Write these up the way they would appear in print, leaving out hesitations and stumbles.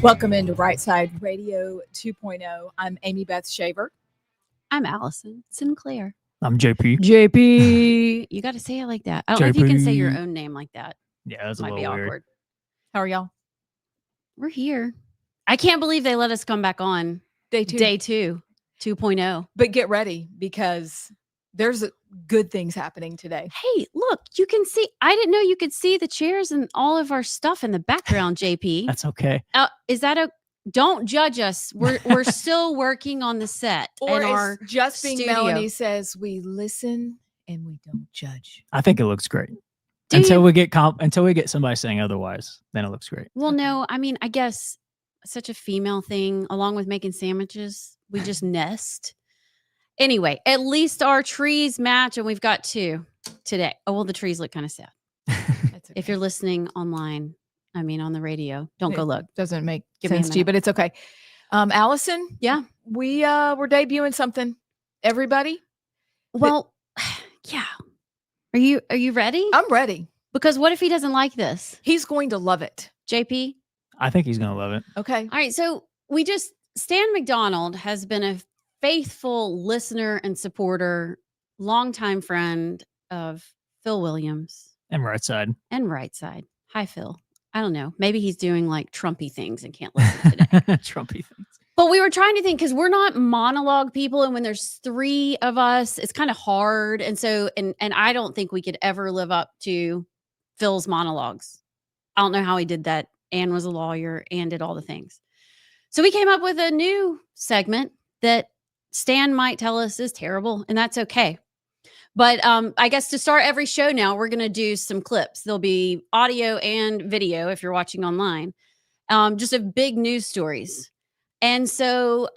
Welcome into Rightside Radio 2.0. I'm Amy Beth Shaver. I'm Allison Sinclair. I'm JP. JP. You got to say it like that. I don't know if you can say your JP. own name like that. Yeah, that's a Might little be weird. awkward. How are y'all? We're here. I can't believe they let us come back on Day two. Day 2, 2.0. But get ready because there's good things happening today. Hey, look, you can see. I didn't know you could see the chairs and all of our stuff in the background, JP. That's okay. Is that a... Don't judge us. We're still working on the set. Or and our it's just being studio. Melanie says, we listen and we don't judge. I think it looks great. Do until you? we get somebody saying otherwise, then it looks great. Well, no, I mean, I guess such a female thing, along with making sandwiches, we just nest. Anyway, at least our trees match, and we've got 2 today. Oh, well, the trees look kind of sad. That's okay. If you're listening online, I mean, on the radio, don't go look. Doesn't make Give me a sense to you, minute. but it's okay. Allison? Yeah. We're debuting something. Everybody? Well, yeah. Are you ready? I'm ready. Because what if he doesn't like this? He's going to love it. JP? I think he's gonna love it. Okay. All right. So Stan McDonald has been a faithful listener and supporter, longtime friend of Phil Williams And Rightside. and Rightside. Hi, Phil. I don't know. Maybe he's doing like Trumpy things and can't listen today. Trumpy things. But we were trying to think because we're not monologue people. And when there's 3 of us, it's kind of hard. And so, and I don't think we could ever live up to Phil's monologues. I don't know how he did that. Ann was a lawyer and did all the things. So we came up with a new segment that Stan might tell us is terrible, and that's okay. But I guess to start every show now, we're going to do some clips. There'll be audio and video if you're watching online, just of big news stories. And so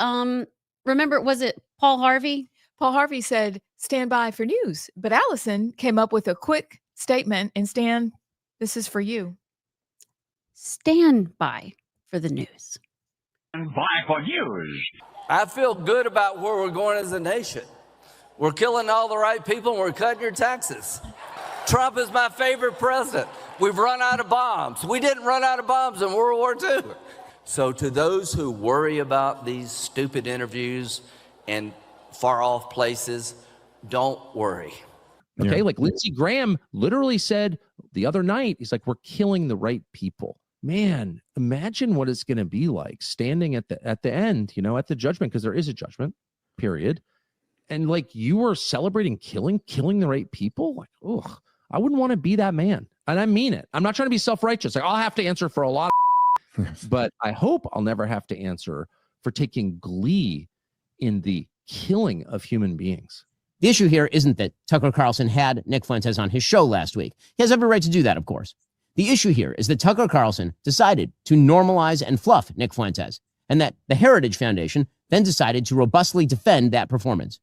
remember, was it Paul Harvey? Paul Harvey said, stand by for news. But Allison came up with a quick statement. And Stan, this is for you. Stand by for the news. Stand by for news. I feel good about where we're going as a nation. We're killing all the right people and we're cutting your taxes. Trump is my favorite president. We've run out of bombs. We didn't run out of bombs in World War II. So to those who worry about these stupid interviews and far off places, don't worry. Okay, like Lindsey Graham literally said the other night, he's like, we're killing the right people. Man, imagine what it's going to be like standing at the end, at the judgment, because there is a judgment, period. And like you were celebrating killing the right people. Like, ugh, I wouldn't want to be that man. And I mean it. I'm not trying to be self-righteous. Like I'll have to answer for a lot of but I hope I'll never have to answer for taking glee in the killing of human beings. The issue here isn't that Tucker Carlson had Nick Fuentes on his show last week. He has every right to do that, of course. The issue here is that Tucker Carlson decided to normalize and fluff Nick Fuentes, and that the Heritage Foundation then decided to robustly defend that performance.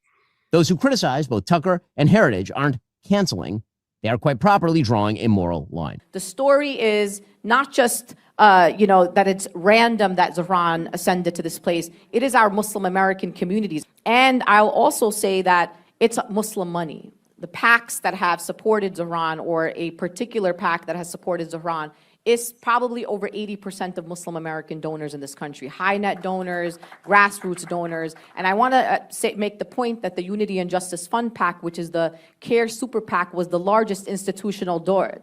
Those who criticize both Tucker and Heritage aren't canceling. They are quite properly drawing a moral line. The story is not just, that it's random that Zahran ascended to this place. It is our Muslim American communities. And I'll also say that it's Muslim money. The PACs that have supported Zahran, or a particular PAC that has supported Zahran, is probably over 80% of Muslim American donors in this country. High net donors, grassroots donors. And I want to make the point that the Unity and Justice Fund PAC, which is the CARE Super PAC, was the largest institutional donor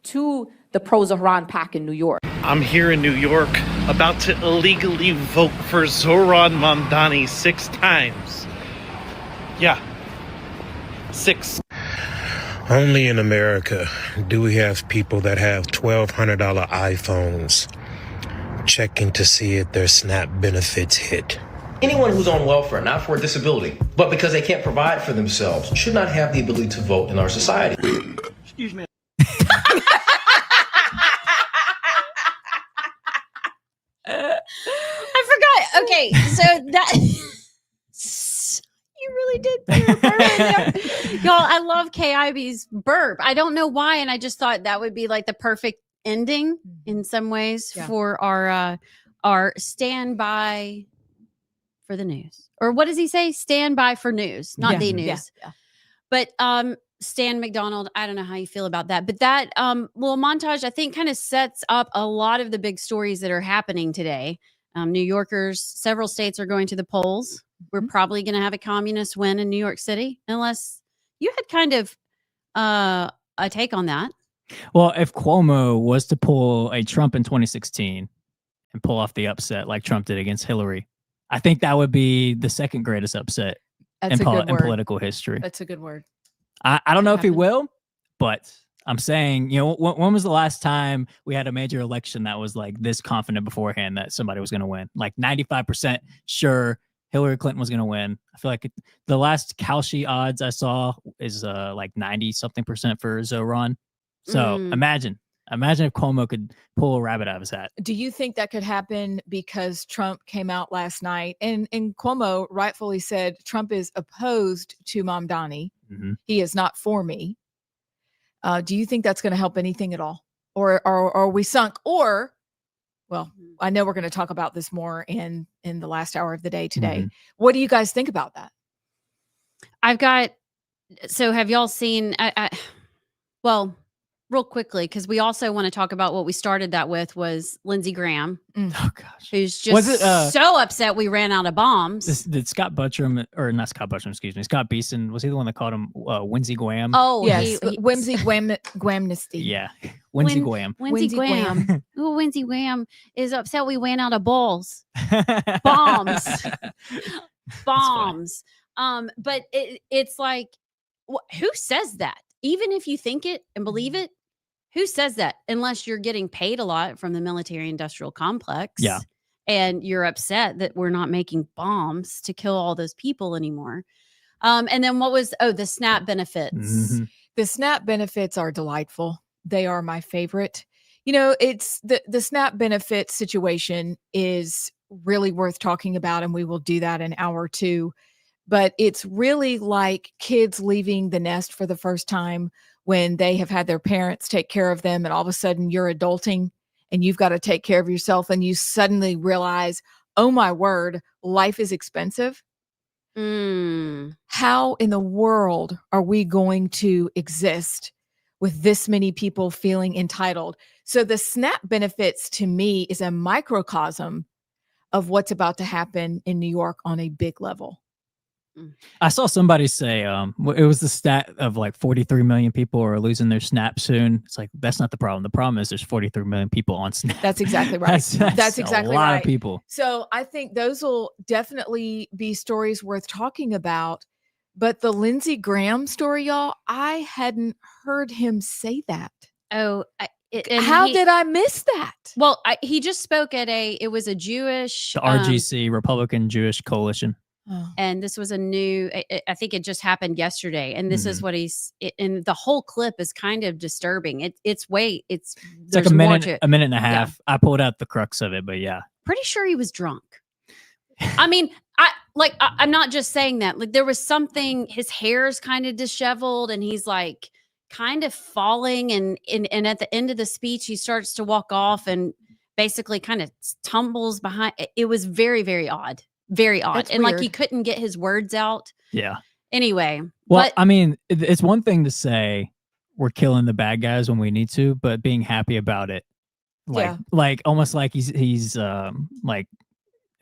to the pro-Zahran PAC in New York. I'm here in New York, about to illegally vote for Zohran Mamdani 6 times. Yeah, 6. Only in America do we have people that have $1,200 iPhones checking to see if their SNAP benefits hit. Anyone who's on welfare, not for a disability, but because they can't provide for themselves, should not have the ability to vote in our society. Excuse me. I forgot. Okay, so that you really did put a burp in there. Y'all, I love KIB's burp. I don't know why, and I just thought that would be like the perfect ending in some ways for our standby for the news. Or what does he say? Stand by for news, not the news. Yeah. But Stan McDonald, I don't know how you feel about that, but that little montage, I think, kind of sets up a lot of the big stories that are happening today. New Yorkers, several states are going to the polls. We're probably going to have a communist win in New York City, unless you had kind of a take on that. Well, if Cuomo was to pull a Trump in 2016 and pull off the upset like Trump did against Hillary, I think that would be the second greatest upset That's in, a good in word. political history. That's a good word. I don't know if he happen. will, but I'm saying, you know, when was the last time we had a major election that was like this confident beforehand that somebody was going to win? Like 95% sure Hillary Clinton was going to win. I feel like the last Kalshi odds I saw is like 90 something percent for Zoran. So imagine if Cuomo could pull a rabbit out of his hat. Do you think that could happen because Trump came out last night and Cuomo rightfully said Trump is opposed to Mamdani. Mm-hmm. He is not for me. Do you think that's going to help anything at all? Or are we sunk? Or, well, I know we're going to talk about this more in the last hour of the day today. Mm-hmm. What do you guys think about that? So have y'all seen, well, real quickly, because we also want to talk about what we started that with was Lindsey Graham. Oh gosh, who's just so upset we ran out of bombs. Did Scott Butchram, or not Scott Butchram, excuse me, Scott Beeson, was he the one that called him Whimsy Guam? Oh yes, Whimsy Guamnesty. Yeah, Whimsy Guam. Whimsy Guam. Ooh, Whimsy Guam is upset we ran out of balls. Bombs. Bombs. But it's like, who says that? Even if you think it and believe it, who says that? Unless you're getting paid a lot from the military industrial complex. Yeah. And you're upset that we're not making bombs to kill all those people anymore. And then what was, the SNAP benefits. Mm-hmm. The SNAP benefits are delightful. They are my favorite. You know, it's the SNAP benefit situation is really worth talking about, and we will do that in hour 2. But it's really like kids leaving the nest for the first time when they have had their parents take care of them, and all of a sudden you're adulting and you've got to take care of yourself, and you suddenly realize, oh my word, life is expensive. How in the world are we going to exist with this many people feeling entitled? So the SNAP benefits to me is a microcosm of what's about to happen in New York on a big level. I saw somebody say it was the stat of like 43 million people are losing their SNAP soon. It's like, that's not the problem. The problem is there's 43 million people on SNAP. That's exactly right. That's exactly right. A lot of people. So I think those will definitely be stories worth talking about. But the Lindsey Graham story, y'all, I hadn't heard him say that. Oh, how did I miss that? Well, he just spoke at it was a Jewish. The RGC, Republican Jewish Coalition. And this was a new, I think it just happened yesterday. And this is what and the whole clip is kind of disturbing. It's like a minute and a half. Yeah. I pulled out the crux of it, but yeah. Pretty sure he was drunk. I mean, I'm not just saying that. Like, there was something, his hair's kind of disheveled and he's like kind of falling. And at the end of the speech, he starts to walk off and basically kind of tumbles behind. It was very, very odd. Very odd. That's and weird. Like he couldn't get his words out. Yeah. Anyway. Well, I mean, it's one thing to say we're killing the bad guys when we need to, but being happy about it, like almost like he's like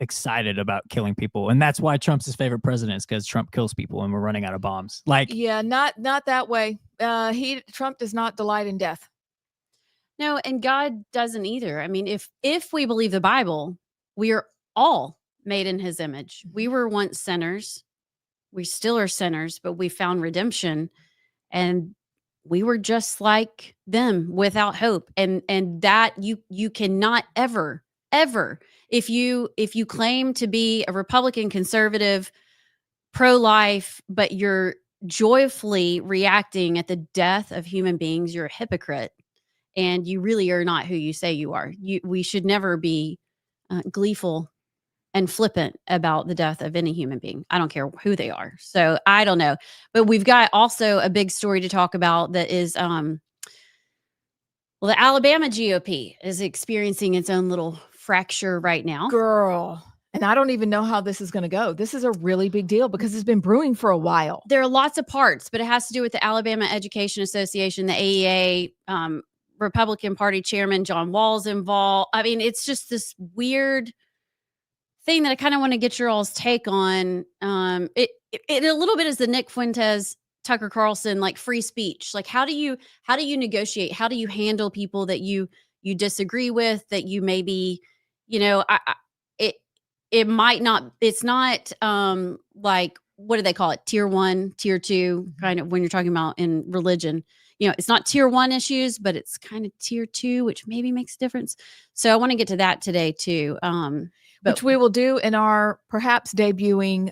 excited about killing people. And that's why Trump's his favorite president, is because Trump kills people and we're running out of bombs. Like, yeah, not that way. Trump does not delight in death. No, and God doesn't either. I mean, if we believe the Bible, we are all made in his image. We were once sinners. We still are sinners, but we found redemption, and we were just like them without hope. And that you cannot ever, if you claim to be a Republican, conservative, pro-life, but you're joyfully reacting at the death of human beings, you're a hypocrite, and you really are not who you say you are. We should never be gleeful and flippant about the death of any human being. I don't care who they are. So I don't know. But we've got also a big story to talk about that is, the Alabama GOP is experiencing its own little fracture right now. Girl, And I don't even know how this is going to go. This is a really big deal because it's been brewing for a while. There are lots of parts, but it has to do with the Alabama Education Association, the AEA, Republican Party Chairman John Wall's involved. I mean, it's just this weird thing that I kind of want to get your all's take on. It a little bit is the Nick Fuentes, Tucker Carlson, like free speech. Like, how do you negotiate? How do you handle people that you disagree with, that you maybe, it might not, it's not like, what do they call it? Tier 1, tier 2, kind of when you're talking about in religion. It's not tier 1 issues, but it's kind of tier 2, which maybe makes a difference. So I want to get to that today too. Which we will do in our perhaps debuting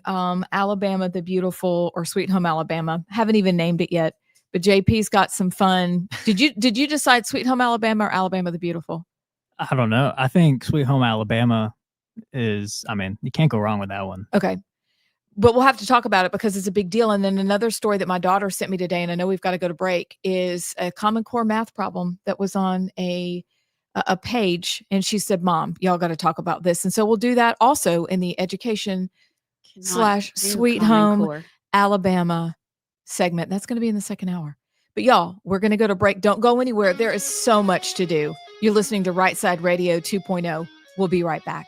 Alabama the Beautiful or Sweet Home Alabama. Haven't even named it yet, but JP's got some fun. Did you decide Sweet Home Alabama or Alabama the Beautiful? I don't know. I think Sweet Home Alabama is, you can't go wrong with that one. Okay. But we'll have to talk about it because it's a big deal. And then another story that my daughter sent me today, and I know we've got to go to break, is a Common Core math problem that was on a page. And she said, Mom, y'all got to talk about this. And so we'll do that also in the education / Sweet Home Alabama segment. That's going to be in the second hour. But y'all, we're going to go to break. Don't go anywhere. There is so much to do. You're listening to Rightside Radio 2.0. We'll be right back.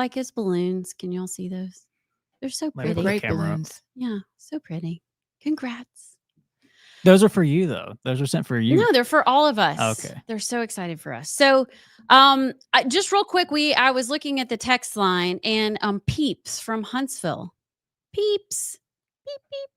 like his balloons. Can y'all see those? They're so Like, They're pretty. put the great camera up. balloons. Yeah, so pretty. Congrats. Those are for you though. Those are sent for you. No, they're for all of us. Okay. They're so excited for us. So, just real quick, I was looking at the text line and Peeps from Huntsville. Peeps. Beep beep.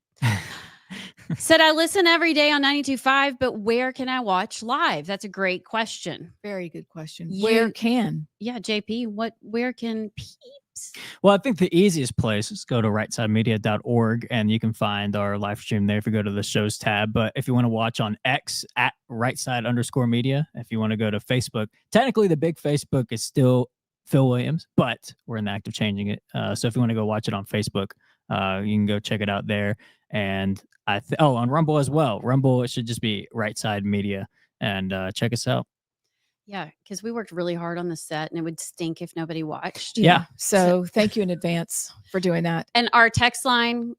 Said I listen every day on 92.5, but where can I watch live? That's a great question. Very good question. You- Where can? Yeah, JP, where can Peeps? Well, I think the easiest place is go to rightsidemedia.org and you can find our live stream there if you go to the shows tab. But if you want to watch on X at rightside_media, if you want to go to Facebook, technically the big Facebook is still Phil Williams, but we're in the act of changing it. So if you want to go watch it on Facebook, you can go check it out there. And on Rumble as well. Rumble, it should just be Right Side Media, and check us out. Yeah, because we worked really hard on the set and it would stink if nobody watched. Yeah. So thank you in advance for doing that. And our text line,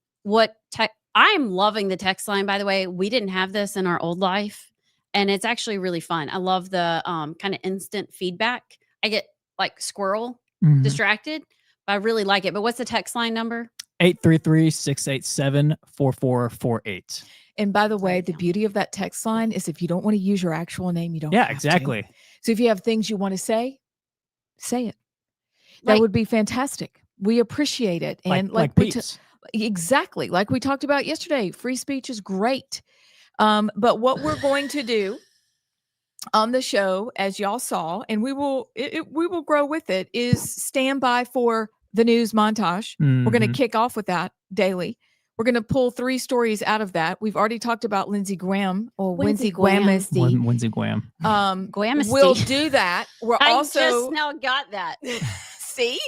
I'm loving the text line, by the way. We didn't have this in our old life, and it's actually really fun. I love the kind of instant feedback. I get like squirrel distracted, but I really like it. But what's the text line number? 833-687-4448. And by the way, the beauty of that text line is if you don't want to use your actual name, you don't Yeah, have to. exactly. So if you have things you want to say it. That Like- would be fantastic. We appreciate it. And Like we Peeps. exactly like we talked about yesterday, free speech is great. But what we're going to do on the show, as y'all saw, and we will grow with it, is stand by for the news montage. We're going to kick off with that daily. We're going to pull 3 stories out of that. We've already talked about Lindsey Graham or Lindsey Lindsey Graham. Graham. Lindsey Graham. Guamisty. We'll do that. We're I also just now got that. see.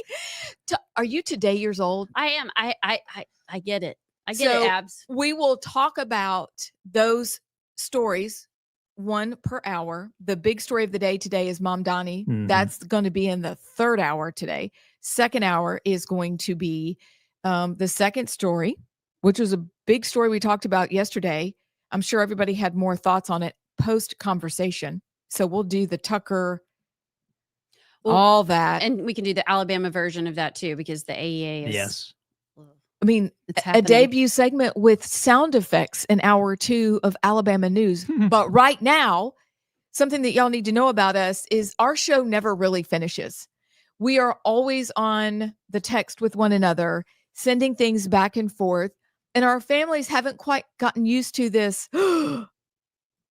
Are you today years old? I am. I get it. I get So, it, Abs. We will talk about those stories, 1 per hour. The big story of the day today is Mamdani. That's going to be in the 3rd hour today. 2nd hour is going to be the second story, which was a big story we talked about yesterday. I'm sure everybody had more thoughts on it post conversation. So we'll do the Tucker, all that. And we can do the Alabama version of that too, because the AEA is. Yes. I mean, It's a happening. debut segment with sound effects in hour 2 of Alabama news. But right now, something that y'all need to know about us is our show never really finishes. We are always on the text with one another, sending things back and forth. And our families haven't quite gotten used to this. And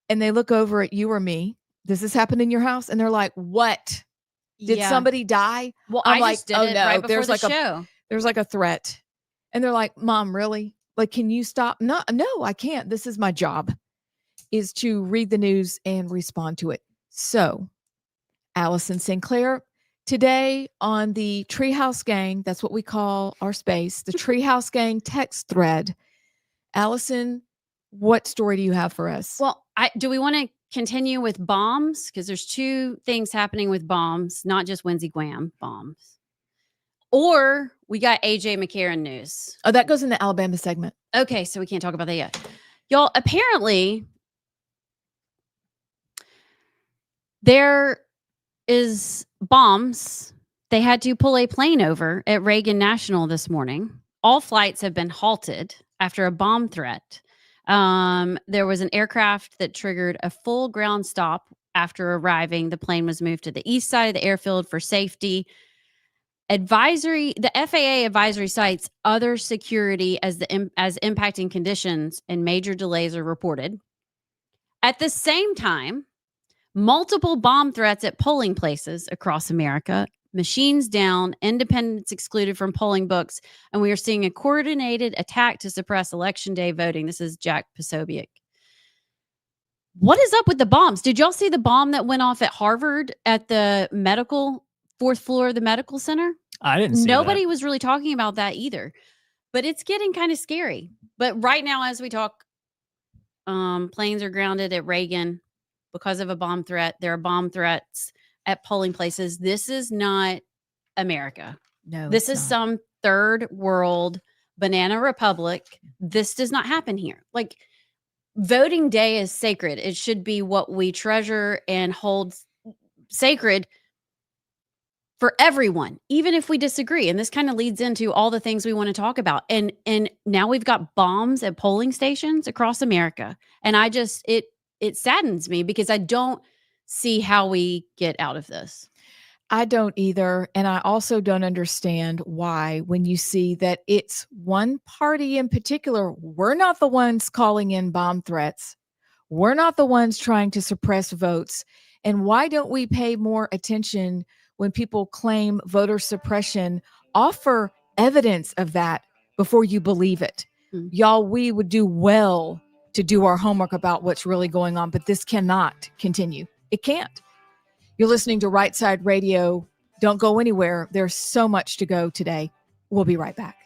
they look over at you or me. Does this happen in your house? And they're like, what? Did Yeah. somebody die? Well, I'm I just did it right before the show. There's like a threat. And they're like, Mom, really? Like, can you stop? No, I can't. This is my job, is to read the news and respond to it. So, Allison Sinclair, today on the Treehouse Gang, that's what we call our space, the Treehouse Gang text thread. Allison, what story do you have for us? Well, do we want to continue with bombs? Because there's 2 things happening with bombs, not just Lindsey Graham bombs. Or we got AJ McCarron news. Oh, that goes in the Alabama segment. Okay, so we can't talk about that yet. Y'all, apparently there is bombs. They had to pull a plane over at Reagan National this morning. All flights have been halted after a bomb threat. There was an aircraft that triggered a full ground stop after arriving. The plane was moved to the east side of the airfield for safety. The FAA advisory cites other security as impacting conditions, and major delays are reported. At the same time, multiple bomb threats at polling places across America, machines down, independents excluded from polling books, and we are seeing a coordinated attack to suppress Election Day voting. This is Jack Posobiec. What is up with the bombs? Did y'all see the bomb that went off at Harvard at the 4th floor of the medical center? I didn't see Nobody was really talking about that either, but it's getting kind of scary. But right now, as we talk, planes are grounded at Reagan because of a bomb threat. There are bomb threats at polling places. This is not America. No, This it's is not. some 3rd world banana republic. This does not happen here. Like, voting day is sacred. It should be what we treasure and hold sacred. for everyone, even if we disagree. And this kind of leads into all the things we want to talk about. And now we've got bombs at polling stations across America. And I just, it saddens me because I don't see how we get out of this. I don't either. And I also don't understand why, when you see that it's one party in particular, we're not the ones calling in bomb threats. We're not the ones trying to suppress votes. And why don't we pay more attention when people claim voter suppression? Offer evidence of that before you believe it. Y'all, we would do well to do our homework about what's really going on, but this cannot continue. It can't. You're listening to Rightside Radio. Don't go anywhere. There's so much to go today. We'll be right back.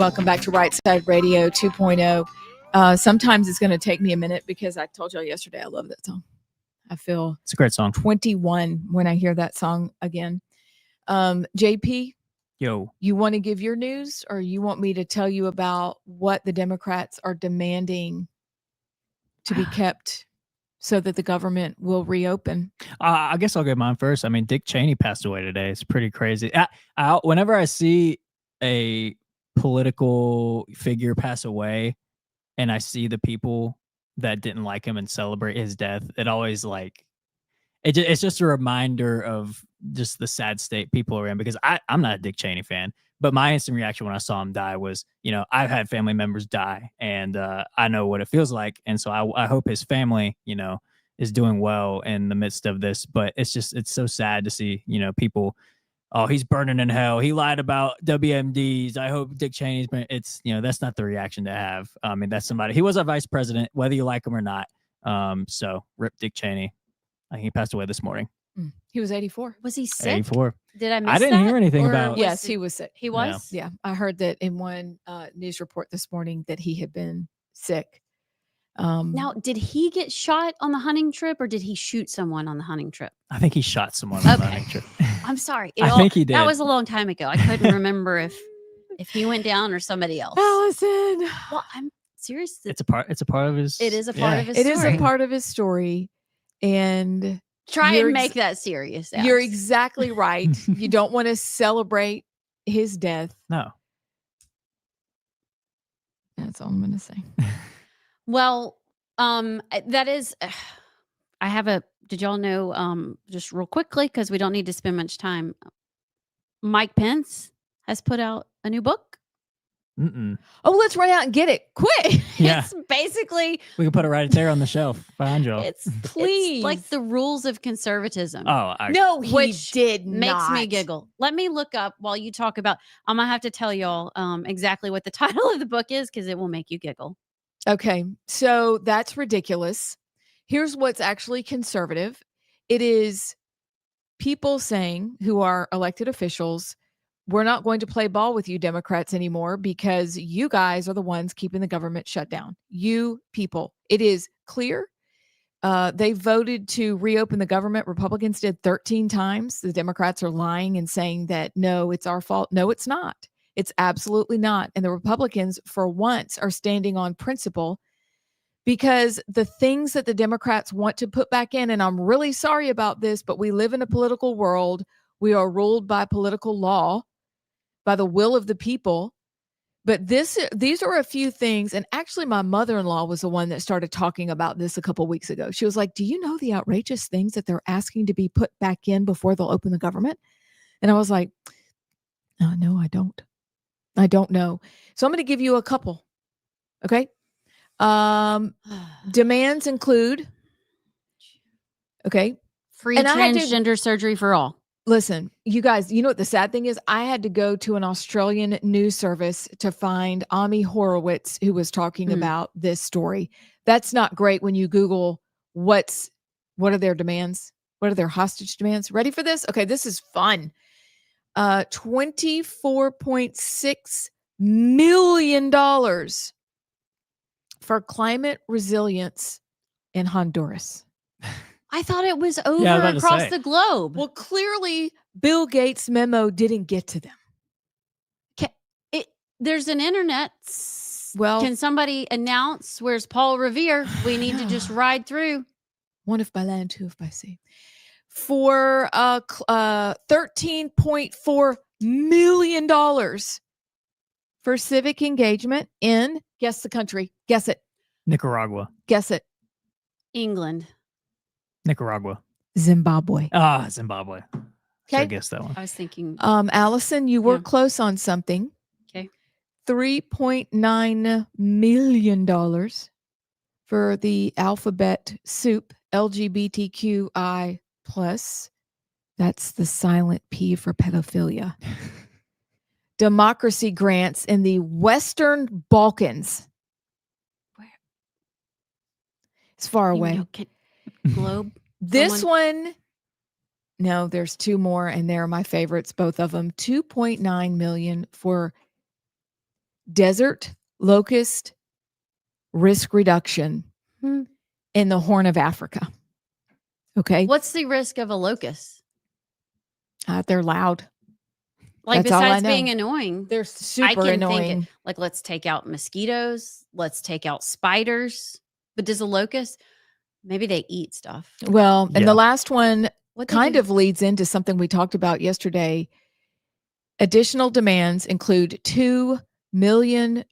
Welcome back to Rightside Radio 2.0. Sometimes it's going to take me a minute because I told y'all yesterday I love that song. I feel It's a great song. 21 when I hear that song again. JP, Yo, you want to give your news, or you want me to tell you about what the Democrats are demanding to be kept so that the government will reopen? I guess I'll get mine first. I mean, Dick Cheney passed away today. It's pretty crazy. Whenever I see a political figure pass away and I see the people that didn't like him and celebrate his death, it always it's just a reminder of just the sad state people are in, because I'm not a Dick Cheney fan, but my instant reaction when I saw him die was, I've had family members die, and I know what it feels like. And so I hope his family, is doing well in the midst of this. But it's so sad to see, people, oh, he's burning in hell, he lied about WMDs, I hope Dick Cheney's been, that's not the reaction to have. I mean, that's somebody, he was our vice president, whether you like him or not. So rip Dick Cheney. I think he passed away this morning. He was 84. Was he sick? 84. Did I miss I didn't that? hear anything Or about. Yes, he was sick. He was? Yeah, I heard that in one news report this morning that he had been sick. Now, did he get shot on the hunting trip, or did he shoot someone on the hunting trip? I think he shot someone on the hunting trip. I'm sorry. I think he did. That was a long time ago. I couldn't remember if he went down or somebody else. Allison. Well, I'm serious. It's a part of his. It is a part of his It story. is a part of his story. And Try you're and make that serious. You're Alex. exactly right. You don't want to celebrate his death. No. That's all I'm going to say. Well, that is, I have did y'all know, just real quickly, because we don't need to spend much time, Mike Pence has put out a new book. Mm-mm. Oh, let's run out and get it quick. Yeah. It's basically, We can put it right there on the shelf behind you. Please. it's like the rules of conservatism. Oh, No, he Which did makes me not. giggle. Let me look up while you talk about, I'm going to have to tell y'all exactly what the title of the book is, because it will make you giggle. Okay, so that's ridiculous. Here's what's actually conservative. It is people saying, who are elected officials, we're not going to play ball with you Democrats anymore because you guys are the ones keeping the government shut down. You people. It is clear. They voted to reopen the government. Republicans did 13 times. The Democrats are lying and saying that, no, it's our fault. No, it's not. It's absolutely not. And the Republicans, for once, are standing on principle, because the things that the Democrats want to put back in, and I'm really sorry about this, but we live in a political world. We are ruled by political law, by the will of the people. But these are a few things. And actually, my mother-in-law was the one that started talking about this a couple weeks ago. She was like, do you know the outrageous things that they're asking to be put back in before they'll open the government? And I was like, no, I don't. I don't know. So I'm going to give you a couple. Okay. Demands include, okay, Free And I had to- transgender surgery for all. listen, you guys, you know what the sad thing is? I had to go to an Australian news service to find Ami Horowitz, who was talking about this story. That's not great when you Google what are their demands? What are their hostage demands? Ready for this? Okay, this is fun. $24.6 million for climate resilience in Honduras. I thought it was I was over about to across say. the globe. Well, clearly Bill Gates' memo didn't get to them. There's an internet. Well, Can somebody announce where's Paul Revere? We need to just ride through. one if by land, two if by sea. For $13.4 million for civic engagement in, guess the country, guess it, Nicaragua. guess it, England. Nicaragua. Zimbabwe. Ah, Zimbabwe. So I Okay. guess that one. I was thinking. Allison, you were Yeah. close on something. Okay. $3.9 million for the alphabet soup, LGBTQI plus. That's the silent P for pedophilia. Democracy grants in the Western Balkans. Where? It's far You away. know, globe. This someone- one, no, there's two more, and they're my favorites, both of them. $2.9 million for desert locust risk reduction Hmm. in the Horn of Africa. Okay. What's the risk of a locust? They're loud. Like, That's all I besides being know. annoying, They're I super can annoying. think it, like, let's take out mosquitoes, let's take out spiders. But does a locust, maybe they eat stuff. Well, and Yeah. the last one What they kind do? of leads into something we talked about yesterday. Additional demands include $2 million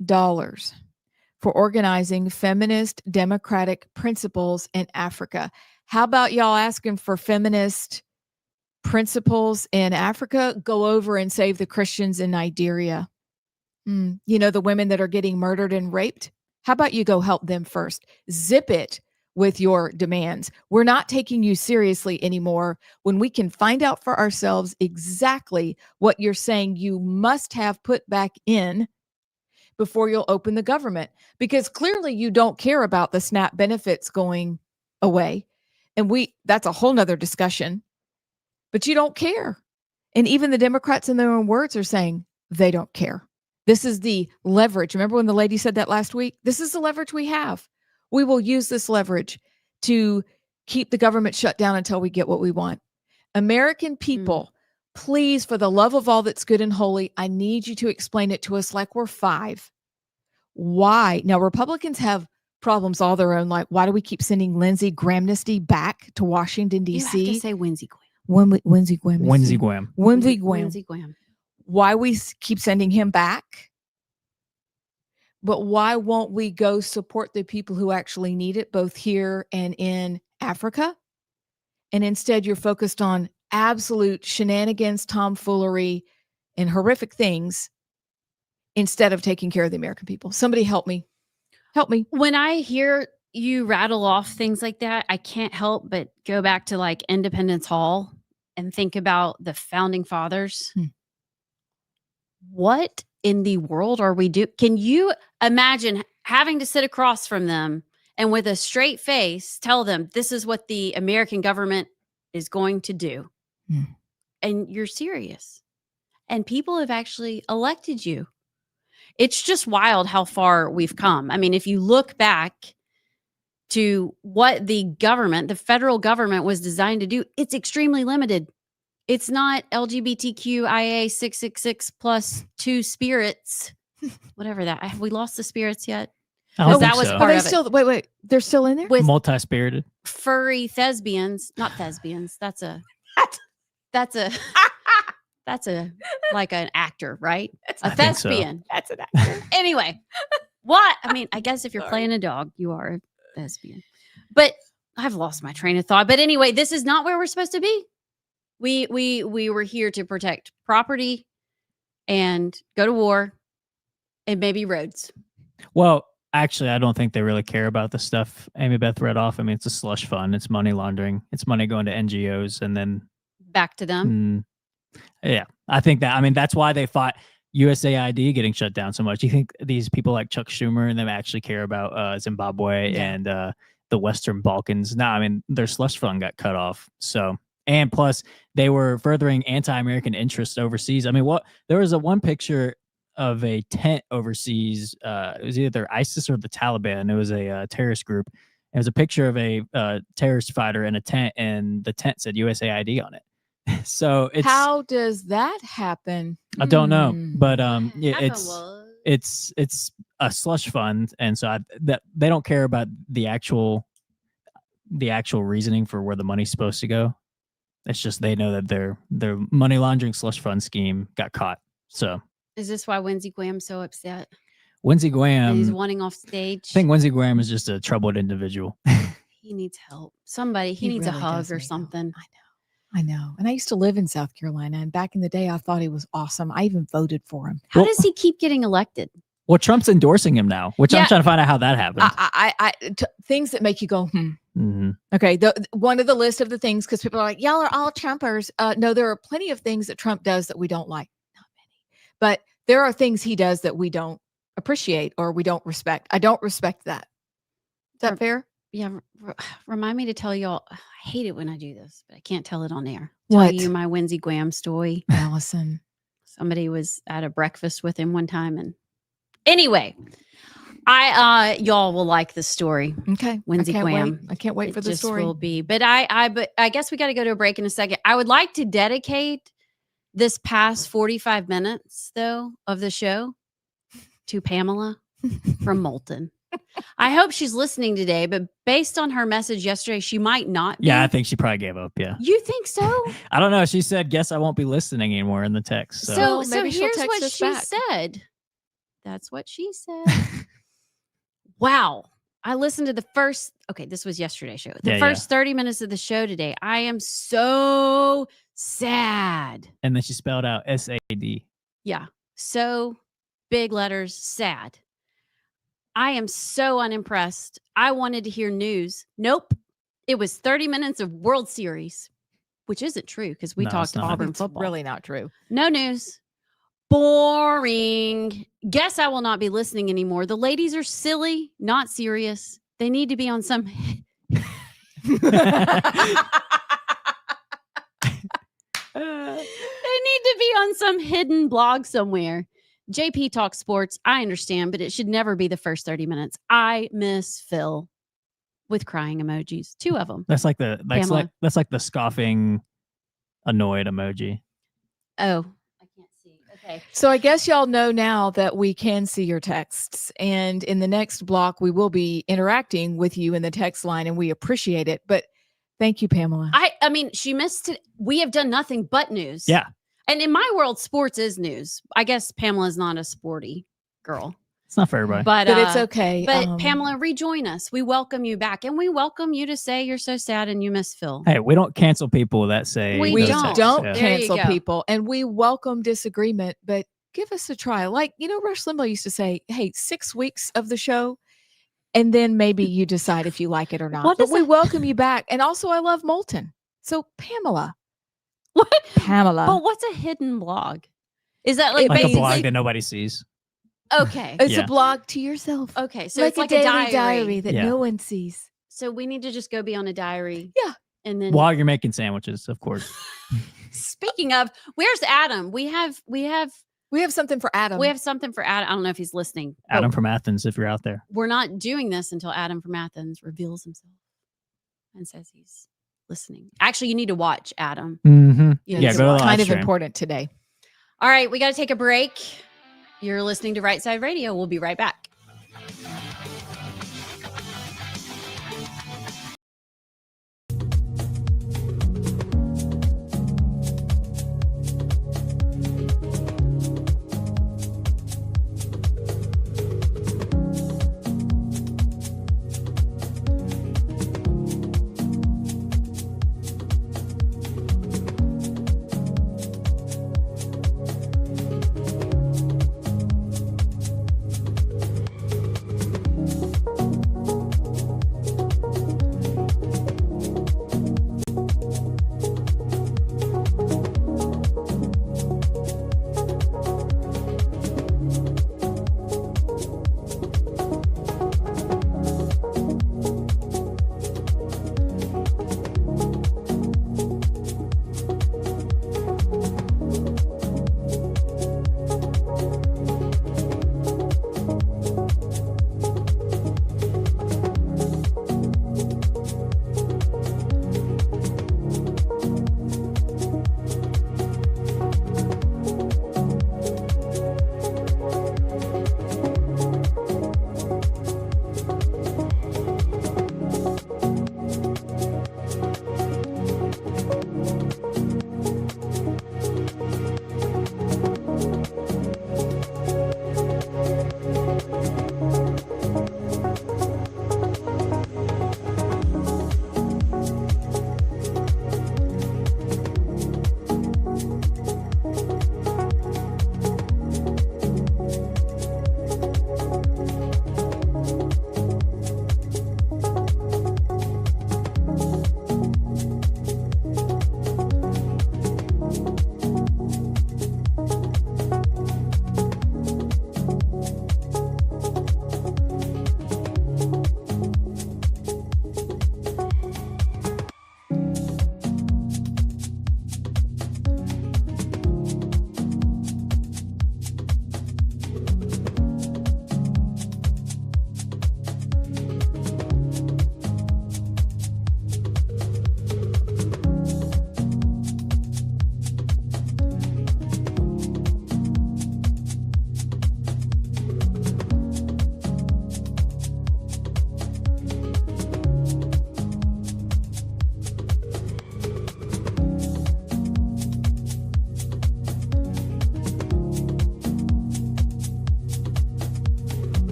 for organizing feminist democratic principles in Africa. How about y'all asking for feminist principles in Africa? Go over and save the Christians in Nigeria. You know, the women that are getting murdered and raped. How about you go help them first? Zip it with your demands. We're not taking you seriously anymore when we can find out for ourselves exactly what you're saying you must have put back in before you'll open the government, because clearly you don't care about the SNAP benefits going away. And that's a whole nother discussion, but you don't care. And even the Democrats in their own words are saying they don't care. This is the leverage. Remember when the lady said that last week? This is the leverage we have. We will use this leverage to keep the government shut down until we get what we want. American people, please, for the love of all that's good and holy, I need you to explain it to us like we're 5. Why? Now, Republicans have problems all their own. Like, why do we keep sending Lindsey Grahamnesty back to Washington, You have to D.C.? say Winsey Graham. Lindsey Graham. Winsey Graham. Lindsey Graham. Winsey Graham. Why we keep sending him back? But why won't we go support the people who actually need it, both here and in Africa? And instead, you're focused on absolute shenanigans, tomfoolery, and horrific things instead of taking care of the American people. Somebody help me. Help me. When I hear you rattle off things like that, I can't help but go back to like Independence Hall and think about the founding fathers. What in the world are we doing? Can you imagine having to sit across from them and with a straight face tell them this is what the American government is going to do? And you're serious. And people have actually elected you. It's just wild how far we've come. I mean, if you look back to what the government, the federal government was designed to do, it's extremely limited. It's not LGBTQIA 666 plus 2 spirits, whatever that. Have we lost the spirits yet? I don't that think was so. part Are they of it. still, wait, they're still in there? With Multi-spirited. furry thespians, not thespians. That's a like an actor, right? A think so. thespian. That's an actor. Anyway, what? I mean, I guess if you're playing a dog, you are a thespian. But I've lost my train of thought. But anyway, this is not where we're supposed to be. We were here to protect property and go to war and maybe roads. Well, actually, I don't think they really care about the stuff Amy Beth read off. I mean, it's a slush fund. It's money laundering. It's money going to NGOs and then Back to them. yeah, I think that. I mean, that's why they fought USAID getting shut down so much. You think these people like Chuck Schumer and them actually care about Zimbabwe and the Western Balkans? No, I mean, their slush fund got cut off. So, and plus they were furthering anti-American interests overseas. I mean, there was one picture of a tent overseas. It was either ISIS or the Taliban. It was a terrorist group. It was a picture of a terrorist fighter in a tent, and the tent said USAID on it. So it's, how does that happen? I don't know, but it's a slush fund, and so that they don't care about the actual reasoning for where the money's supposed to go. It's just they know that their money laundering slush fund scheme got caught. So Is this why Winsey Graham's so upset? Winsey Graham, He's wanting off stage. I think Winsey Graham is just a troubled individual. He needs help. Somebody. He needs really a hug does or need help. something. I know. And I used to live in South Carolina, and back in the day, I thought he was awesome. I even voted for him. How does he keep getting elected? Well, Trump's endorsing him now, which I'm Yeah. trying to find out how that happened. Things that make you go, Mhm. Okay. One of the list of the things, because people are like, y'all are all Trumpers. No, there are plenty of things that Trump does that we don't like. Not many. But there are things he does that we don't appreciate or we don't respect. I don't respect that. Is that fair? Yeah. Remind me to tell y'all. I hate it when I do this, but I can't tell it on air. What? Tell you my Winsey Graham story. Allison. Somebody was at a breakfast with him one time and Anyway, y'all will like this story. Okay. Lindsey Graham. I can't wait for the Just story. will be. But I guess we got to go to a break in a second. I would like to dedicate this past 45 minutes though of the show to Pamela from Moulton. I hope she's listening today, but based on her message yesterday, she might not be. Yeah, I think she probably gave up. Yeah. You think so? I don't know. She said, guess I won't be listening anymore in the text. So, Well, So maybe she'll here's text what us she back. said. That's what she said. Wow. I listened to the first, this was yesterday's show. The first 30 minutes of the show today. I am so sad. and then she spelled out SAD. Yeah. So big letters, sad. I am so unimpressed. I wanted to hear news. Nope. It was 30 minutes of World Series, which isn't true because we No, talked it's not. Auburn It's football. really not true. No news. Boring. Guess I will not be listening anymore. The ladies are silly, not serious. They need to be on some. They need to be on some hidden blog somewhere. JP talks sports. I understand, but it should never be the first 30 minutes. I miss Phil with crying emojis. 2 of them. That's like the Pamela. that's like the scoffing, annoyed emoji. Oh, I can't see. Okay. So I guess y'all know now that we can see your texts. And in the next block, we will be interacting with you in the text line, and we appreciate it. But thank you, Pamela. I mean, she missed it. We have done nothing but news. Yeah. And in my world, sports is news. I guess Pamela's not a sporty girl. It's not for everybody. But it's okay. But Pamela, rejoin us. We welcome you back. And we welcome you to say you're so sad and you miss Phil. Hey, we don't cancel people that say We we those don't. texts. don't Yeah. There you cancel go. people, and we welcome disagreement, but give us a try. Like, Rush Limbaugh used to say, hey, 6 weeks of the show, and then maybe you decide if you like it or not. What But does we that- welcome you back. And also, I love Moulton. So, Pamela. What? Pamela. But what's a hidden blog? Is that like, It Like a basically? blog that nobody sees. Okay. It's Yeah. a blog to yourself. Okay. So like it's like a a daily diary. that Yeah. no one sees. So we need to just go be on a diary. Yeah. And then While you're making sandwiches, of course. speaking of, where's Adam? We have We have something for Adam. something for Adam. I don't know if he's listening. but Adam from Athens, if you're out there. we're not doing this until Adam from Athens reveals himself and says he's listening. Actually, you need to watch Adam. Mm-hmm. You Yeah, need to go to the watch. live kind of stream. important today. All right, we got to take a break. You're listening to Rightside Radio. We'll be right back.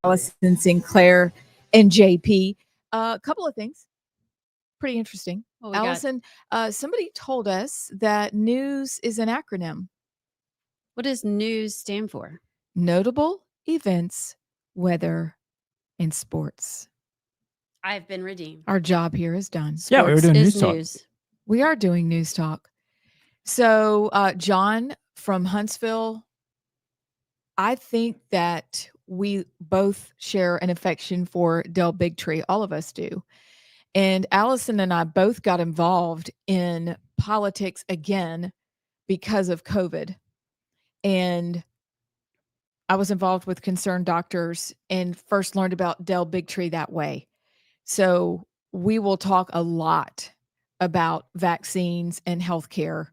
Allison, Sinclair, and JP. A couple of things. Pretty interesting. What we got? Allison, somebody told us that news is an acronym. What does news stand for? Notable events, weather, and sports. I've been redeemed. Our job here is done. Yeah, we were doing Is news talk. news. We are doing news talk. So, John from Huntsville, I think that we both share an affection for Del Bigtree. All of us do. And Allison and I both got involved in politics again because of COVID. And I was involved with Concerned Doctors and first learned about Del Bigtree that way. So we will talk a lot about vaccines and healthcare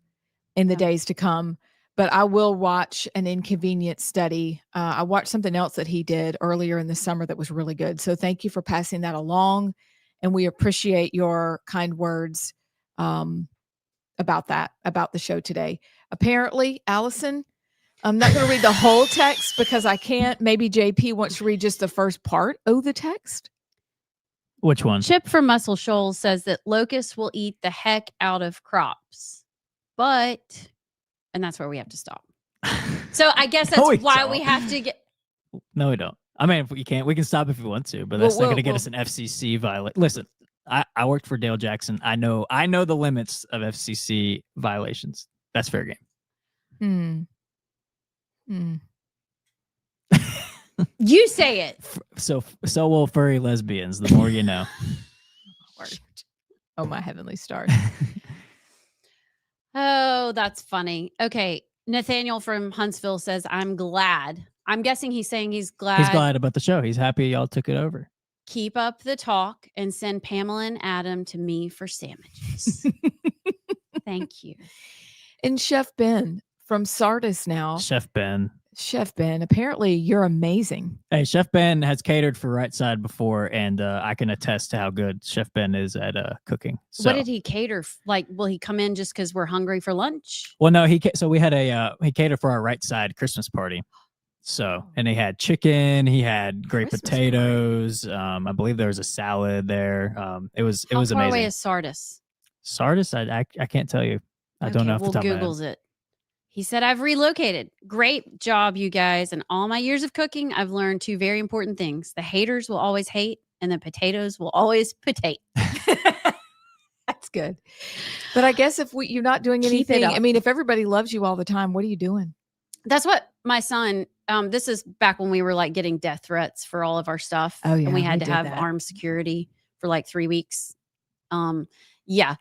in the days to come. But I will watch an inconvenient study. I watched something else that he did earlier in the summer that was really good. So thank you for passing that along. And we appreciate your kind words about that, about the show today. Apparently, Allison, I'm not going to read the whole text because I can't. Maybe JP wants to read just the first part of the text. Which one? Chip from Muscle Shoals says that locusts will eat the heck out of crops. But, and that's where we have to stop. So I guess that's why we have to get. No, we don't. I mean, if we can't, we can stop if we want to, but that's not going to get us an FCC violation. Listen, I worked for Dale Jackson. I know the limits of FCC violations. That's fair game. You say it. So will furry lesbians. The more you know. Oh, my heavenly stars. Oh, that's funny. Okay. Nathaniel from Huntsville says, I'm glad. I'm guessing he's saying he's glad. He's glad about the show. He's happy y'all took it over. Keep up the talk and send Pamela and Adam to me for sandwiches. Thank you. And Chef Ben from Sardis now. Chef Ben, apparently you're amazing. Hey, Chef Ben has catered for Rightside before, and I can attest to how good Chef Ben is at cooking. So, what did he cater? Like, will he come in just because we're hungry for lunch? Well, no, so we had he catered for our Rightside Christmas party. So, and he had chicken, he had great Christmas potatoes. I believe there was a salad there. It was How far amazing. away is Sardis? Sardis, I can't tell you. I don't know off the top of my head. Google's it. He said, I've relocated. Great job, you guys. In all my years of cooking, I've learned two very important things. The haters will always hate, and the potatoes will always potate. That's good. But I guess if you're not doing Keep it anything, up. I mean, if everybody loves you all the time, what are you doing? That's what my son, this is back when we were like getting death threats for all of our stuff. Oh, yeah, And we we had to did have that. armed security for like 3 weeks. Yeah.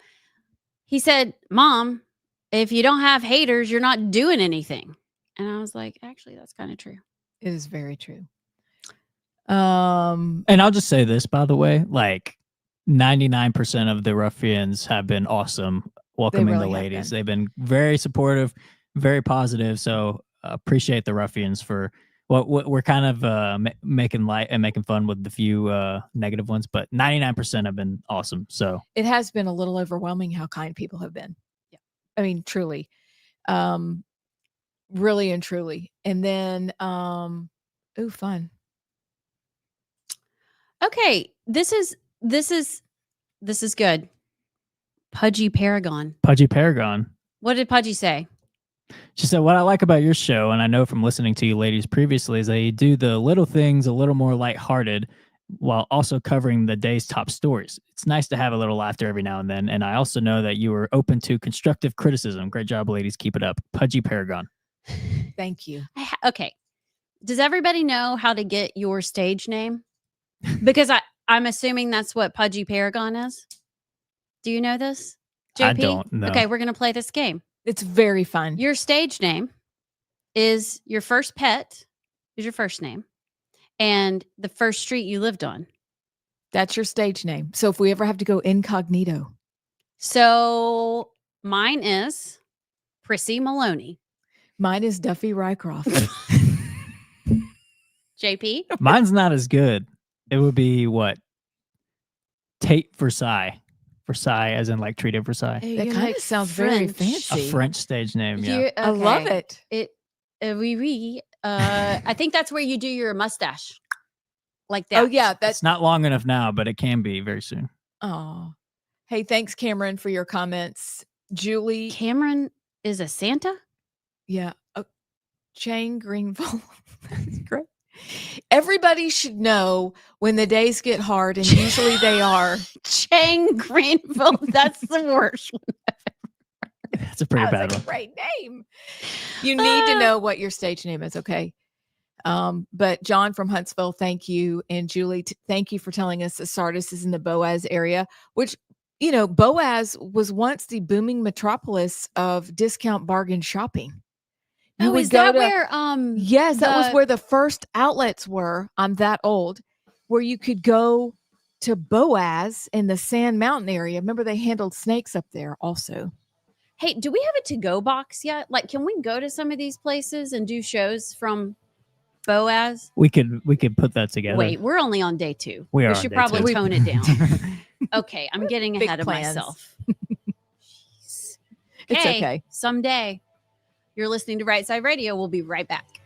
He said, Mom, if you don't have haters, you're not doing anything. And I was like, actually, that's kind of true. It is very true. And I'll just say this, by the way, like 99% of the ruffians have been awesome welcoming really the have ladies. been. They've been very supportive, very positive. So appreciate the ruffians for what we're kind of making light and making fun with the few negative ones, but 99% have been awesome. So It has been a little overwhelming how kind people have been. Yeah. I mean, truly. Really and truly. And then, fun. Okay. This is good. Pudgy Paragon. Pudgy Paragon. What did Pudgy say? She said, what I like about your show, and I know from listening to you ladies previously, is that you do the little things a little more lighthearted while also covering the day's top stories. It's nice to have a little laughter every now and then. And I also know that you are open to constructive criticism. Great job, ladies. Keep it up. Pudgy Paragon. Thank you. Okay. Does everybody know how to get your stage name? Because I'm assuming that's what Pudgy Paragon is. Do you know this, JP? I don't know. Okay, we're going to play this game. It's very fun. Your stage name is your first pet is your first name and the first street you lived on. That's your stage name. So if we ever have to go incognito. So mine is Prissy Maloney. Mine is Duffy Rycroft. JP? Mine's not as good. It would be what? Tate Versailles. Versailles, as in like treaty of Versailles. That kind of sounds very fancy. A French stage name, yeah. I love it. Oui, oui. I think that's where you do your mustache. like that. Oh yeah, It's not long enough now, but it can be very soon. Oh, hey, thanks, Cameron, for your comments. Julie, Cameron is a Santa? yeah, Chang Greenville. That's great. Everybody should know when the days get hard, and usually they are. Chang Greenville. That's the worst one. That's a pretty bad That's a one. great name. You need to know what your stage name is, okay? But John from Huntsville, thank you. And Julie, thank you for telling us that Sardis is in the Boaz area, which, you know, Boaz was once the booming metropolis of discount bargain shopping. You Oh, would is go that to- where Yes, that was the- where the first outlets were. I'm that old, where you could go to Boaz in the Sand Mountain area. Remember, they handled snakes up there also. Hey, do we have a to-go box yet? Like, can we go to some of these places and do shows from Boaz? We could put that together. Wait, we're only on day 2. We are on should day probably 2. tone it down. Okay, I'm getting Big ahead of plans. myself. Jeez. It's Okay, okay. someday. You're listening to Rightside Radio. We'll be right back.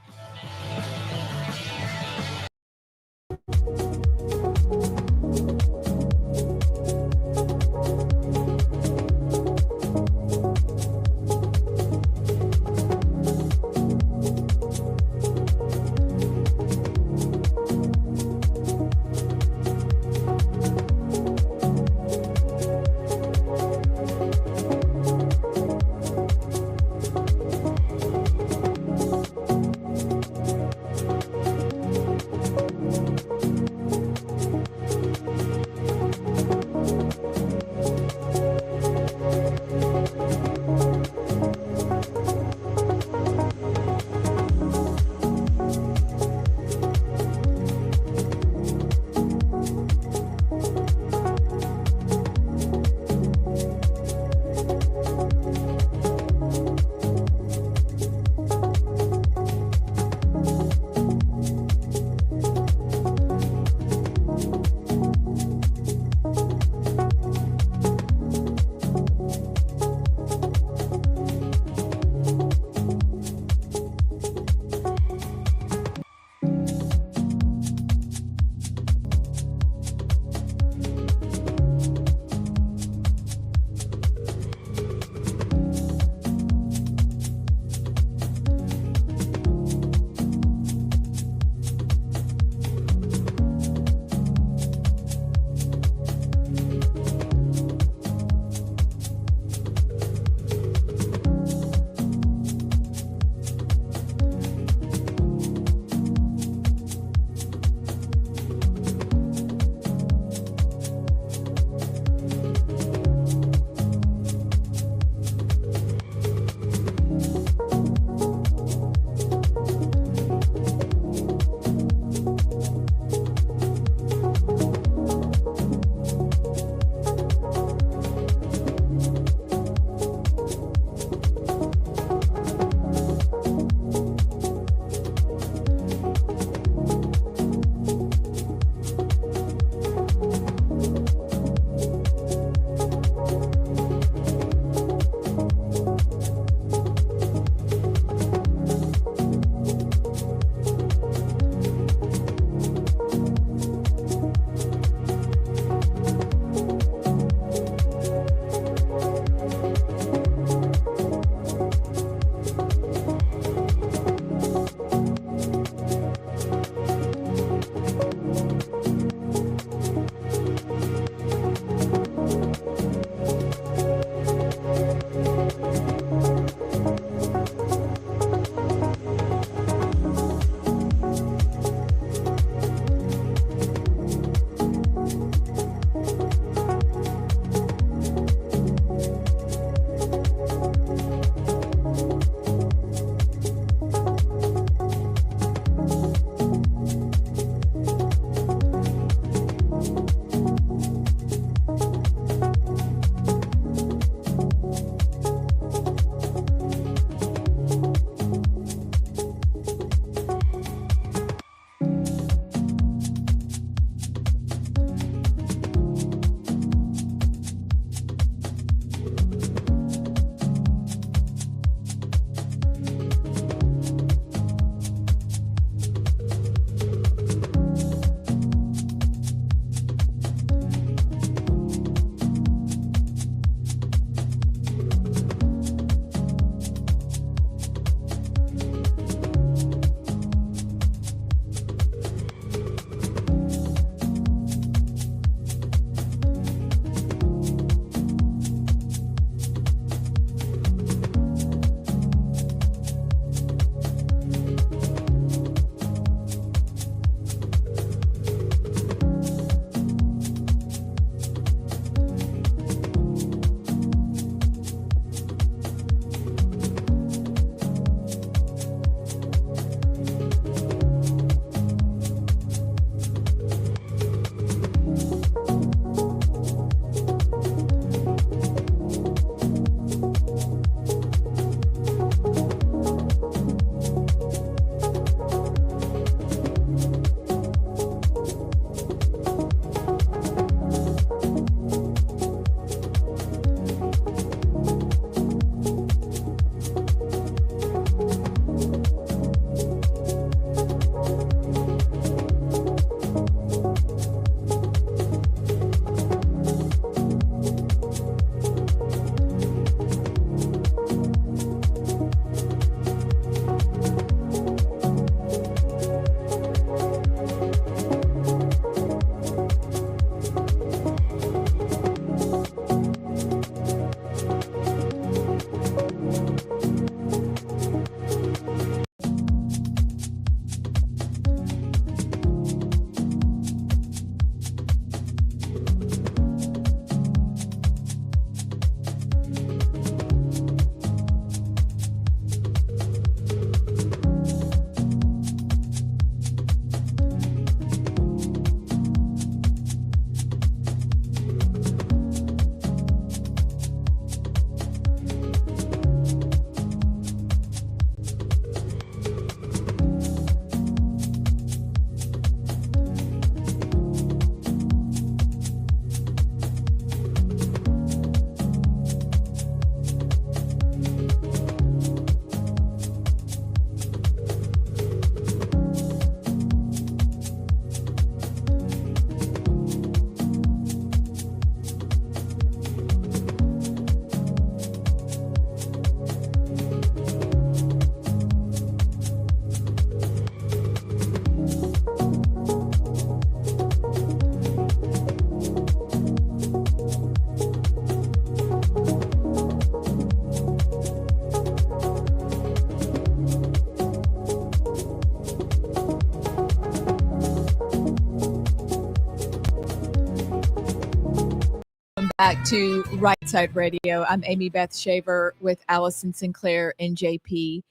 back to Rightside Radio. I'm Amy Beth Shaver with Allison Sinclair and JP.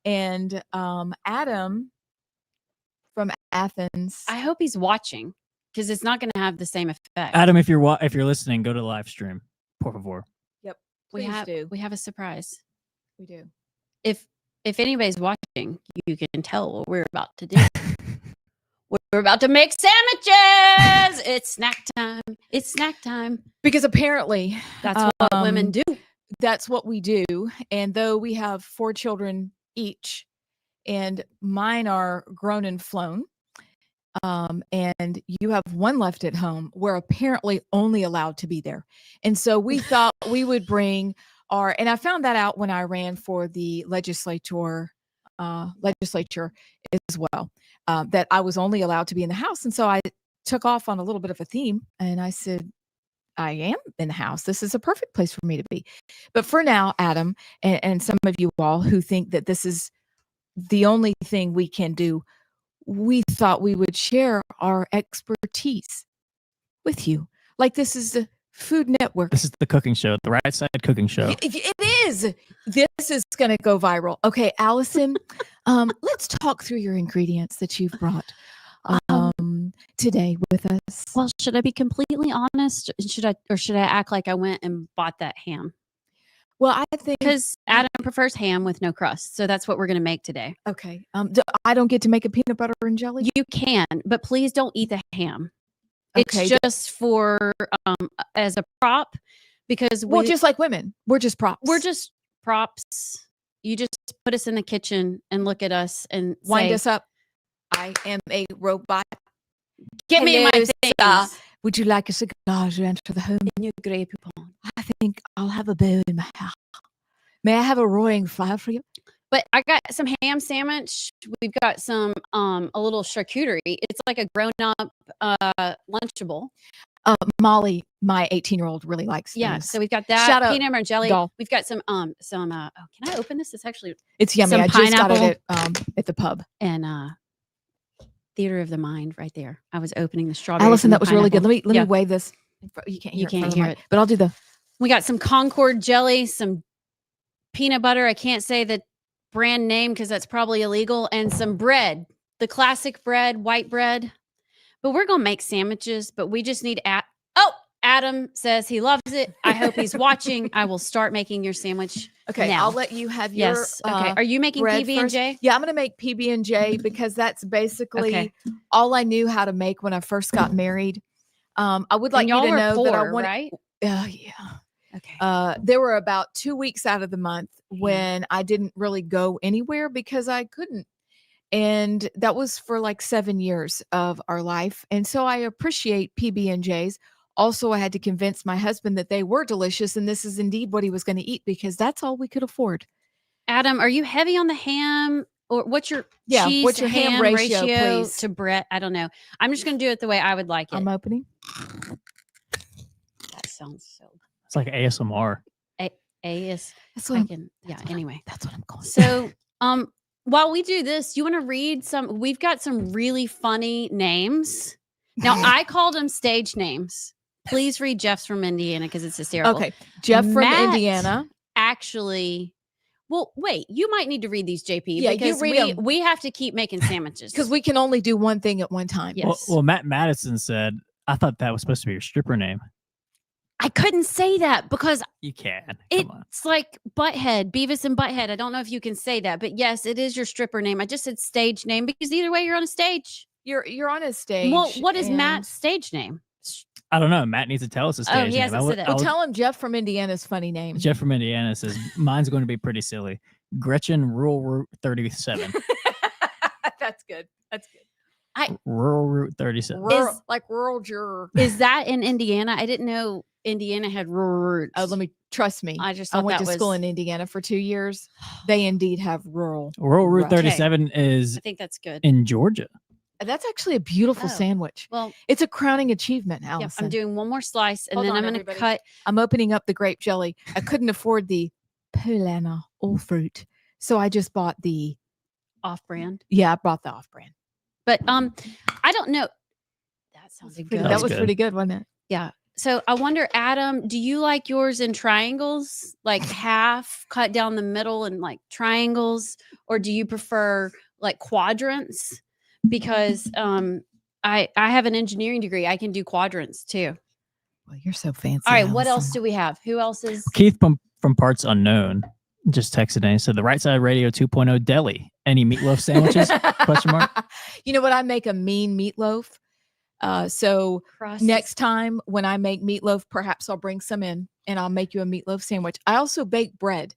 And Adam from Athens. I hope he's watching because it's not going to have the same effect. Adam, if you're listening, go to live stream, por favor. Yep, we do. have a surprise. We do. If anybody's watching, you can tell what we're about to do. We're about to make sandwiches. It's snack time. It's snack time. Because apparently that's what women do. That's what we do. And though we have 4 children each, and mine are grown and flown, and you have 1 left at home, we're apparently only allowed to be there. And so we thought we would bring and I found that out when I ran for the legislature as well, that I was only allowed to be in the house. And so I took off on a little bit of a theme, and I said, I am in the house. This is a perfect place for me to be. But for now, Adam, and some of you all who think that this is the only thing we can do, we thought we would share our expertise with you. Like this is the Food Network. This is the cooking show, the Right Side cooking show. It is. This is going to go viral. Okay, Allison, let's talk through your ingredients that you've brought today with us. Well, should I be completely honest? Should I act like I went and bought that ham? Well, I think because Adam prefers ham with no crust, so that's what we're going to make today. Okay. I don't get to make a peanut butter and jelly. You can, but please don't eat the ham. Okay. It's just for as a prop, because well, just like women, we're just props. We're just props. You just put us in the kitchen and look at us and wind say, us up. I am a robot. Get me my things. Would you like a cigar to enter the home? I think I'll have a bow in my house. May I have a roaring fire for you? But I got some ham sandwich. We've got some a little charcuterie. It's like a grown-up Lunchable. Molly, my 18-year-old, really likes. Yeah, things. so we've got that. Shout out, peanut butter jelly. doll. We've got some can I open this? It's actually it's yummy. some I just got pineapple it at the pub. and theater of the mind right there. I was opening the strawberries. Allison, and that the was really good. pineapple. Let me wave this. You can't hear You it can't from the hear mic, it. but I'll do the. We got some Concord jelly, some peanut butter. I can't say the brand name because that's probably illegal, and some bread, the classic bread, white bread. But we're gonna make sandwiches. But we just need Adam says he loves it. I hope he's watching. I will start making your sandwich. Okay, now. I'll let you have your. Yes. Okay. Are you making bread PB&J? first. Yeah, I'm gonna make PB&J because that's basically all I knew how to make when I first got married. I would like you to know that I want. Right? Yeah. Okay. There were about 2 weeks out of the month when I didn't really go anywhere because I couldn't. And that was for like 7 years of our life. And so I appreciate PB&Js. Also, I had to convince my husband that they were delicious and this is indeed what he was going to eat because that's all we could afford. Adam, are you heavy on the ham? Or what's your cheese what's your ham ratio, please? To bread? I don't know. I'm just going to do it the way I would like it. I'm opening. That sounds so It's like ASMR. That's what anyway. That's what I'm calling. So, while we do this, you want to read some? We've got some really funny names. Now, I called them stage names. Please read Jeff's from Indiana because it's hysterical. Okay, Jeff from Matt Indiana. Actually, well, wait. You might need to read these, JP. Yeah, you because read 'em. we have to keep making sandwiches Because we can only do one thing at one time. Yes. Well, Matt Madison said, I thought that was supposed to be your stripper name. I couldn't say that because You can. Come on. it's like Butthead, Beavis and Butthead. I don't know if you can say that, but yes, it is your stripper name. I just said stage name because either way, you're on a stage. You're on a stage. Well, what is and- Matt's stage name? I don't know. Matt needs to tell us his Oh, stage he name. hasn't said it. Well, tell him Jeff from Indiana's funny name. Jeff from Indiana says, mine's going to be pretty silly. Gretchen Rural Route 37. That's good. That's good. Rural Route 37. Rural, like rural juror. Is that in Indiana? I didn't know Indiana had rural roots. Oh, trust me. I just I thought went that to school was- in Indiana for 2 years. They indeed have rural. Rural Route Okay. 37 is I think that's good. in Georgia. That's actually a beautiful Oh. sandwich. Well, It's a crowning achievement, yeah, Allison. I'm doing one more slice and Hold then on, I'm going to everybody. cut. I'm opening up the grape jelly. I couldn't afford the Polana all fruit, so I just bought the. Off brand. Yeah, I bought the off-brand. But I don't know. That sounded good. That was good. pretty good, wasn't it? Yeah. So I wonder, Adam, do you like yours in triangles, like half cut down the middle and like triangles, or do you prefer like quadrants? Because I have an engineering degree. I can do quadrants too. Well, you're so fancy. All right, what else Allison. do we have? Who else is? Keith from Parts Unknown just texted in. Said the Right Side Radio 2.0 deli. Any meatloaf sandwiches? Question mark. You know what? I make a mean meatloaf. So Crust. next time when I make meatloaf, perhaps I'll bring some in and I'll make you a meatloaf sandwich. I also bake bread,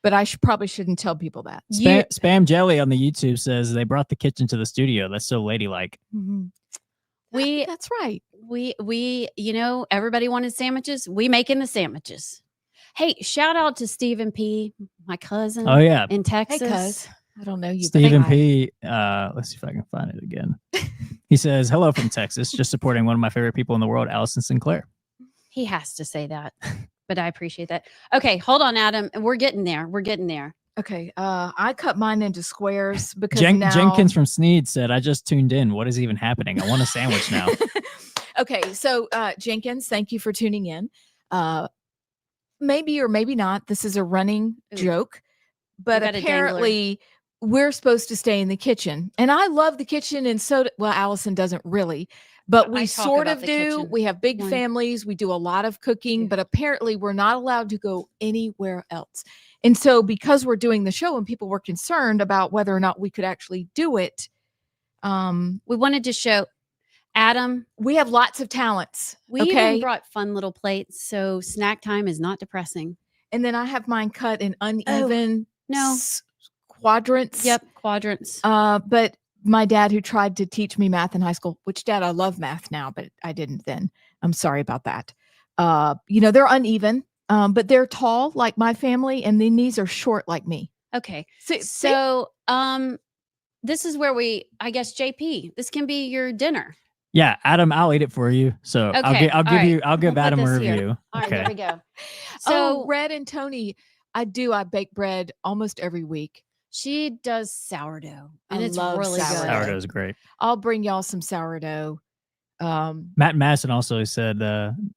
but I probably shouldn't tell people that. Spam Jelly on the YouTube says they brought the kitchen to the studio. That's so ladylike. Mm-hmm. That's right. We, you know, everybody wanted sandwiches. We making the sandwiches. Hey, shout out to Stephen P, my cousin. Oh yeah, in Texas. Hey, cuz. I don't know you. Stephen P. Let's see if I can find it again. He says, "Hello from Texas. Just supporting one of my favorite people in the world, Allison Sinclair." He has to say that, but I appreciate that. Okay, hold on, Adam. We're getting there. We're getting there. Okay. I cut mine into squares because Jenkins from Sneed said, "I just tuned in. What is even happening? I want a sandwich now." Okay, so Jenkins, thank you for tuning in. Maybe or maybe not. This is a running joke, but apparently we're supposed to stay in the kitchen, and I love the kitchen. And so, well, Allison doesn't really, but we sort of do. Kitchen. We have big families. We do a lot of cooking, but apparently we're not allowed to go anywhere else. And so, because we're doing the show, and people were concerned about whether or not we could actually do it, we wanted to show. Adam, we have lots of talents. We even brought fun little plates, so snack time is not depressing. And then I have mine cut in uneven quadrants. Yep, quadrants. But my dad, who tried to teach me math in high school, which Dad, I love math now, but I didn't then. I'm sorry about that. You know, they're uneven, but they're tall like my family, and then these are short like me. Okay, so this is where I guess JP, this can be your dinner. Yeah, Adam, I'll eat it for you. So okay. I'll give Adam a review. Here. All right, there we go. So Red and Tony, I bake bread almost every week. She does sourdough, and it's really good. Sourdough is great. I'll bring y'all some sourdough. Matt Masson also said,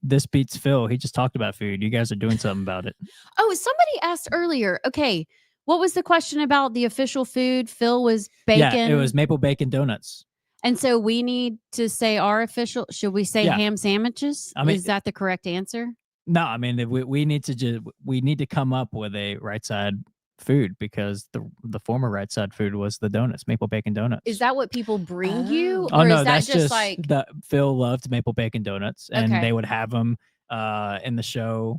this beats Phil. He just talked about food. You guys are doing something about it. Oh, somebody asked earlier. Okay, what was the question about the official food? Phil was bacon. Yeah, it was maple bacon donuts. And so we need to say our official. Should we say ham sandwiches? I mean, is that the correct answer? No, I mean we need to come up with a Right Side food, because the former Right Side food was the donuts, maple bacon donuts. Is that what people bring you? Oh or no, is that that's just like Phil loved maple bacon donuts, and they would have them in the show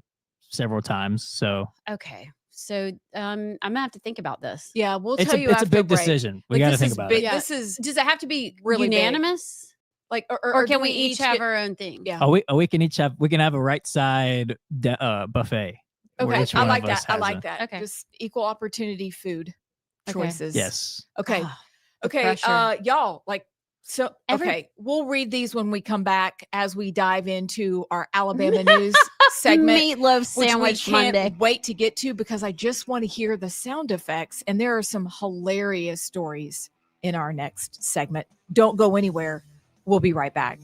several times. So okay. So I'm gonna have to think about this. Yeah, we'll tell you. It's a big decision. We got to think about it. Yeah. Does it have to be really unanimous? Like, or can we each have our own thing? Yeah. We can have a Right Side buffet. Okay, I like that. I like that. Okay. Just equal opportunity food choices. Yes. Okay. Okay. Y'all, like, so, okay, we'll read these when we come back as we dive into our Alabama news segment. Meatloaf sandwich which we can't Monday. wait to get to, because I just want to hear the sound effects. And there are some hilarious stories in our next segment. Don't go anywhere. We'll be right back.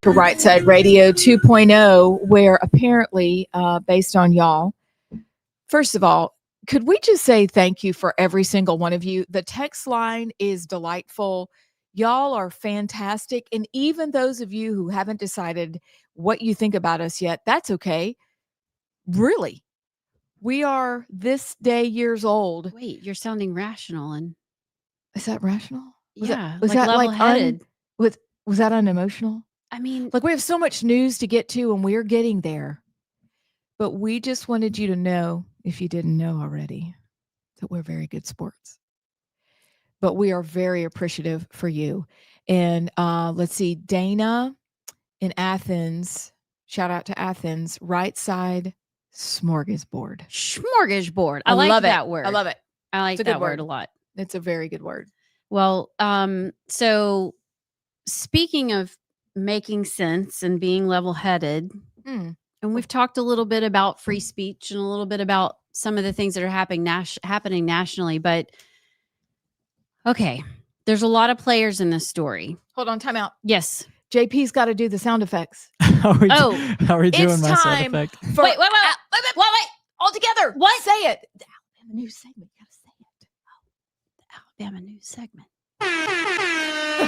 to Rightside Radio 2.0, where apparently, based on y'all, first of all, could we just say thank you for every single one of you? The text line is delightful. Y'all are fantastic. And even those of you who haven't decided what you think about us yet, that's okay. Really. We are this day years old. Wait, you're sounding rational and Is that rational? Was yeah, was like that level-headed. was that unemotional? I mean, Like, we have so much news to get to, and we're getting there. But we just wanted you to know, if you didn't know already, that we're very good sports. But we are very appreciative for you. And let's see, Dana in Athens, shout out to Athens, Rightside Smorgasbord. smorgasbord. I like love that it. word. I love it. I like It's a good that word word. a lot. It's a very good word. Well, so speaking of making sense and being level-headed, Mm. and we've talked a little bit about free speech and a little bit about some of the things that are happening nationally, but okay, there's a lot of players in this story. Hold on, time out. Yes. JP's got to do the sound effects. How are we doing It's my sound time effect? for Wait, all together. What? Say it. The Alabama news segment. You gotta say it. The Alabama news segment. All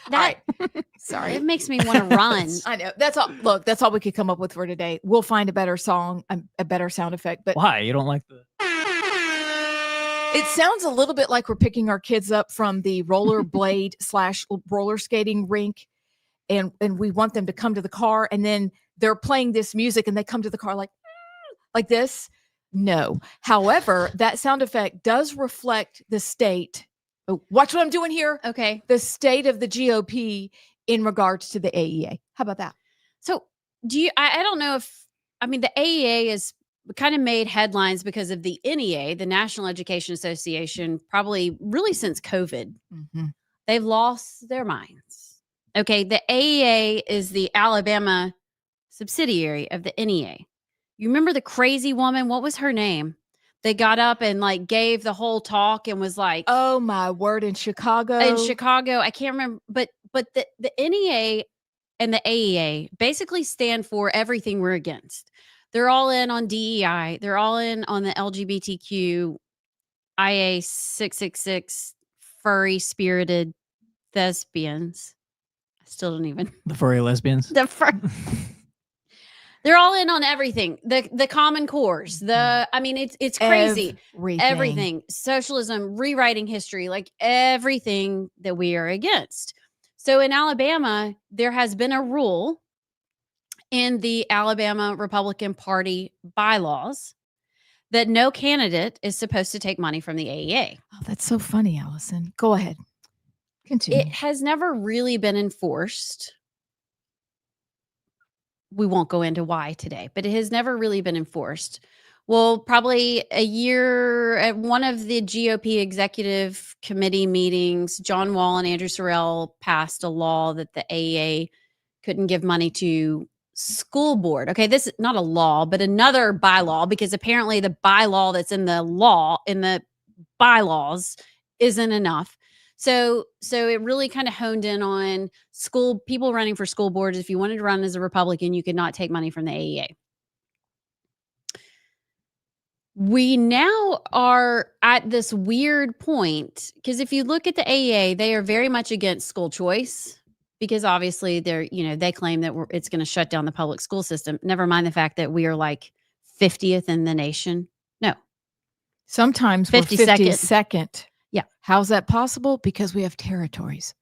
That right. Sorry. it makes me want to run. I know. That's all. Look, that's all we could come up with for today. We'll find a better song, a better sound effect. But Why? You don't like the it sounds a little bit like we're picking our kids up from the rollerblade / roller skating rink, and we want them to come to the car, and then they're playing this music, and they come to the car like this. No. However, that sound effect does reflect the state. Oh, watch what I'm doing here. Okay. The state of the GOP in regards to the AEA. How about that? So do you, I don't know if, I mean, the AEA is kind of made headlines because of the NEA, the National Education Association, probably really since COVID. Mm-hmm. They've lost their minds. Okay. The AEA is the Alabama subsidiary of the NEA. You remember the crazy woman? What was her name? They got up and like gave the whole talk and was like, Oh my word, in Chicago. I can't remember, but the NEA and the AEA basically stand for everything we're against. They're all in on DEI. They're all in on the LGBTQ, IA 666, furry spirited thespians. I still don't even. the furry lesbians? They're all in on everything. The Common Cores. I mean, it's crazy. Everything. Socialism, rewriting history, like everything that we are against. So in Alabama, there has been a rule in the Alabama Republican Party bylaws that no candidate is supposed to take money from the AEA. Oh, that's so funny, Allison. Go ahead. Continue. It has never really been enforced. We won't go into why today, but it has never really been enforced. Well, probably a year at one of the GOP executive committee meetings, John Wall and Andrew Sorrell passed a law that the AEA couldn't give money to school board. Okay, this is not a law, but another bylaw, because apparently the bylaw that's in the bylaws isn't enough. So it really kind of honed in on school people running for school boards. If you wanted to run as a Republican, you could not take money from the AEA. We now are at this weird point, because if you look at the AEA, they are very much against school choice, because obviously they claim that it's going to shut down the public school system. Never mind the fact that we are like 50th in the nation. No. Sometimes we're 52nd. Yeah. How's that possible? Because we have territories.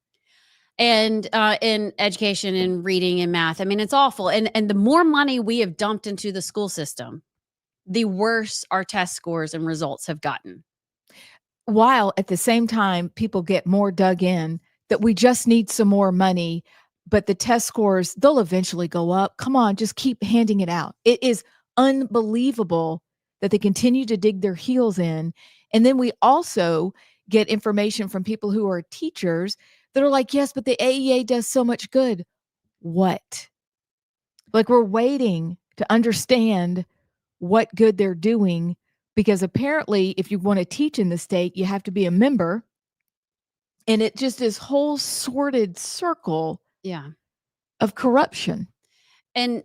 And in education and reading and math. I mean, it's awful. And the more money we have dumped into the school system, the worse our test scores and results have gotten. While at the same time, people get more dug in that we just need some more money, but the test scores, they'll eventually go up. Come on, just keep handing it out. It is unbelievable that they continue to dig their heels in. And then we also get information from people who are teachers that are like, yes, but the AEA does so much good. What? Like, we're waiting to understand what good they're doing, because apparently if you want to teach in the state, you have to be a member. And it just is whole sordid circle. Yeah. of corruption. And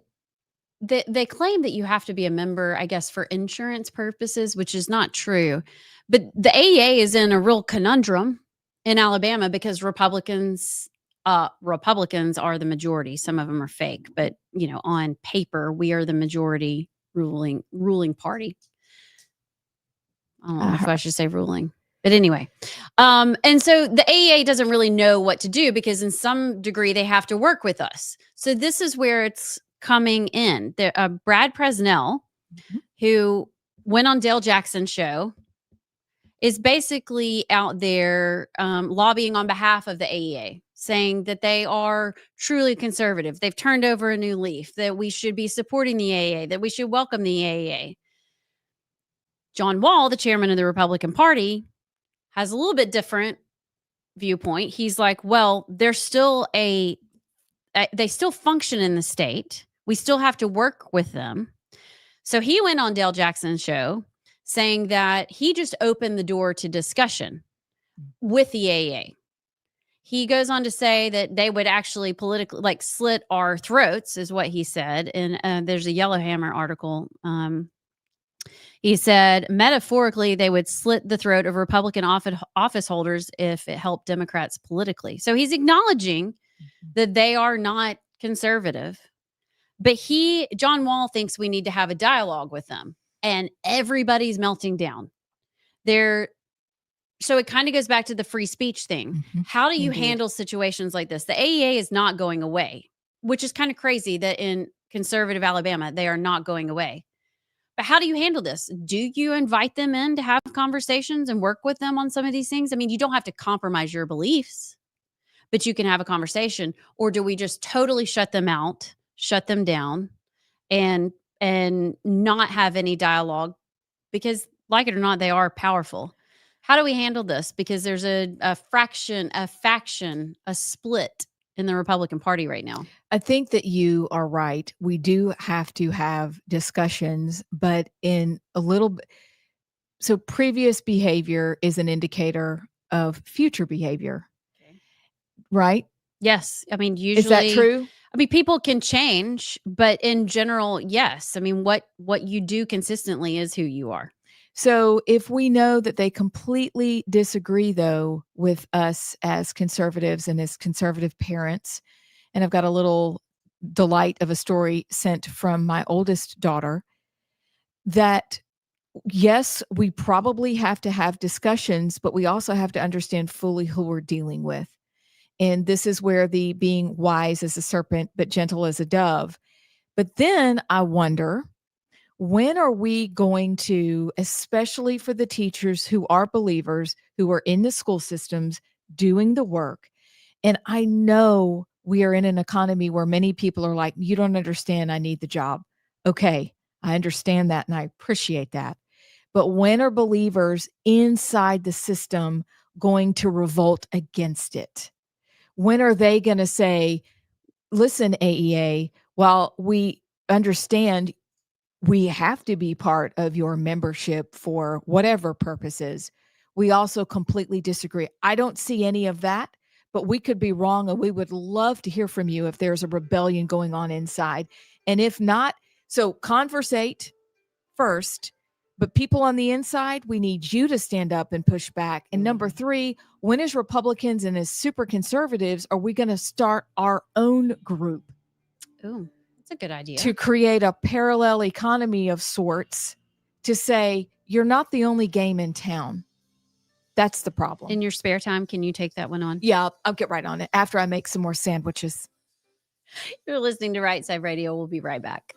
they claim that you have to be a member, I guess, for insurance purposes, which is not true. But the AEA is in a real conundrum in Alabama because Republicans are the majority. Some of them are fake, but on paper, we are the majority ruling party. I don't know if I should say ruling. But anyway, and so the AEA doesn't really know what to do because in some degree they have to work with us. So this is where it's coming in. Brad Presnell, who went on Dale Jackson's show, is basically out there lobbying on behalf of the AEA, saying that they are truly conservative. They've turned over a new leaf, that we should be supporting the AEA, that we should welcome the AEA. John Wall, the chairman of the Republican Party, has a little bit different viewpoint. He's like, well, they still function in the state. We still have to work with them. So he went on Dale Jackson's show saying that he just opened the door to discussion with the AEA. He goes on to say that they would actually politically slit our throats, is what he said. And there's a Yellowhammer article. He said, metaphorically, they would slit the throat of Republican office holders if it helped Democrats politically. So he's acknowledging that they are not conservative. But John Wall thinks we need to have a dialogue with them. And everybody's melting down. So it kind of goes back to the free speech thing. How do you handle situations like this? The AEA is not going away, which is kind of crazy that in conservative Alabama, they are not going away. But how do you handle this? Do you invite them in to have conversations and work with them on some of these things? I mean, you don't have to compromise your beliefs, but you can have a conversation. Or do we just totally shut them out, shut them down, and not have any dialogue? Because like it or not, they are powerful. How do we handle this? Because there's a faction, a split in the Republican Party right now. I think that you are right. We do have to have discussions, but in a little bit. So previous behavior is an indicator of future behavior, right? Yes. I mean, usually. Is that true? I mean, people can change, but in general, yes. I mean, what you do consistently is who you are. So if we know that they completely disagree, though, with us as conservatives and as conservative parents, and I've got a little delight of a story sent from my oldest daughter, that yes, we probably have to have discussions, but we also have to understand fully who we're dealing with. And this is where the being wise as a serpent, but gentle as a dove. But then I wonder, when are we going to, especially for the teachers who are believers, who are in the school systems doing the work? And I know we are in an economy where many people are like, you don't understand, I need the job. Okay, I understand that and I appreciate that. But when are believers inside the system going to revolt against it? When are they going to say, listen, AEA, while we understand we have to be part of your membership for whatever purposes, we also completely disagree. I don't see any of that, but we could be wrong, and we would love to hear from you if there's a rebellion going on inside. And if not, so conversate first, but people on the inside, we need you to stand up and push back. And number 3, when as Republicans and as super conservatives are we going to start our own group? Ooh. That's a good idea. To create a parallel economy of sorts, to say, you're not the only game in town. That's the problem. In your spare time, can you take that one on? Yeah, I'll get right on it after I make some more sandwiches. You're listening to Rightside Radio. We'll be right back.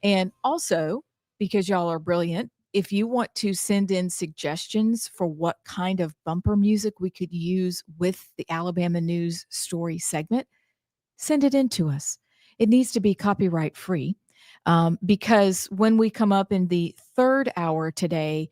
And also, because y'all are brilliant, if you want to send in suggestions for what kind of bumper music we could use with the Alabama News Story segment, send it in to us. It needs to be copyright free, because when we come up in the third hour today,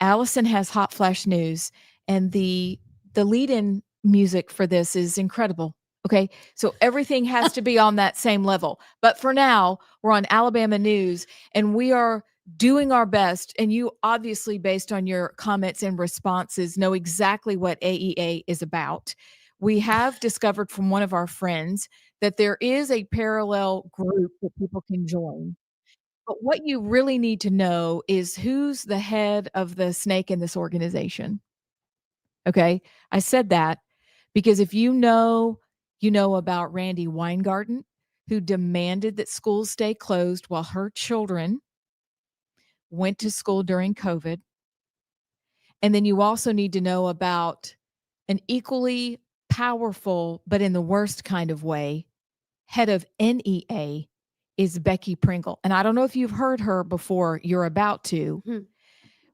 Allison has Hot Flash News, and the lead-in music for this is incredible. Okay, so everything has to be on that same level. But for now, we're on Alabama News, and we are doing our best. And you obviously, based on your comments and responses, know exactly what AEA is about. We have discovered from one of our friends that there is a parallel group that people can join. But what you really need to know is who's the head of the snake in this organization. Okay, I said that because if you know about Randy Weingarten, who demanded that schools stay closed while her children went to school during COVID. And then you also need to know about an equally powerful, but in the worst kind of way, head of NEA is Becky Pringle. And I don't know if you've heard her before, you're about to,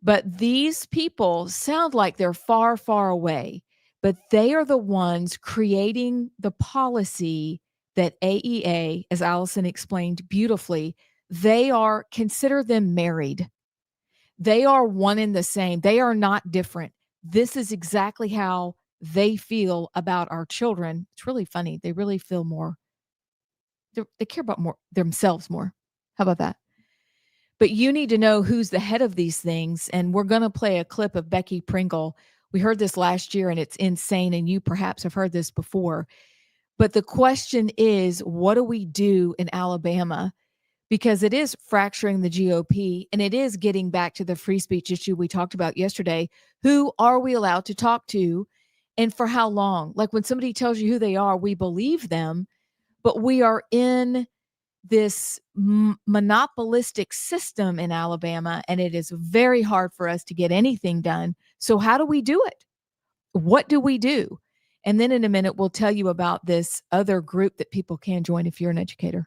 but these people sound like they're far, far away, but they are the ones creating the policy that AEA, as Allison explained beautifully, consider them married. They are one and the same. They are not different. This is exactly how they feel about our children. It's really funny. They really feel more. They care about more themselves more. How about that? But you need to know who's the head of these things. And we're going to play a clip of Becky Pringle. We heard this last year and it's insane. And you perhaps have heard this before. But the question is, what do we do in Alabama? Because it is fracturing the GOP and it is getting back to the free speech issue we talked about yesterday. Who are we allowed to talk to and for how long? Like when somebody tells you who they are, we believe them, but we are in this monopolistic system in Alabama and it is very hard for us to get anything done. So how do we do it? What do we do? And then in a minute, we'll tell you about this other group that people can join if you're an educator.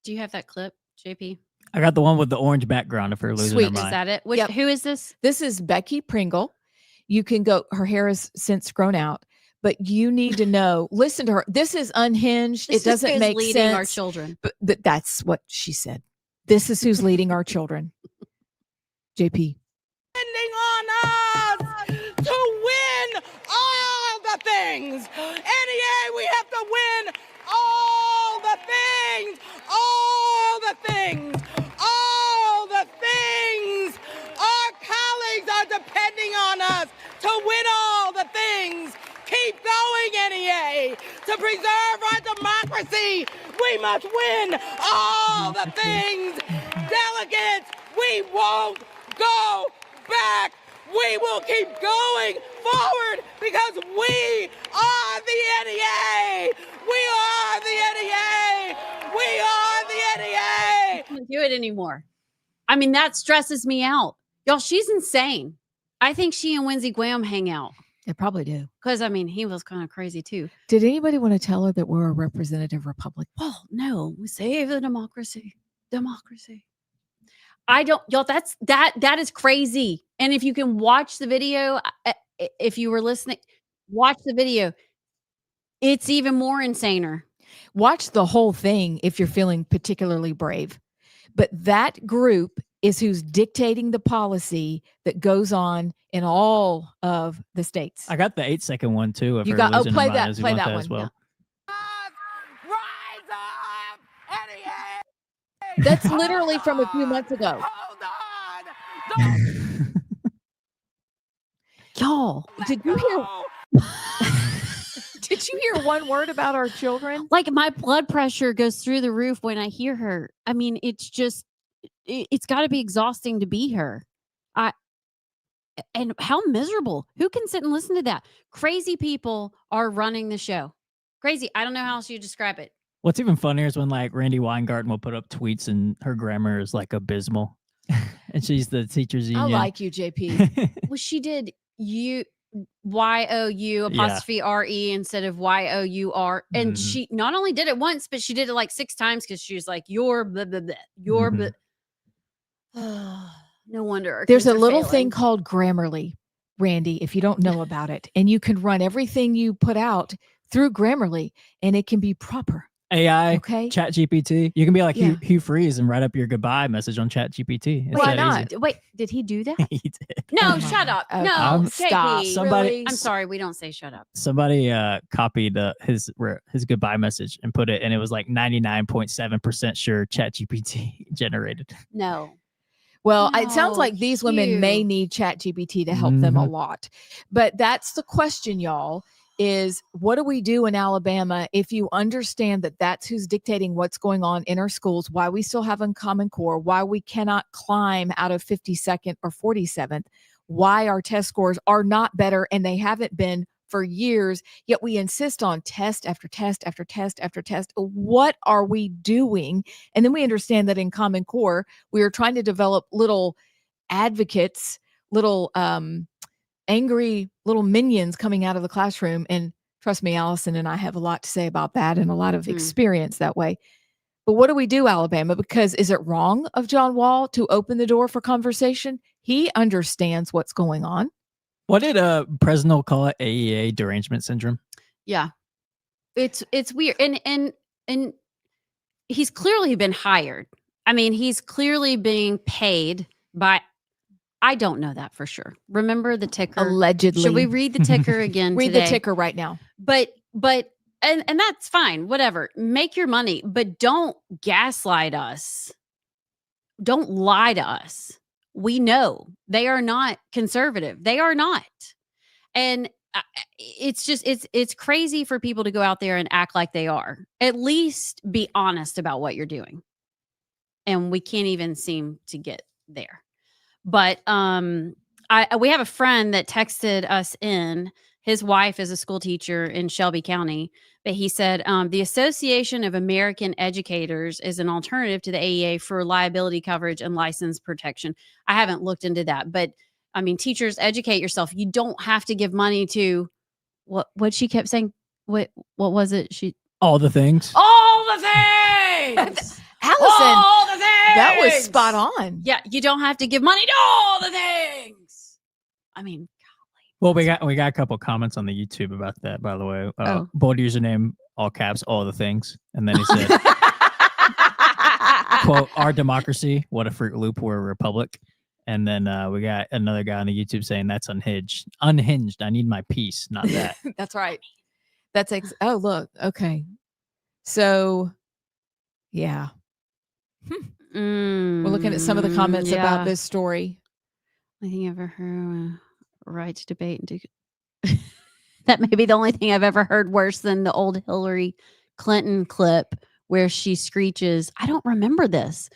Do you have that clip, JP? I got the one with the orange background if her losing her Sweet. mind. Is that it? Yep. Who is this? This is Becky Pringle. You can go, her hair is since grown out, but you need to know, listen to her. This is unhinged. This it doesn't is make leading sense. our children. But that's what she said. This is who's leading our children. JP. Depending on us to win all the things. NEA, we have to win all the things. All the things. All the things. Our colleagues are depending on us to win all the things. Keep going, NEA. To preserve our democracy, we must win all the things. Delegates, we won't go back. We will keep going forward because we are the NEA. We are the NEA. We are the NEA. I can't do it anymore. I mean, that stresses me out. Y'all, she's insane. I think she and Lindsey Graham hang out. They probably do. Because, I mean, he was kind of crazy too. Did anybody want to tell her that we're a representative republic? Well, no, we save the democracy. Democracy. I don't, y'all, that is crazy. And if you can watch the video, if you were listening, watch the video. It's even more insaner. Watch the whole thing if you're feeling particularly brave. But that group is who's dictating the policy that goes on in all of the states. I got the 8-second one too. If You her got, losing her play mind that, is you play want that as one. well. Rise up, NEA. That's literally from a few months ago. Hold on. Y'all, did you hear? Did you hear one word about our children? Like my blood pressure goes through the roof when I hear her. I mean, it's just, it's got to be exhausting to be her. And how miserable. Who can sit and listen to that? Crazy people are running the show. Crazy. I don't know how else you describe it. What's even funnier is when like Randy Weingarten will put up tweets and her grammar is like abysmal. And she's the teachers union. I like you, JP. Well, she did. YOU_RE instead of YOUR. And Mhm. she not only did it once, but she did it like 6 times because she was like, you're blah, blah, blah. You're blah. No wonder. Our There's kids a are little failing. thing called Grammarly, Randy, if you don't know about it. And you can run everything you put out through Grammarly and it can be proper. AI, Okay. Chat GPT. You can be like Yeah. Hugh Freeze and write up your goodbye message on Chat GPT. It's Why that not? easy. Wait, did he do that? He did. No, Oh my shut up. God. No, Stop. JP. Somebody- Really? I'm sorry, we don't say shut up. Somebody copied his goodbye message and put it, and it was like 99.7% sure Chat GPT generated. No. Well, it sounds No, like these women may Hugh. need ChatGPT to help them a Mhm. lot. But that's the question, y'all, is what do we do in Alabama if you understand that that's who's dictating what's going on in our schools, why we still have Uncommon Core, why we cannot climb out of 52nd or 47th, why our test scores are not better and they haven't been for years, yet we insist on test after test after test after test. What are we doing? And then we understand that in Common Core, we are trying to develop little advocates, little angry little minions coming out of the classroom. And trust me, Allison and I have a lot to say about that and a lot of experience that way. But what do we do, Alabama? Because is it wrong of John Wall to open the door for conversation? He understands what's going on. What did Presnell call it? AEA derangement syndrome. Yeah. It's weird. And he's clearly been hired. I mean, he's clearly being paid by, I don't know that for sure. Remember the ticker? Allegedly. Should we read the ticker again Read today? the ticker right now. But and that's fine. Whatever. Make your money, but don't gaslight us. Don't lie to us. We know they are not conservative. They are not. And it's just it's crazy for people to go out there and act like they are. At least be honest about what you're doing. And we can't even seem to get there. But we have a friend that texted us in. His wife is a school teacher in Shelby County, but he said the Association of American Educators is an alternative to the AEA for liability coverage and license protection. I haven't looked into that, but I mean, teachers, educate yourself. You don't have to give money to what she kept saying. What was it? All the things. All the things. Allison, all the things. that was spot on. Yeah, you don't have to give money to all the things. I mean, Well, we got a couple comments on the YouTube about that, by the way. Bold username, all caps, all the things. And then he said, quote, our democracy, what a Fruit Loop, we're a republic. And then we got another guy on the YouTube saying that's unhinged. Unhinged. I need my peace, not that. That's right. That's oh, look. Okay. So, yeah. We're looking at some of the comments about this story. I think I've ever heard right to debate and do. That may be the only thing I've ever heard worse than the old Hillary Clinton clip where she screeches. I don't remember this.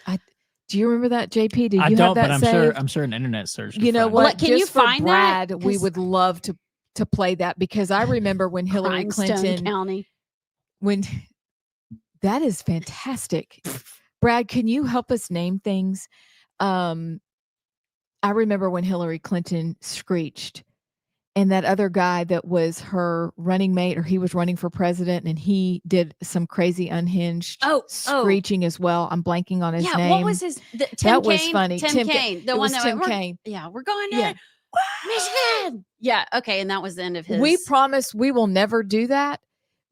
Do you remember that, JP? Did you I have don't, that but saved? I'm sure an internet search. You know find what? Well, can you Just for find Brad, that? we 'Cause- would love to play that because I remember when Hillary Grindstone Clinton County. when that is fantastic. Brad, can you help us name things? I remember when Hillary Clinton screeched and that other guy that was her running mate, or he was running for president and he did some crazy unhinged screeching as well. I'm blanking on his name. What was his? Tim that was Kaine? funny. Tim Kaine. The it one was that Tim we're- Kaine. Yeah, we're going to Yeah. Michigan. Yeah. Okay. And that was the end of his. We promise we will never do that,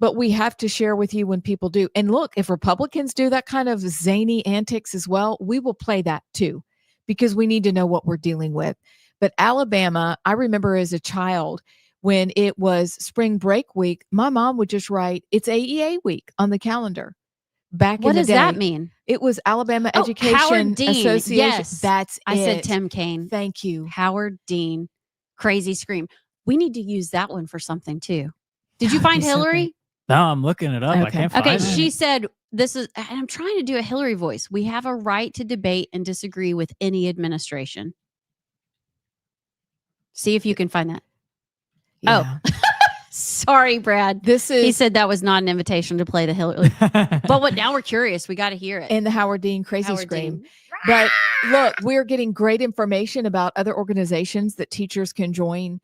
but we have to share with you when people do. And look, if Republicans do that kind of zany antics as well, we will play that too, because we need to know what we're dealing with. But Alabama, I remember as a child when it was spring break week, my mom would just write, it's AEA week on the calendar. Back What in the does day. that mean? It was Alabama Education Howard Dean. Association. Yes. That's I it. said Tim Kaine. Thank you. Howard Dean. Crazy scream. We need to use that one for something too. Did you That would find be so Hillary? No, I'm looking it up. I Okay. can't find Okay, it. she said this is, and I'm trying to do a Hillary voice. We have a right to debate and disagree with any administration. See if you can find that. Yeah. Oh, sorry, Brad. This is He said that was not an invitation to play the Hillary. But what? Now we're curious. We got to hear it. and the Howard Dean crazy Howard scream. Dean. But look, we're getting great information about other organizations that teachers can join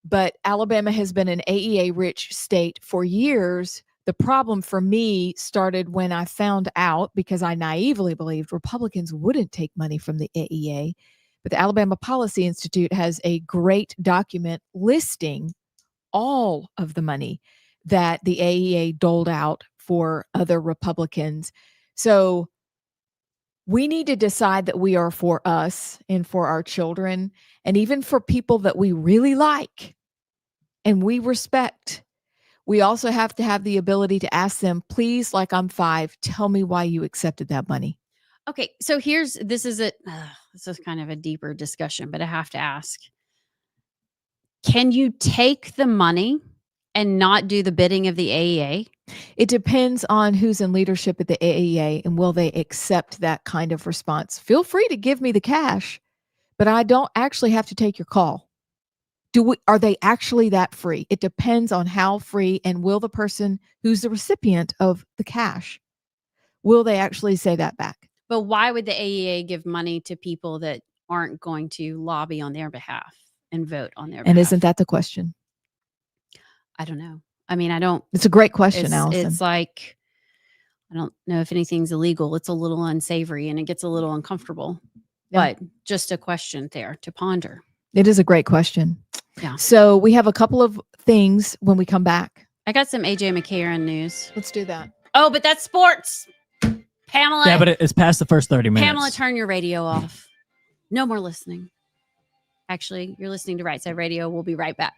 but Alabama has been an AEA rich state for years. The problem for me started when I found out, because I naively believed Republicans wouldn't take money from the AEA. But the Alabama Policy Institute has a great document listing all of the money that the AEA doled out for other Republicans. So we need to decide that we are for us and for our children, and even for people that we really like and we respect. We also have to have the ability to ask them, please, like I'm 5, tell me why you accepted that money. Okay, so this is kind of a deeper discussion, but I have to ask. Can you take the money and not do the bidding of the AEA? It depends on who's in leadership at the AEA and will they accept that kind of response. Feel free to give me the cash, but I don't actually have to take your call. Are they actually that free? It depends on how free, and will the person who's the recipient of the cash, will they actually say that back? But why would the AEA give money to people that aren't going to lobby on their behalf and vote on their behalf? And isn't that the question? I don't know. I mean, I don't. It's a great question, Allison. It's like, I don't know if anything's illegal. It's a little unsavory and it gets a little uncomfortable. Yeah. But just a question there to ponder. It is a great question. Yeah. So we have a couple of things when we come back. I got some AJ McCarron news. Let's do that. Oh, but that's sports. Pamela. Yeah, but it's past the first 30 minutes. Pamela, turn your radio off. No more listening. Actually, you're listening to Rightside Radio. We'll be right back.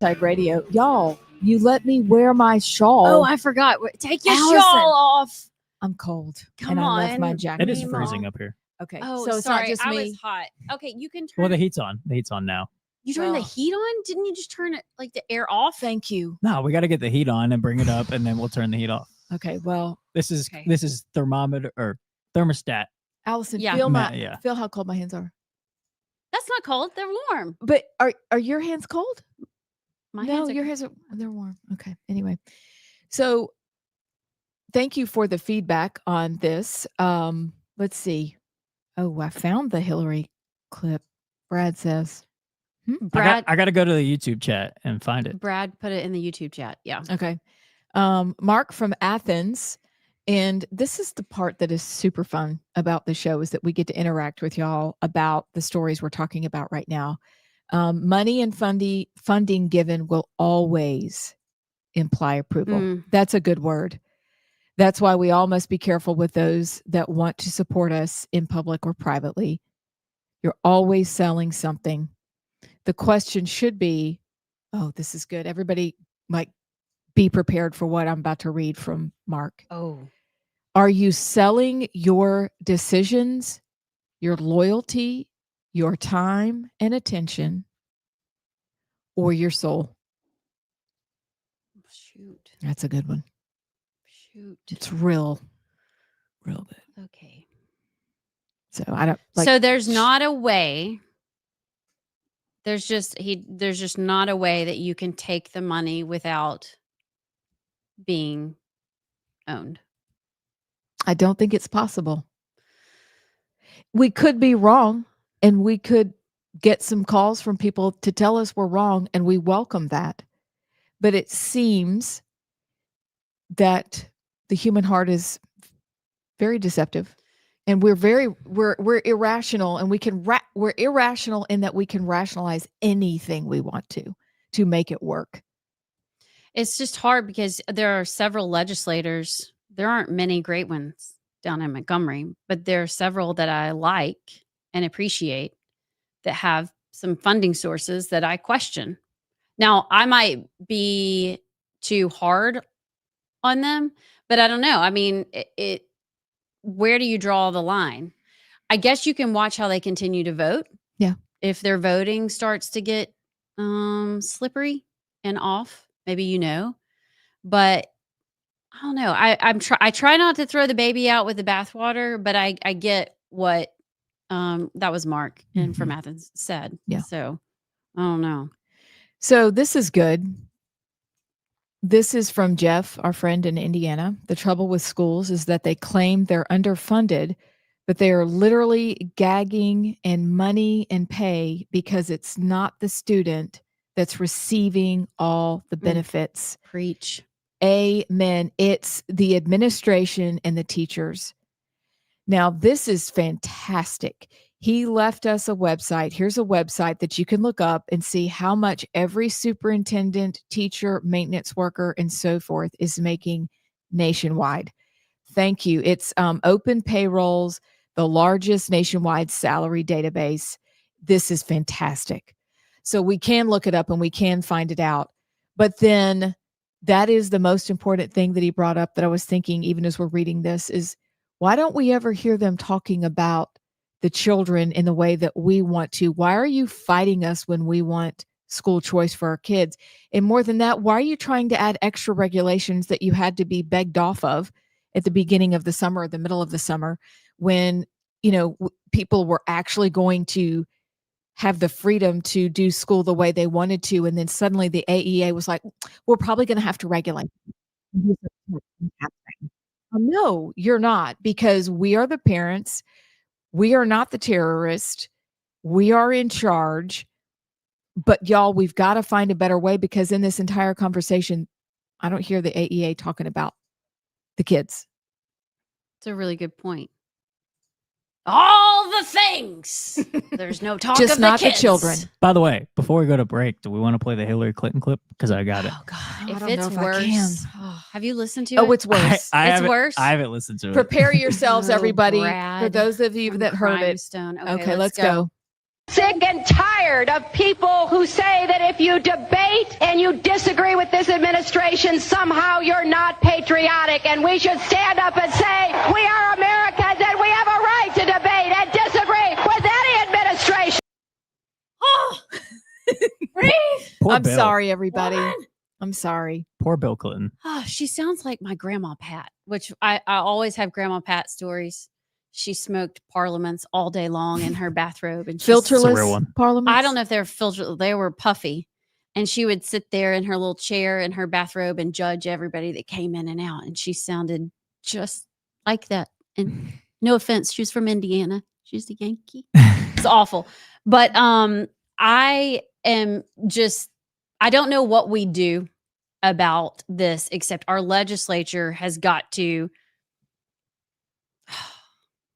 Rightside Radio. Y'all, you let me wear my shawl. Oh, I forgot. Take your Allison. shawl off. I'm cold. Come and I left my on. jacket. It is Meemaw. freezing up here. Okay. Oh, so it's sorry. not just I me. was hot. Okay, you can turn. Well, the heat's on. The heat's on now. You turn the Well. heat on? Didn't you just turn it like the air off? Thank you. No, we got to get the heat on and bring it up, and then we'll turn the heat off. Okay. Well, This is Okay. this is thermometer or thermostat. Allison, Yeah. feel how cold my hands are. That's not cold. They're warm. But are your hands cold? My No, hands are your hands are they're warm. Okay. Anyway. So thank you for the feedback on this. Let's see. Oh, I found the Hillary clip. Brad says. Brad. I got to go to the YouTube chat and find it. Brad put it in the YouTube chat. Yeah. Okay. Mark from Athens. And this is the part that is super fun about the show is that we get to interact with y'all about the stories we're talking about right now. Money and funding given will always imply approval. That's a good word. That's why we all must be careful with those that want to support us in public or privately. You're always selling something. The question should be, oh, this is good. Everybody might be prepared for what I'm about to read from Mark. Oh. Are you selling your decisions, your loyalty, your time and attention, or your soul? Shoot. That's a good one. Shoot. It's real good. Okay. So I don't like. So there's not a way. There's just not a way that you can take the money without being owned. I don't think it's possible. We could be wrong, and we could get some calls from people to tell us we're wrong, and we welcome that. But it seems that the human heart is very deceptive, and we're irrational, and we're irrational in that we can rationalize anything we want to make it work. It's just hard because there are several legislators. There aren't many great ones down in Montgomery, but there are several that I like and appreciate that have some funding sources that I question. Now, I might be too hard on them, but I don't know. I mean, where do you draw the line? I guess you can watch how they continue to vote. Yeah. If their voting starts to get slippery and off, maybe but I don't know. I try not to throw the baby out with the bathwater, but I get what that was Mark and from Athens said. Yeah. So I don't know. So this is good. This is from Jeff, our friend in Indiana. The trouble with schools is that they claim they're underfunded, but they are literally gagging in money and pay because it's not the student that's receiving all the benefits. Preach. Amen. It's the administration and the teachers. Now, this is fantastic. He left us a website. Here's a website that you can look up and see how much every superintendent, teacher, maintenance worker, and so forth is making nationwide. Thank you. It's Open Payrolls, the largest nationwide salary database. This is fantastic. So we can look it up and we can find it out. But then that is the most important thing that he brought up that I was thinking, even as we're reading this, is why don't we ever hear them talking about the children in the way that we want to? Why are you fighting us when we want school choice for our kids? And more than that, why are you trying to add extra regulations that you had to be begged off of at the beginning of the summer or the middle of the summer when, people were actually going to have the freedom to do school the way they wanted to. And then suddenly the AEA was like, we're probably going to have to regulate. No, you're not, because we are the parents. We are not the terrorists. We are in charge. But y'all, we've got to find a better way, because in this entire conversation, I don't hear the AEA talking about the kids. It's a really good point. All the things. There's no talk Just of not the kids. the children. By the way, before we go to break, do we want to play the Hillary Clinton clip? Because I got it. Oh God, If I don't it's know if I can. worse, have you listened to it? Oh, it's worse. It's worse? I haven't listened to it. Prepare yourselves, Oh, everybody. For Brad those of you from that heard it. Crimestone. Okay, let's go. Sick and tired of people who say that if you debate and you disagree with this administration, somehow you're not patriotic. And we should stand up and say, we are Americans and we have a right to debate and disagree with any administration. Oh, breathe. Poor I'm Bill. sorry, everybody. Woman. I'm sorry. Poor Bill Clinton. Oh, she sounds like my grandma Pat, which I always have grandma Pat stories. She smoked parliaments all day long in her bathrobe and Filterless parliaments. I don't know if they're filtered. They were puffy. And she would sit there in her little chair in her bathrobe and judge everybody that came in and out. And she sounded just like that. And no offense, she was from Indiana. She's a Yankee. It's awful. But I don't know what we do about this, except our legislature has got to.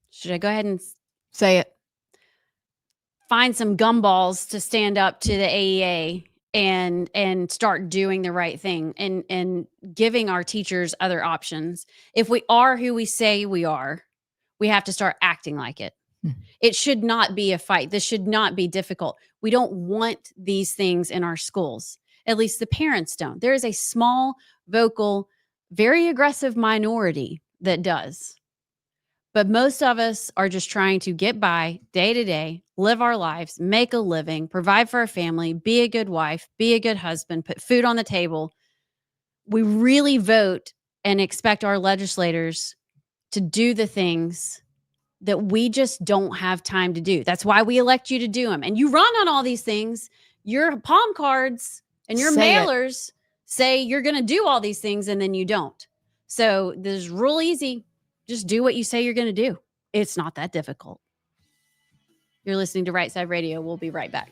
Should I go ahead and say it? Find some gumballs to stand up to the AEA and start doing the right thing and giving our teachers other options. If we are who we say we are, we have to start acting like it. It should not be a fight. This should not be difficult. We don't want these things in our schools. At least the parents don't. There is a small, vocal, very aggressive minority that does. But most of us are just trying to get by day to day, live our lives, make a living, provide for our family, be a good wife, be a good husband, put food on the table. We really vote and expect our legislators to do the things that we just don't have time to do. That's why we elect you to do them. And you run on all these things. Your palm cards and your mailers say you're going to do all these things, and then you don't. So this is real easy. Just do what you say you're going to do. It's not that difficult. You're listening to Rightside Radio. We'll be right back.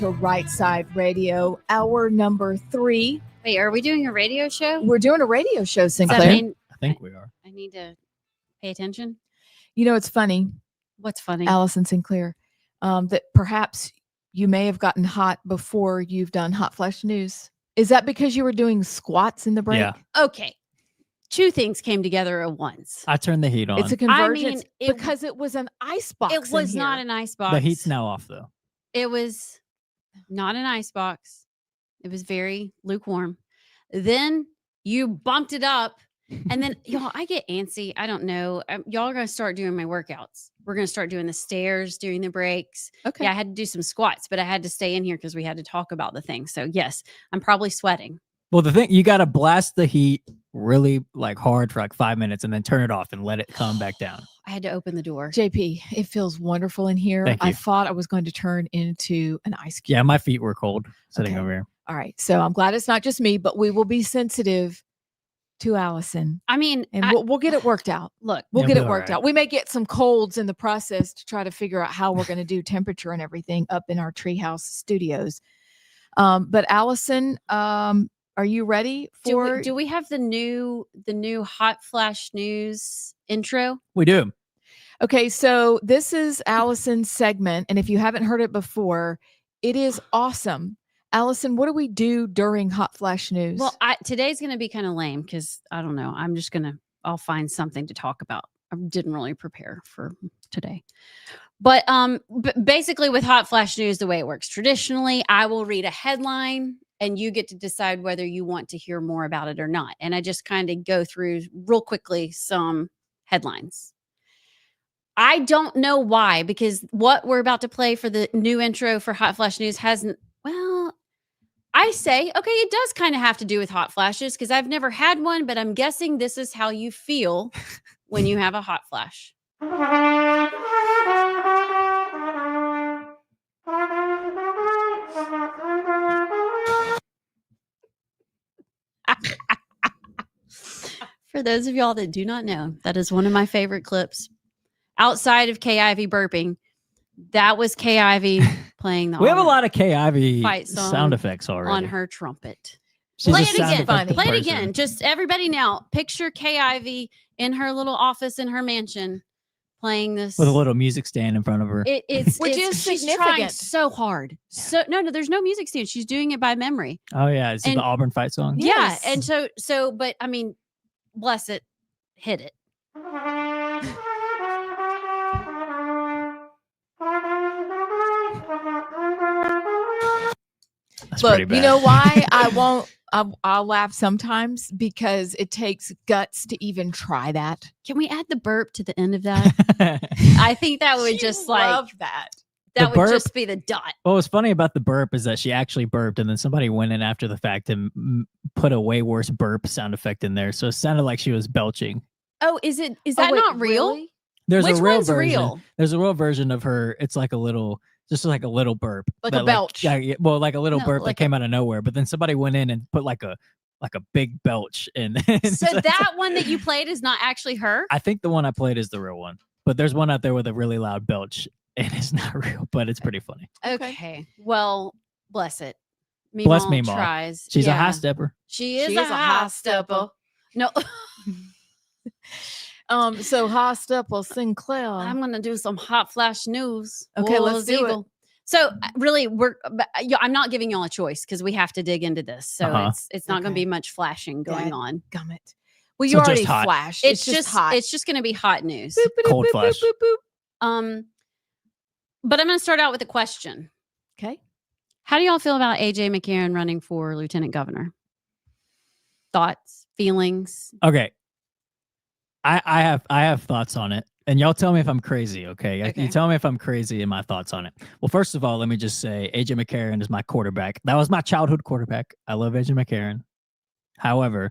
to Rightside Radio, hour number 3. Wait, are we doing a radio show? We're doing a radio show, Does that Sinclair. mean I think we are. I need to pay attention? You know, it's funny, What's funny? Allison Sinclair, that perhaps you may have gotten hot before you've done Hot Flash News. Is that because you were doing squats in the break? Yeah. Okay. Two things came together at once. I turned the heat on. It's a convergence because it was an ice box. It was in not here. an ice box. The heat's now off, though. It was not an ice box. It was very lukewarm. Then you bumped it up. And then, y'all, I get antsy. I don't know. Y'all are going to start doing my workouts. We're going to start doing the stairs during the breaks. Okay. Yeah, I had to do some squats, but I had to stay in here because we had to talk about the thing. So, yes, I'm probably sweating. Well, the thing, you got to blast the heat really like hard for like 5 minutes and then turn it off and let it come back down. I had to open the door. JP, it feels wonderful in here. Thank you. I thought I was going to turn into an ice cube. Yeah, my feet were cold sitting Okay. over here. All right. So I'm glad it's not just me, but we will be sensitive to Allison. I mean, And we'll get it worked out. look, We'll It'll get be it all worked right. out. We may get some colds in the process to try to figure out how we're going to do temperature and everything up in our treehouse studios. But Allison, are you ready for? do we have the new Hot Flash News intro? We do. Okay, so this is Allison's segment, and if you haven't heard it before, it is awesome. Allison, what do we do during Hot Flash News? Well, today's going to be kind of lame because I don't know. I'll find something to talk about. I didn't really prepare for today. But basically with Hot Flash News, the way it works traditionally, I will read a headline and you get to decide whether you want to hear more about it or not. And I just kind of go through real quickly some headlines. I don't know why, because what we're about to play for the new intro for Hot Flash News hasn't, well, I say, okay, it does kind of have to do with hot flashes because I've never had one, but I'm guessing this is how you feel when you have a hot flash. For those of y'all that do not know, that is one of my favorite clips. Outside of Kay Ivey burping, that was Kay Ivey playing the We have a Auburn lot of Kay Ivey fight sound effects already. on her trumpet. She's Play a it sound again. effect Play it person. again. Just everybody now, picture Kay Ivey in her little office in her mansion playing this. With a little music stand in front of her. Which is she's trying significant. so hard. So no, there's no music stand. She's doing it by memory. Oh, yeah. Is it And- the Auburn fight song? Yeah. And so, but I mean, bless it. Hit it. That's Look, pretty bad. you know why I won't? I'll laugh sometimes because it takes guts to even try that. Can we add the burp to the end of that? I think that would just love that. that The would burp- just be the dot. What was funny about the burp is that she actually burped, and then somebody went in after the fact and put a way worse burp sound effect in there. So it sounded like she was belching. Oh, is that wait, not real? really? There's Which a real one's version. real? There's a real version of her. It's like a little, just like a little burp, Like a that, belch. yeah, well, like a little No, burp like that came out of nowhere. But then somebody went in and put like a big belch in. So that one that you played is not actually her? I think the one I played is the real one, but there's one out there with a really loud belch, and it's not real, but it's pretty funny. Okay. Well, bless it. Bless Meemaw Meemaw. tries. She's a Yeah. high stepper. She is a high stepper. No, So high stepper Sinclair. I'm gonna do some hot flash news. Okay, let's Wars do it. Eagle. So really, I'm not giving y'all a choice because we have to dig into this. So Uh-huh. it's not going to Okay. be much flashing going Dad. on. Gummit. Well, So you just already hot. flashed. It's just hot. It's just going to be hot news. Boop, boop, Cold boop, flash. boop, boop, boop. But I'm going to start out with a question. Okay. How do y'all feel about AJ McCarron running for lieutenant governor? Thoughts, feelings? Okay. I have thoughts on it, and y'all tell me if I'm crazy. Okay. Okay. You tell me if I'm crazy in my thoughts on it. Well, first of all, let me just say AJ McCarron is my quarterback. That was my childhood quarterback. I love AJ McCarron. However,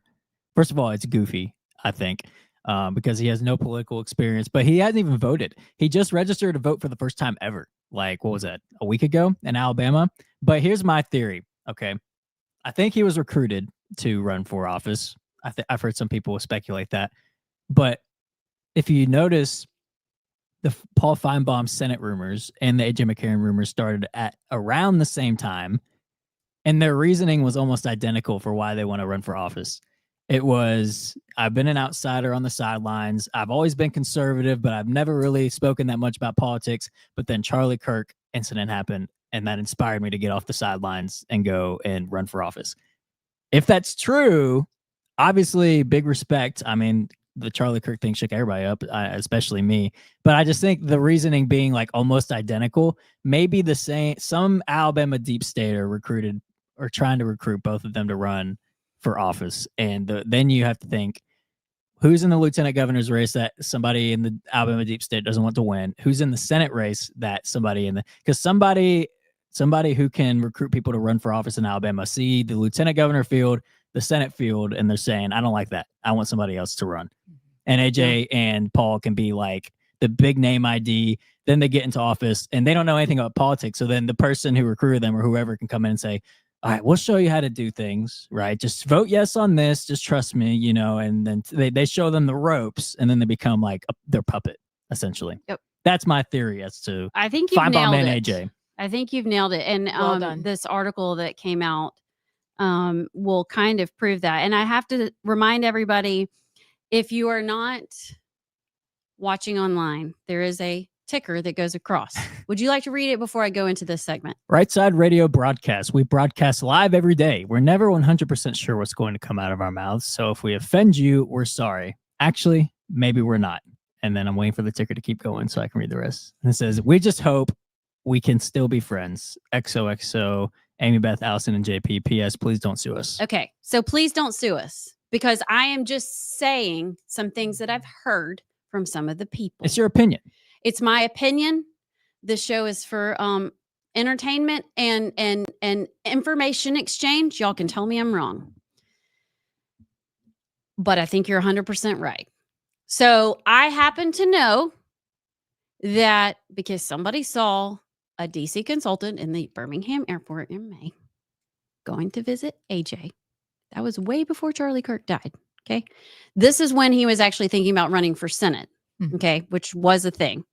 first of all, it's goofy, I think, because he has no political experience, but he hasn't even voted. He just registered to vote for the first time ever. Like, what was that, a week ago in Alabama? But here's my theory. Okay. I think he was recruited to run for office. I've heard some people speculate that. But if you notice, the Paul Feinbaum Senate rumors and the AJ McCarron rumors started at around the same time. And their reasoning was almost identical for why they want to run for office. It was, I've been an outsider on the sidelines. I've always been conservative, but I've never really spoken that much about politics. But then Charlie Kirk incident happened, and that inspired me to get off the sidelines and go and run for office. If that's true, obviously, big respect. I mean, the Charlie Kirk thing shook everybody up, especially me. But I just think the reasoning being like almost identical, maybe the same. Some Alabama deep stater recruited or trying to recruit both of them to run for office, and then you have to think who's in the lieutenant governor's race that somebody in the Alabama deep state doesn't want to win. Who's in the Senate race that somebody in the because somebody who can recruit people to run for office in Alabama see the lieutenant governor field, the Senate field, and they're saying, I don't like that. I want somebody else to run. And AJ and Paul can be like the big name ID. Then they get into office and they don't know anything about politics. So then the person who recruited them or whoever can come in and say, all right, we'll show you how to do things, right? Just vote yes on this. Just trust me, you know, and then they show them the ropes and then they become like their puppet, essentially. Yep. That's my theory as to I think you've nailed it. AJ. I think you've nailed it. And Well done. this article that came out will kind of prove that. And I have to remind everybody, if you are not watching online, there is a ticker that goes across. Would you like to read it before I go into this segment? Rightside Radio broadcast. We broadcast live every day. We're never 100% sure what's going to come out of our mouths. So if we offend you, we're sorry. Actually, maybe we're not. And then I'm waiting for the ticker to keep going so I can read the rest. And it says, we just hope we can still be friends. XOXO, Amy Beth, Allison, and JP. P.S. Please don't sue us. Okay. So please don't sue us, because I am just saying some things that I've heard from some of the people. It's your opinion. It's my opinion. This show is for entertainment and information exchange. Y'all can tell me I'm wrong, but I think you're 100% right. So I happen to know that because somebody saw a DC consultant in the Birmingham airport in May going to visit AJ. That was way before Charlie Kirk died. Okay. This is when he was actually thinking about running for Senate. Okay. Which was a thing.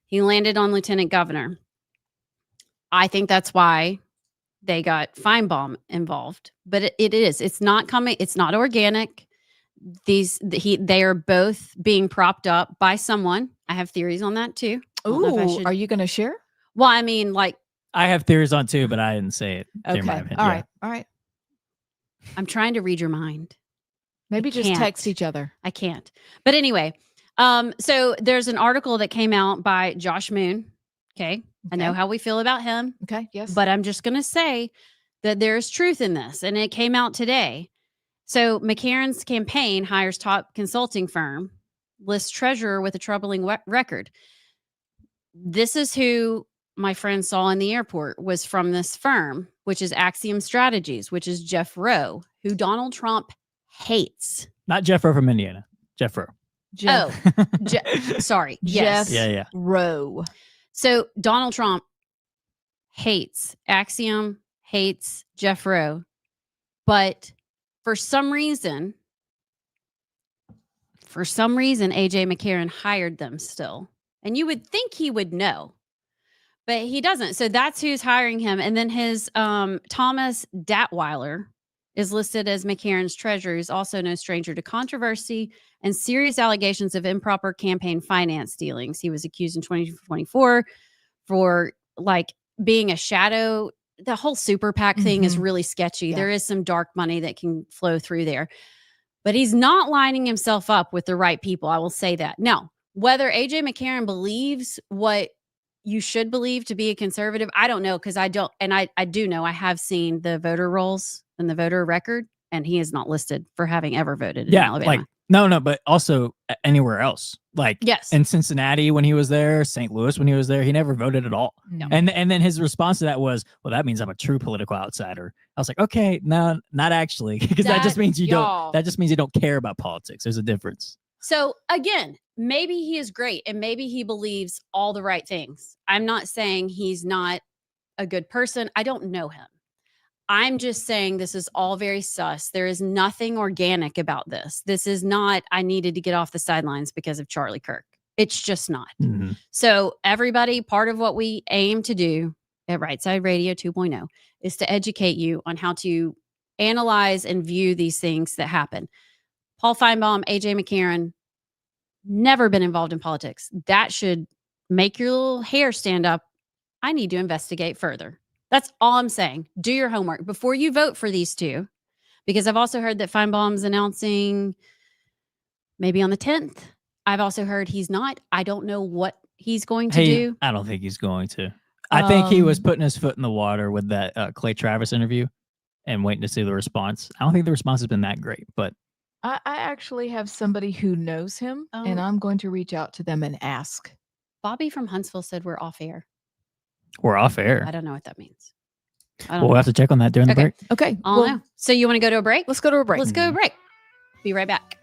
He landed on lieutenant governor. I think that's why they got Feinbaum involved, but it's not coming. It's not organic. They are both being propped up by someone. I have theories on that too. Ooh, are you going to share? Well, I mean, like, I have theories on too, but I didn't say it. Okay. All right. I'm trying to read your mind. Maybe just can't. text each other. I can't. But anyway, so there's an article that came out by Josh Moon. Okay. I know how we feel about him. Okay. Yes. But I'm just going to say that there's truth in this. And it came out today. So McCarron's campaign hires top consulting firm, lists treasurer with a troubling record. This is who my friend saw in the airport, was from this firm, which is Axiom Strategies, which is Jeff Rowe, who Donald Trump hates. Not Jeff Rowe from Indiana. Jeff Rowe. Sorry. Yes. Yeah. Rowe. So Donald Trump hates Axiom, hates Jeff Rowe, but for some reason, AJ McCarron hired them still. And you would think he would know, but he doesn't. So that's who's hiring him. And then his Thomas Datweiler is listed as McCarron's treasurer, who's also no stranger to controversy and serious allegations of improper campaign finance dealings. He was accused in 2024 for like being a shadow. The whole super PAC thing is really sketchy. Yeah. There is some dark money that can flow through there, but he's not lining himself up with the right people. I will say that. Now, whether AJ McCarron believes what you should believe to be a conservative, I don't know, because I don't. And I do know I have seen the voter rolls and the voter record, and he is not listed for having ever voted in Alabama. Like, no, but also anywhere else. Like, yes, in Cincinnati when he was there, St. Louis when he was there, he never voted at all. No. And then his response to that was, well, that means I'm a true political outsider. I was like, okay, no, not actually, because that just means you don't care about politics. There's a difference. So again, maybe he is great and maybe he believes all the right things. I'm not saying he's not a good person. I don't know him. I'm just saying this is all very sus. There is nothing organic about this. This is not, I needed to get off the sidelines because of Charlie Kirk. It's just not. Mhm. So everybody, part of what we aim to do at Rightside Radio 2.0 is to educate you on how to analyze and view these things that happen. Paul Feinbaum, AJ McCarron, never been involved in politics. That should make your little hair stand up. I need to investigate further. That's all I'm saying. Do your homework before you vote for these two, because I've also heard that Feinbaum's announcing maybe on the 10th. I've also heard he's not. I don't know what he's going to do. I don't think he's going to. I think he was Um, putting his foot in the water with that Clay Travis interview and waiting to see the response. I don't think the response has been that great, but I actually have somebody who knows him, and I'm going to reach out to them and ask. Bobby from Huntsville said we're off air. we're off I air. don't know what that means. We'll have to check on that during the Okay. break. Okay. I don't know. So you want to go to a break? Let's go to a break. Let's go to a break. Be right back.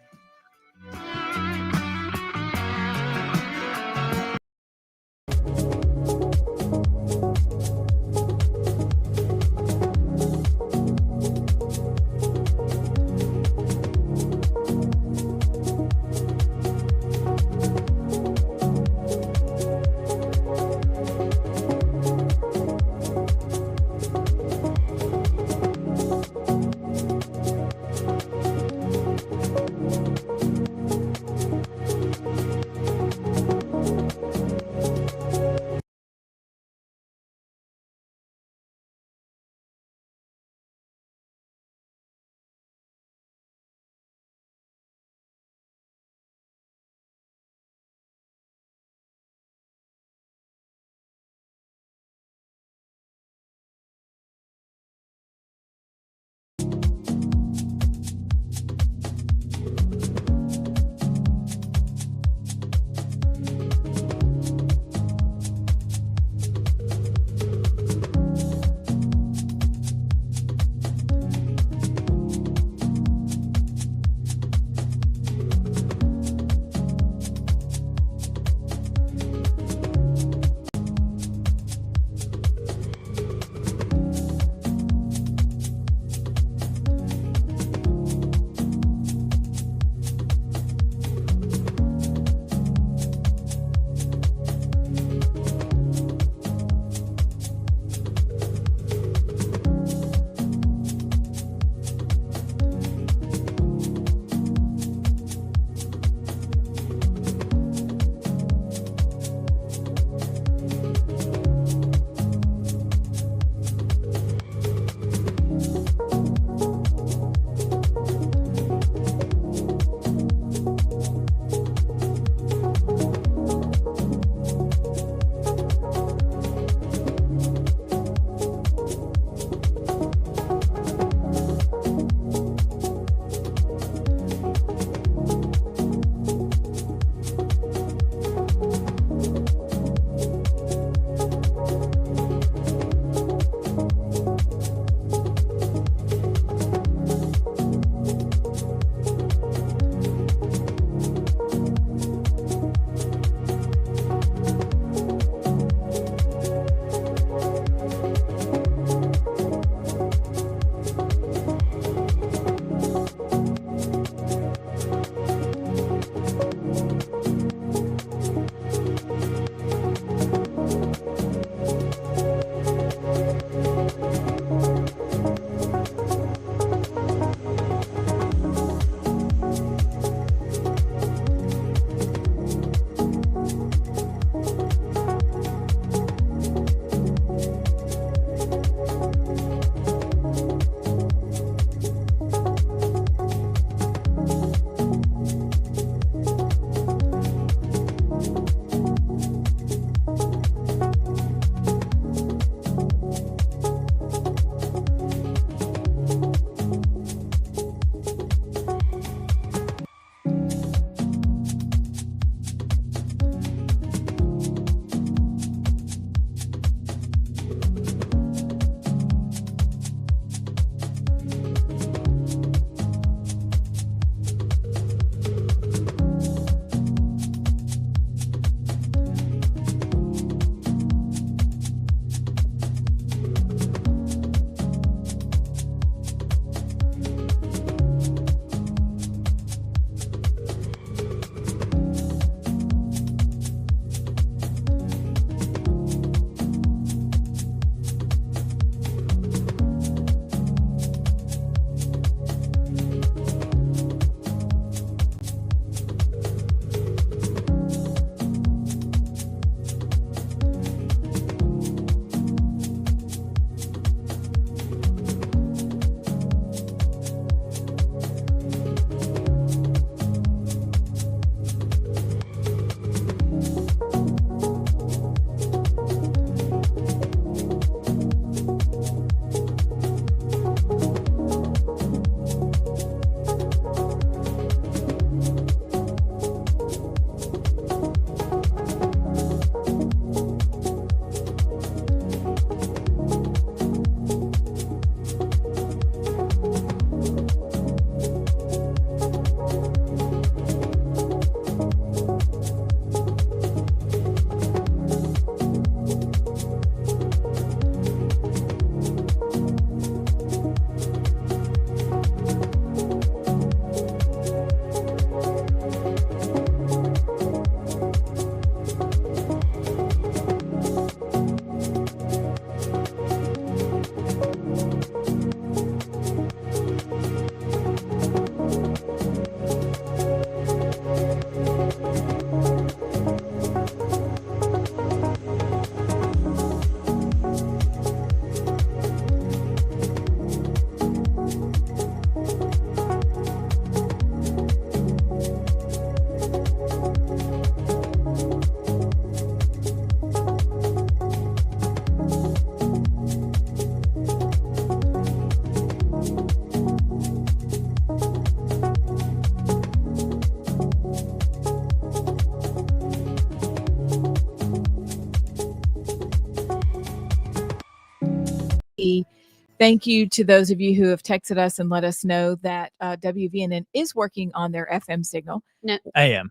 Thank you to those of you who have texted us and let us know that WVNN is working on their FM signal. No, AM.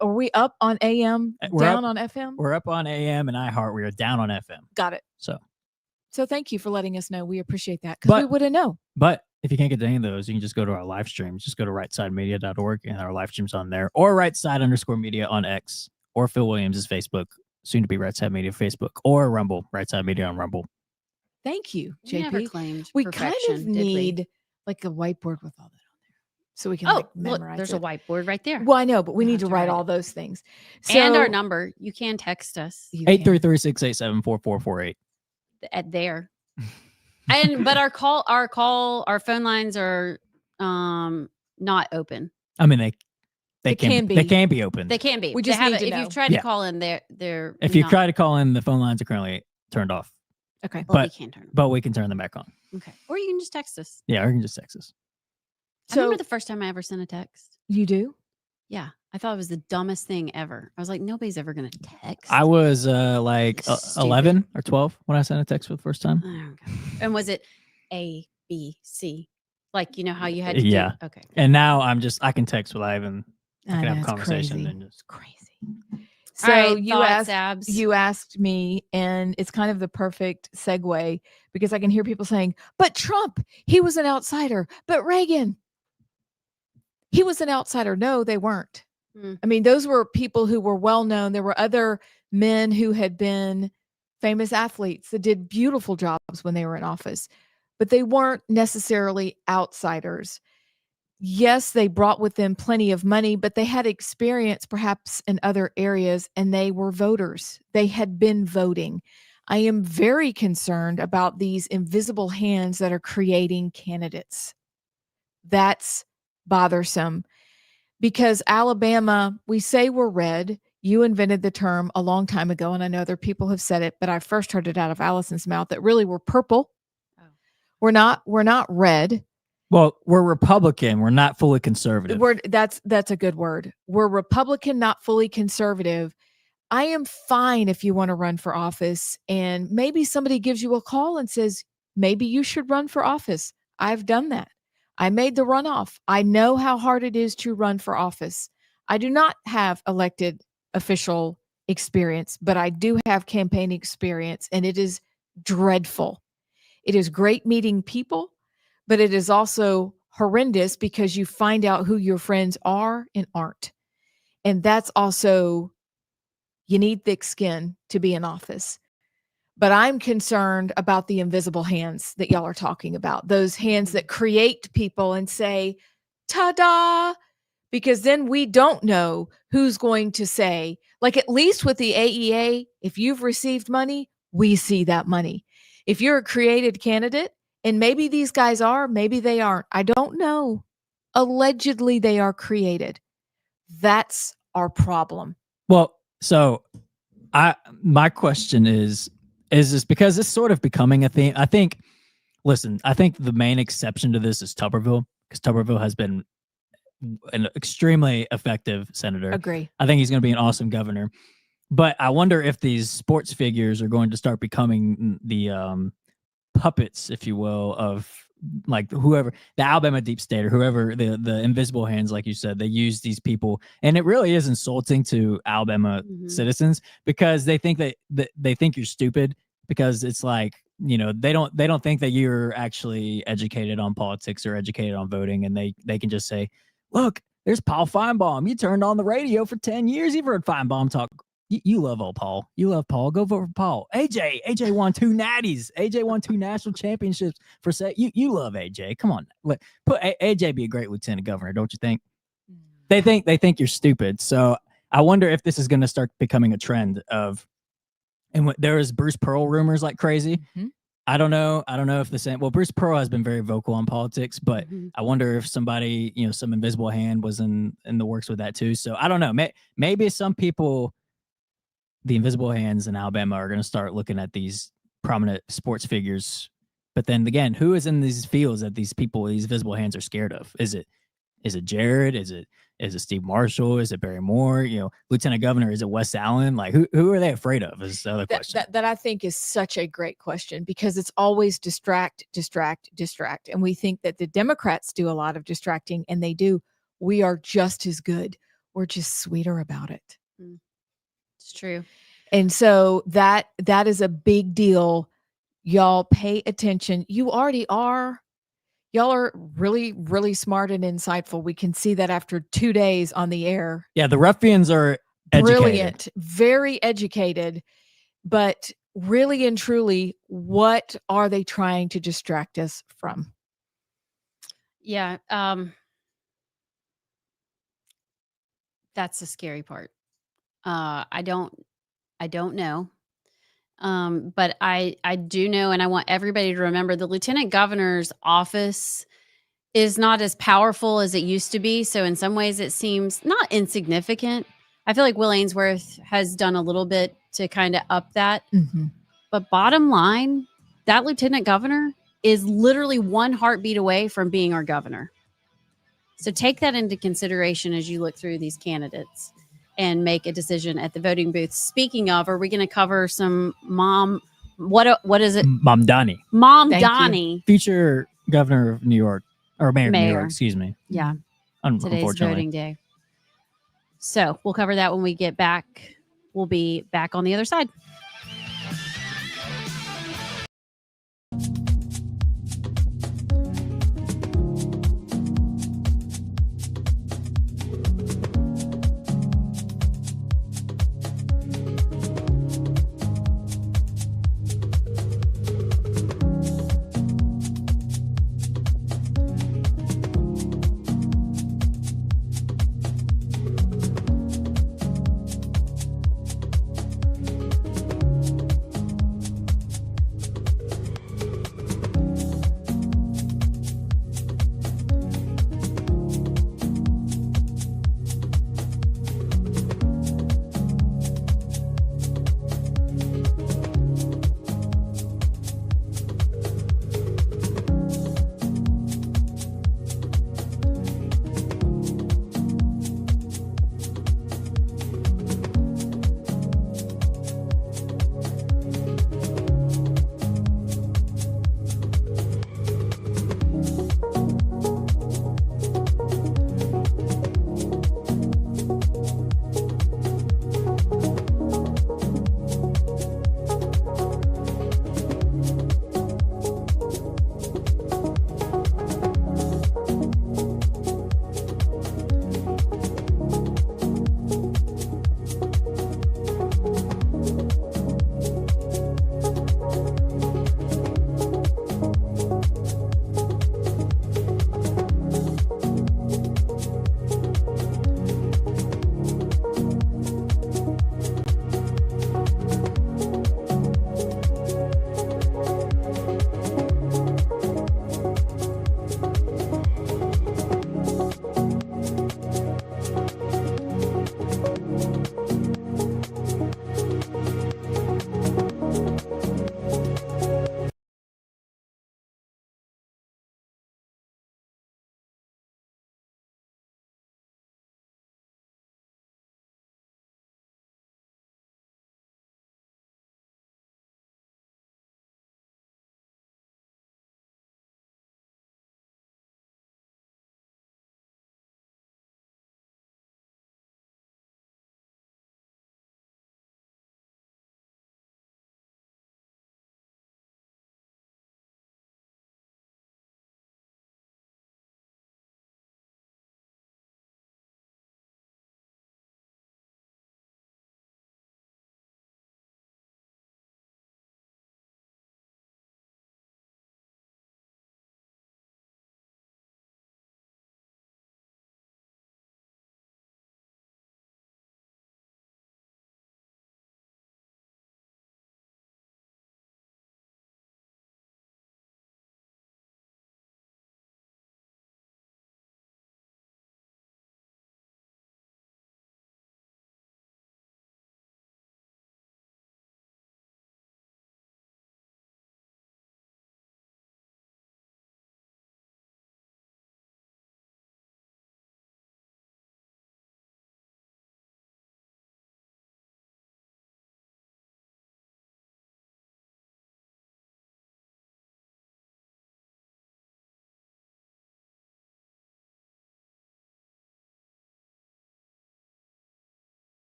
Are we up on AM, We're down up- on FM? We're up on AM and iHeart. We are down on FM. Got it. So, thank you for letting us know. We appreciate that because we But- wouldn't know. but if you can't get to any of those, you can just go to our live streams. Just go to rightsidemedia.org and our live streams on there, or rightside_media on X, or Phil Williams' Facebook, soon to be Rightside Media Facebook, or Rumble, Rightside Media on Rumble. Thank you, we JP. never claimed We perfection, kind of did we? need like a whiteboard with all that on there so we can Oh, like look, memorize there's it. a whiteboard right there. Well, I know, but we You'll need to have to write write all it. those things. And our So- number. You can text us You can. 833-687-4448. at there. But our phone lines are not open. I mean, they They can be. They can be open. They can be. We They just have need it. to If know. you've tried to Yeah. call in, they're If you not- try to call in, the phone lines are currently turned off, Okay. well, we but- can turn them. but we can turn them back on. Okay. Or you can just text us. Yeah, or you can just text us. I So remember the first time I ever sent a text. you do? Yeah. I thought it was the dumbest thing ever. I was like, nobody's ever going to text. I was like Stupid. 11 or 12 when I sent a text for the first time. Oh, okay. And was it A, B, C? Like, you know how you had to Yeah. do? Okay. And now I can text without even, I I can know, have a it's conversation crazy. and just. Crazy. All right, you thoughts, asked Abs? you asked me, and it's kind of the perfect segue because I can hear people saying, "But Trump, he was an outsider. But Reagan, he was an outsider." No, they weren't. Mm. I mean, those were people who were well known. There were other men who had been famous athletes that did beautiful jobs when they were in office, but they weren't necessarily outsiders. Yes, they brought with them plenty of money, but they had experience perhaps in other areas and they were voters. They had been voting. I am very concerned about these invisible hands that are creating candidates. That's bothersome because Alabama, we say we're red. You invented the term a long time ago, and I know other people have said it, but I first heard it out of Allison's mouth that really we're purple. Oh. We're not red. Well, we're Republican. We're not fully conservative. That's a good word. We're Republican, not fully conservative. I am fine if you want to run for office and maybe somebody gives you a call and says, maybe you should run for office. I've done that. I made the runoff. I know how hard it is to run for office. I do not have elected official experience, but I do have campaign experience, and it is dreadful. It is great meeting people, but it is also horrendous because you find out who your friends are and aren't. And that's also, you need thick skin to be in office. But I'm concerned about the invisible hands that y'all are talking about, those hands that create people and say, ta-da, because then we don't know who's going to say, like at least with the AEA, if you've received money, we see that money. If you're a created candidate, and maybe these guys are, maybe they aren't. I don't know. Allegedly, they are created. That's our problem. Well, so my question is this because it's sort of becoming a thing? I think the main exception to this is Tuberville, because Tuberville has been an extremely effective senator. Agree. I think he's going to be an awesome governor. But I wonder if these sports figures are going to start becoming the puppets, if you will, of like whoever, the Alabama deep state or whoever, the invisible hands, like you said, they use these people. And it really is insulting to Alabama citizens because they think that they think you're stupid, because it's like, you know, they don't think that you're actually educated on politics or educated on voting. And they can just say, look, there's Paul Feinbaum. You turned on the radio for 10 years. You've heard Feinbaum talk. You love old Paul. You love Paul. Go vote for Paul. AJ won 2 natties. AJ won 2 national championships for you love AJ. Come on. Put AJ be a great lieutenant governor, don't you think? They think you're stupid. So I wonder if this is going to start becoming a trend of, and there is Bruce Pearl rumors like crazy. Mm-hmm. I don't know if the same. Well, Bruce Pearl has been very vocal on politics, but I wonder if somebody, you know, some invisible hand was in the works with that too. So I don't know. Maybe some people, the invisible hands in Alabama, are going to start looking at these prominent sports figures. But then again, who is in these fields that these people, these visible hands, are scared of? Is it Is it Jared? Is it Steve Marshall? Is it Barry Moore? Lieutenant Governor, is it Wes Allen? Like who are they afraid of is the other question. That I think is such a great question, because it's always distract. And we think that the Democrats do a lot of distracting, and they do. We are just as good. We're just sweeter about it. It's true. And so that is a big deal. Y'all pay attention. You already are. Y'all are really, really smart and insightful. We can see that after 2 days on the air. Yeah, the ruffians are educated. Brilliant, very educated, but really and truly, what are they trying to distract us from? Yeah. That's the scary part. I don't know. But I do know, and I want everybody to remember, the lieutenant governor's office is not as powerful as it used to be. So in some ways it seems not insignificant. I feel like Will Ainsworth has done a little bit to kind of up that. But bottom line, that lieutenant governor is literally one heartbeat away from being our governor. So take that into consideration as you look through these candidates and make a decision at the voting booth. Speaking of, are we going to cover some what is it? Mamdani. Mamdani. Future governor of New York, or mayor of New York, excuse me. Yeah. Today's Unfortunately. voting day. So we'll cover that when we get back. We'll be back on the other side.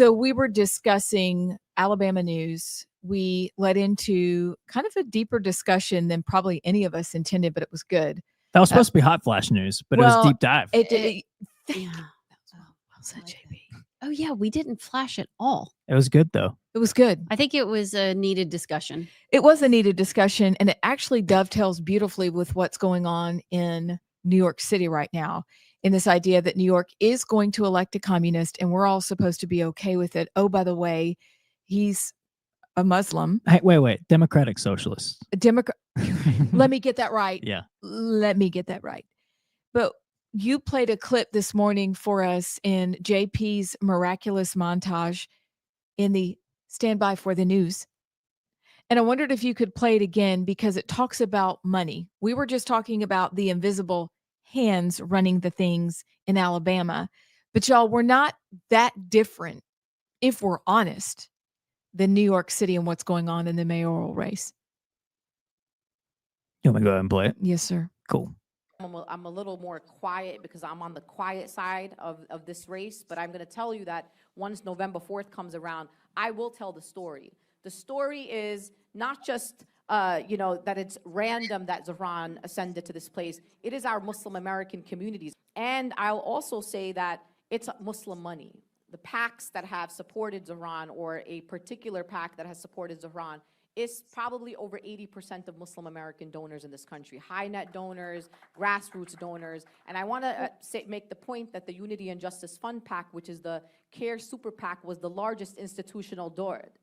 So we were discussing Alabama news. We led into kind of a deeper discussion than probably any of us intended, but it was good. That was supposed to be hot flash news, but it was deep dive. Thank Yeah. you. Well said, JP. Oh yeah, we didn't flash at all. It was good though. It was good. I think it was a needed discussion. It was a needed discussion, and it actually dovetails beautifully with what's going on in New York City right now, in this idea that New York is going to elect a communist, and we're all supposed to be okay with it. Oh, by the way, he's a Muslim. Hey, wait. Democratic socialists. A Democrat. Let me get that right. Yeah. Let me get that right. But you played a clip this morning for us in JP's miraculous montage in the Standby for the News. And I wondered if you could play it again because it talks about money. We were just talking about the invisible hands running the things in Alabama. But y'all, we're not that different, if we're honest, than New York City and what's going on in the mayoral race. You want me to go ahead and play it? Yes, sir. Cool. I'm a little more quiet because I'm on the quiet side of this race, but I'm going to tell you that once November 4th comes around, I will tell the story. The story is not just, that it's random that Zahran ascended to this place. It is our Muslim American communities. And I'll also say that it's Muslim money. The PACs that have supported Zahran, or a particular PAC that has supported Zahran, is probably over 80% of Muslim American donors in this country, high net donors, grassroots donors. And I want to make the point that the Unity and Justice Fund PAC, which is the CARE Super PAC, was the largest institutional donor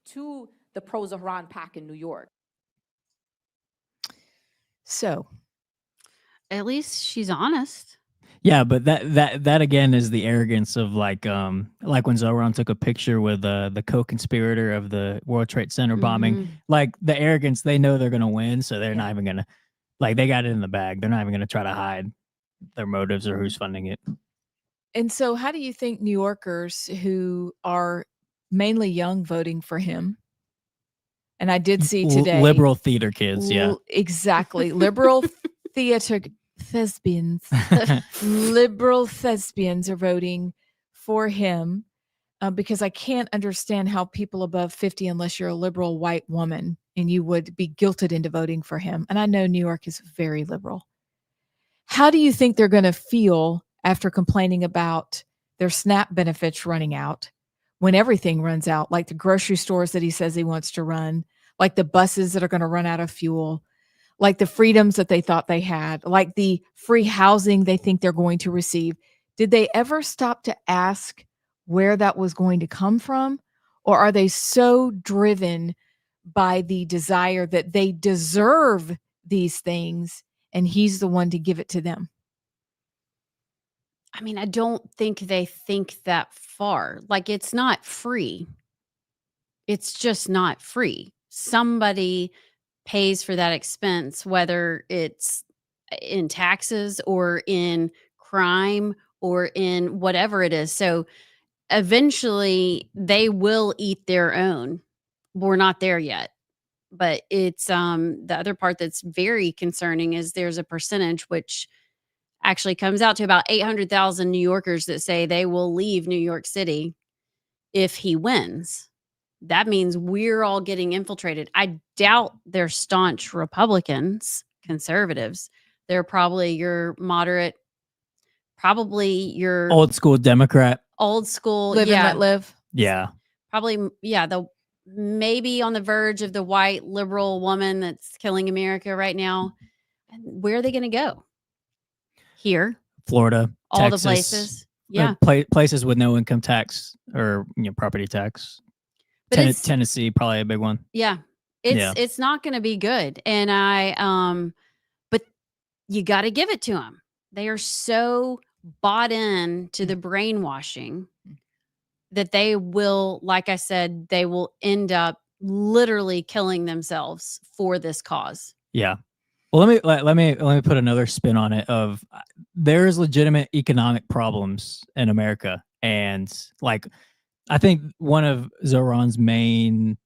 to the pro-Zahran PAC in New York. So, at least she's honest. Yeah, but that again is the arrogance of like when Zoran took a picture with the co-conspirator of the World Trade Center bombing. Like the arrogance, they know they're gonna win, so they're not even gonna, like, they got it in the bag. They're not even gonna try to hide their motives or who's funding it. And so how do you think New Yorkers who are mainly young voting for him, and I did see today liberal theater kids, yeah, exactly, liberal theater thespians, liberal thespians are voting for him because I can't understand how people above 50, unless you're a liberal white woman, and you would be guilted into voting for him. And I know New York is very liberal. How do you think they're going to feel after complaining about their SNAP benefits running out, when everything runs out, like the grocery stores that he says he wants to run, like the buses that are going to run out of fuel, like the freedoms that they thought they had, like the free housing they think they're going to receive? Did they ever stop to ask where that was going to come from? Or are they so driven by the desire that they deserve these things and he's the one to give it to them? I mean, I don't think they think that far. Like, it's not free. It's just not free. Somebody pays for that expense, whether it's in taxes or in crime or in whatever it is. So eventually they will eat their own. We're not there yet. But it's the other part that's very concerning is there's a percentage which actually comes out to about 800,000 New Yorkers that say they will leave New York City if he wins. That means we're all getting infiltrated. I doubt they're staunch Republicans, conservatives. They're probably your moderate, probably your old school Democrat, old school, live and let live. Yeah, probably, yeah. The maybe on the verge of the white liberal woman that's killing America right now. Where are they going to go? Here, Florida, all Texas, the places, yeah, places with no income tax or property tax. But Tennessee, probably a big one. Yeah, it's not going to be good, and but you got to give it to them. They are so bought in to the brainwashing that they will, like I said, they will end up literally killing themselves for this cause. Yeah. Well, let me put another spin on it. Of there's legitimate economic problems in America, and like I think one of Zoran's main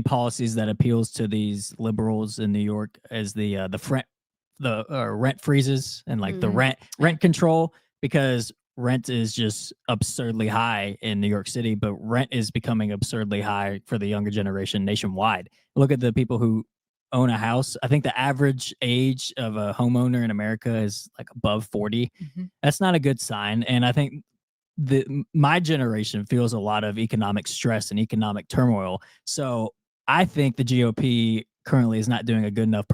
policies that appeals to these liberals in New York is the rent freezes and like the rent control, because rent is just absurdly high in New York City, but rent is becoming absurdly high for the younger generation nationwide. Look at the people who own a house. I think the average age of a homeowner in America is like above 40. That's not a good sign. And I think my generation feels a lot of economic stress and economic turmoil. So I think the GOP currently is not doing a good enough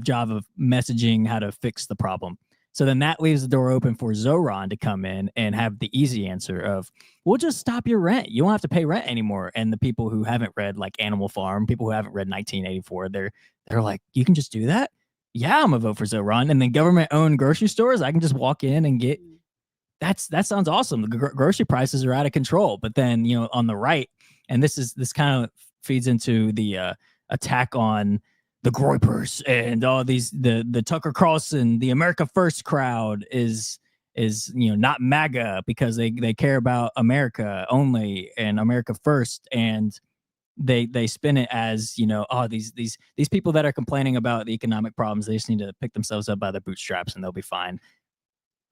job of messaging how to fix the problem. So then that leaves the door open for Zoran to come in and have the easy answer of, we'll just stop your rent. You won't have to pay rent anymore. And the people who haven't read like Animal Farm, people who haven't read 1984, they're like, you can just do that? Yeah, I'm gonna vote for Zoran. And then government-owned grocery stores, I can just walk in and get. That sounds awesome. The grocery prices are out of control. But then, on the right, and this kind of feeds into the attack on the Groypers and all these, the Tucker Carlson, the America First crowd is not MAGA because they care about America only and America first, and they spin it as these people that are complaining about the economic problems, they just need to pick themselves up by their bootstraps and they'll be fine.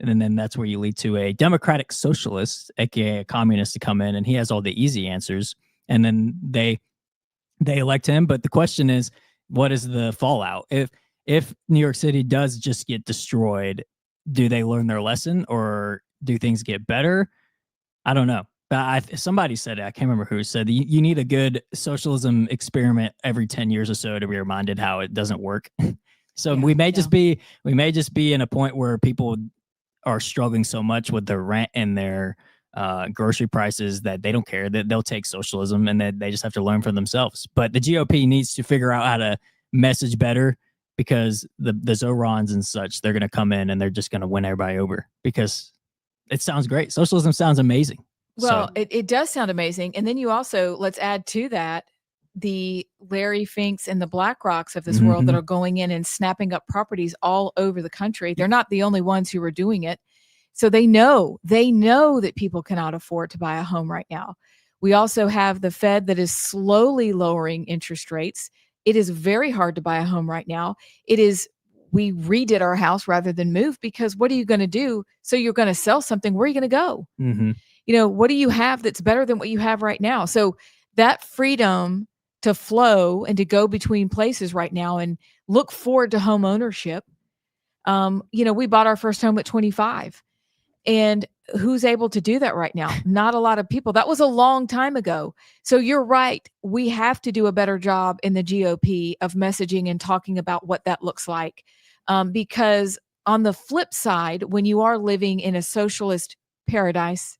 And then that's where you lead to a democratic socialist, aka a communist, to come in, and he has all the easy answers, and then they elect him. But the question is, what is the fallout? If New York City does just get destroyed, do they learn their lesson or do things get better? I don't know. But somebody said it. I can't remember who said you need a good socialism experiment every 10 years or so to be reminded how it doesn't work. So we may just be in a point where people are struggling so much with their rent and their grocery prices that they don't care, that they'll take socialism and that they just have to learn for themselves. But the GOP needs to figure out how to message better, because the Zorans and such, they're going to come in and they're just going to win everybody over because it sounds great. Socialism sounds amazing. Well, it does sound amazing. And then you also, let's add to that, the Larry Finks and the BlackRocks of this world that are going in and snapping up properties all over the country. They're not the only ones who are doing it. So they know that people cannot afford to buy a home right now. We also have the Fed that is slowly lowering interest rates. It is very hard to buy a home right now. We redid our house rather than move, because what are you going to do? So you're going to sell something. Where are you going to go? What do you have that's better than what you have right now? So that freedom to flow and to go between places right now and look forward to home ownership. We bought our first home at 25. And who's able to do that right now? Not a lot of people. That was a long time ago. So you're right. We have to do a better job in the GOP of messaging and talking about what that looks like. Because on the flip side, when you are living in a socialist paradise,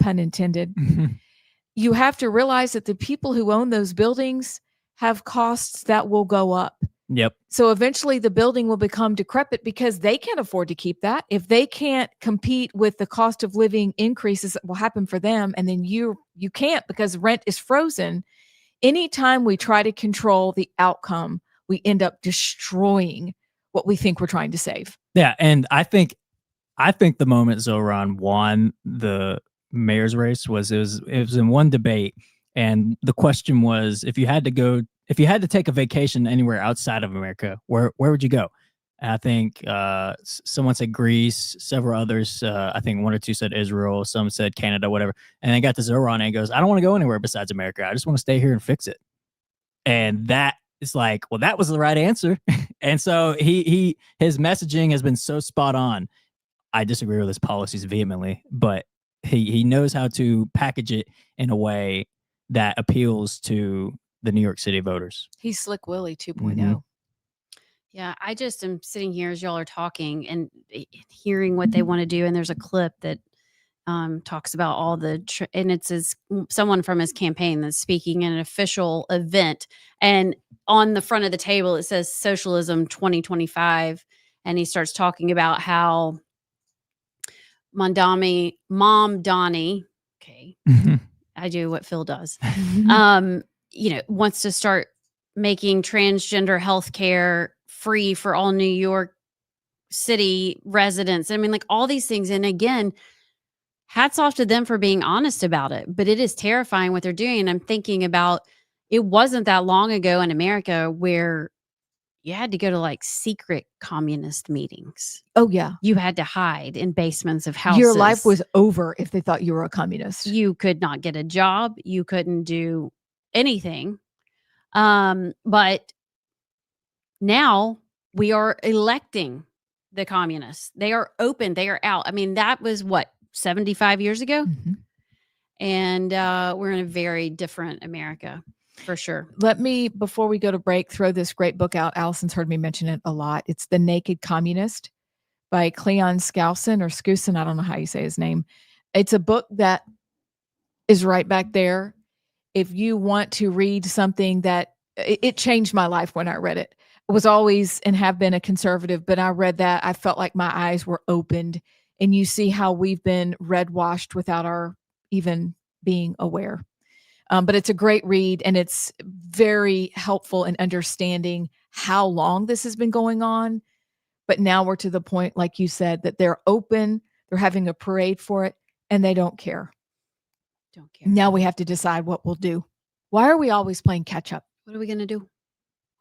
pun intended, you have to realize that the people who own those buildings have costs that will go up. Yep. So eventually the building will become decrepit because they can't afford to keep that. If they can't compete with the cost of living increases that will happen for them, and then you can't because rent is frozen. Anytime we try to control the outcome, we end up destroying what we think we're trying to save. Yeah, and I think the moment Zoran won the mayor's race was it was in one debate, and the question was, if you had to take a vacation anywhere outside of America, where would you go? And I think someone said Greece, several others, I think one or two said Israel, some said Canada, whatever. And then got to Zoran and he goes, I don't want to go anywhere besides America. I just want to stay here and fix it. And that is like, well, that was the right answer. And so his messaging has been so spot on. I disagree with his policies vehemently, but he knows how to package it in a way that appeals to the New York City voters. He's Slick Willie 2.0. Yeah, I just am sitting here as y'all are talking and hearing what they want to do. And there's a clip that talks about all the, and it's someone from his campaign that's speaking in an official event. And on the front of the table, it says Socialism 2025. And he starts talking about how Mamdani, okay, I do what Phil does, wants to start making transgender healthcare free for all New York City residents. I mean, like all these things. And again, hats off to them for being honest about it. But it is terrifying what they're doing. And I'm thinking about, it wasn't that long ago in America where, you had to go to like secret communist meetings. Oh yeah. You had to hide in basements of houses. Your life was over if they thought you were a communist. You could not get a job. You couldn't do anything. But now we are electing the communists. They are open. They are out. I mean, that was what, 75 years ago? Mhm. And we're in a very different America, for sure. Let me, before we go to break, throw this great book out. Allison's heard me mention it a lot. It's The Naked Communist by Cleon Skousen or Skousen. I don't know how you say his name. It's a book that is right back there. If you want to read something that, it changed my life when I read it. I was always and have been a conservative, but I read that. I felt like my eyes were opened, and you see how we've been red washed without our even being aware. But it's a great read, and it's very helpful in understanding how long this has been going on. But now we're to the point, like you said, that they're open, they're having a parade for it, and they don't care. Don't care. Now we have to decide what we'll do. Why are we always playing catch up? What are we going to do?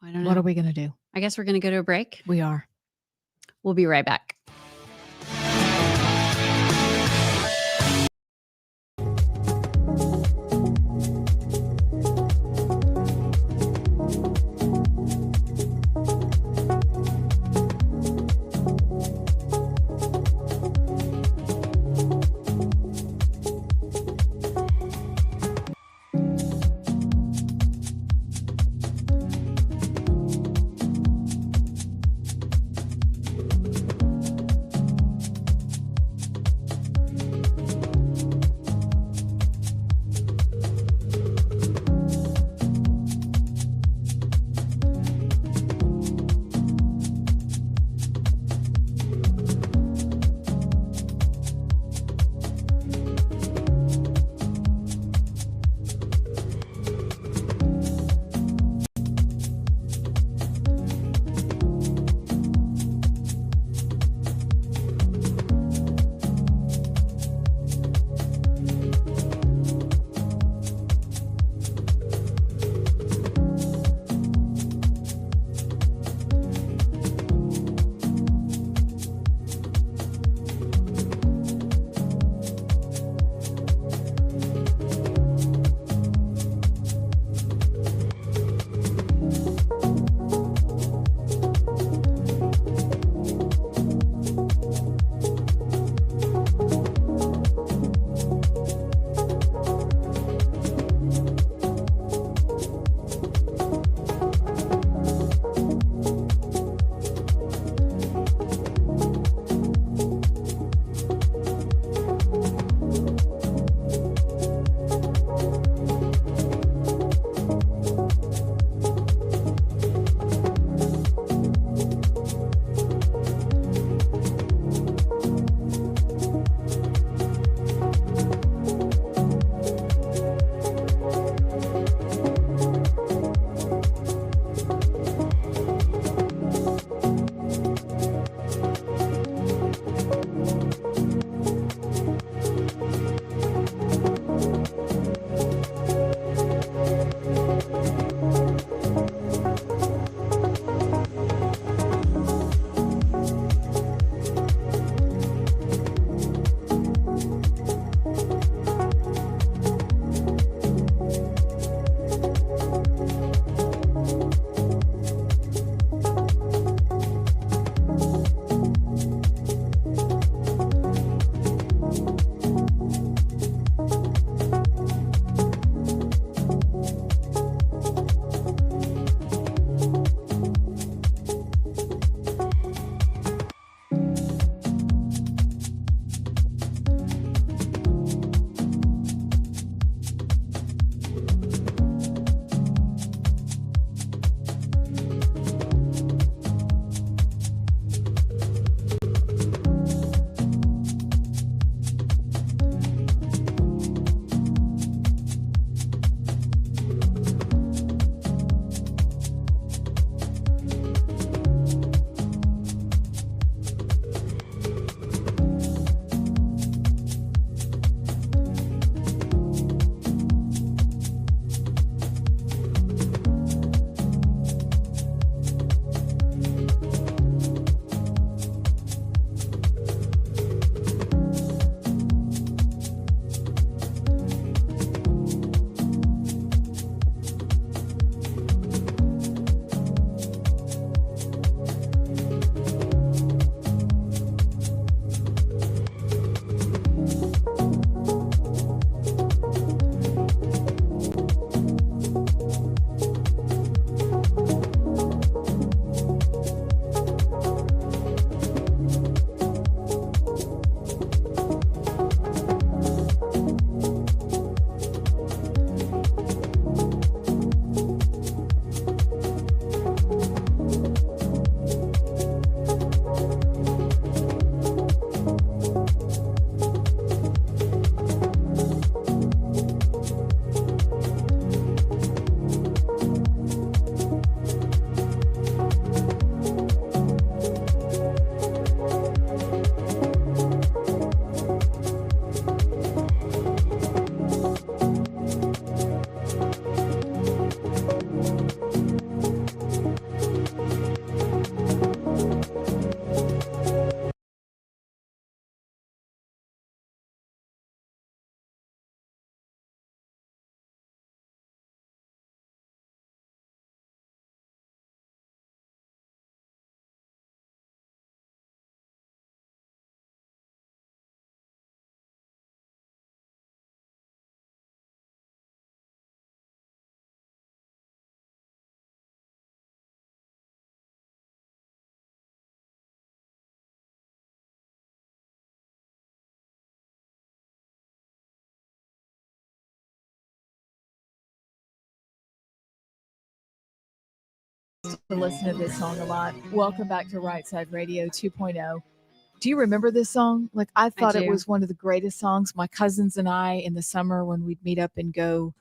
I don't know. What are we going to do? I guess we're going to go to a break. We are. We'll be right back. to listen to this song a lot. Welcome back to Rightside Radio 2.0. Do you remember this song? Like, I thought it was one of the greatest songs. My cousins and I, in the summer when we'd meet up and go,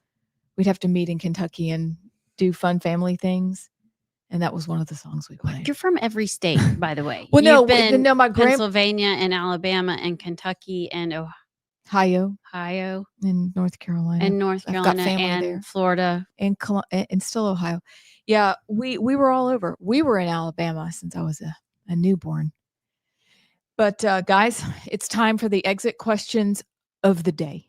we'd have to meet in Kentucky and do fun family things. And that was one of the songs we played. You're from every state, by the way. Well, You've been no, my Pennsylvania and Alabama and Kentucky and Ohio and North Carolina and Florida and still Ohio. Yeah, we were all over. We were in Alabama since I was a newborn. But guys, it's time for the exit questions of the day.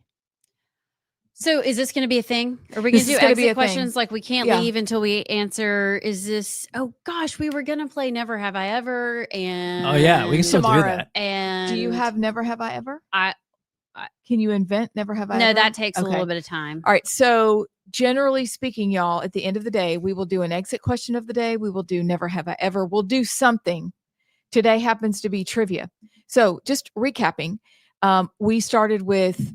So is this going to be a thing? Are we going to do exit questions? Thing. Like we can't leave until we answer. Is this, oh gosh, we were going to play Never Have I Ever. And oh yeah, we can still do that. And do you have Never Have I Ever? Can you invent Never Have I Ever? No, that takes a little bit of time. All right. So generally speaking, y'all, at the end of the day, we will do an exit question of the day. We will do Never Have I Ever. We'll do something. Today happens to be trivia. So just recapping, we started with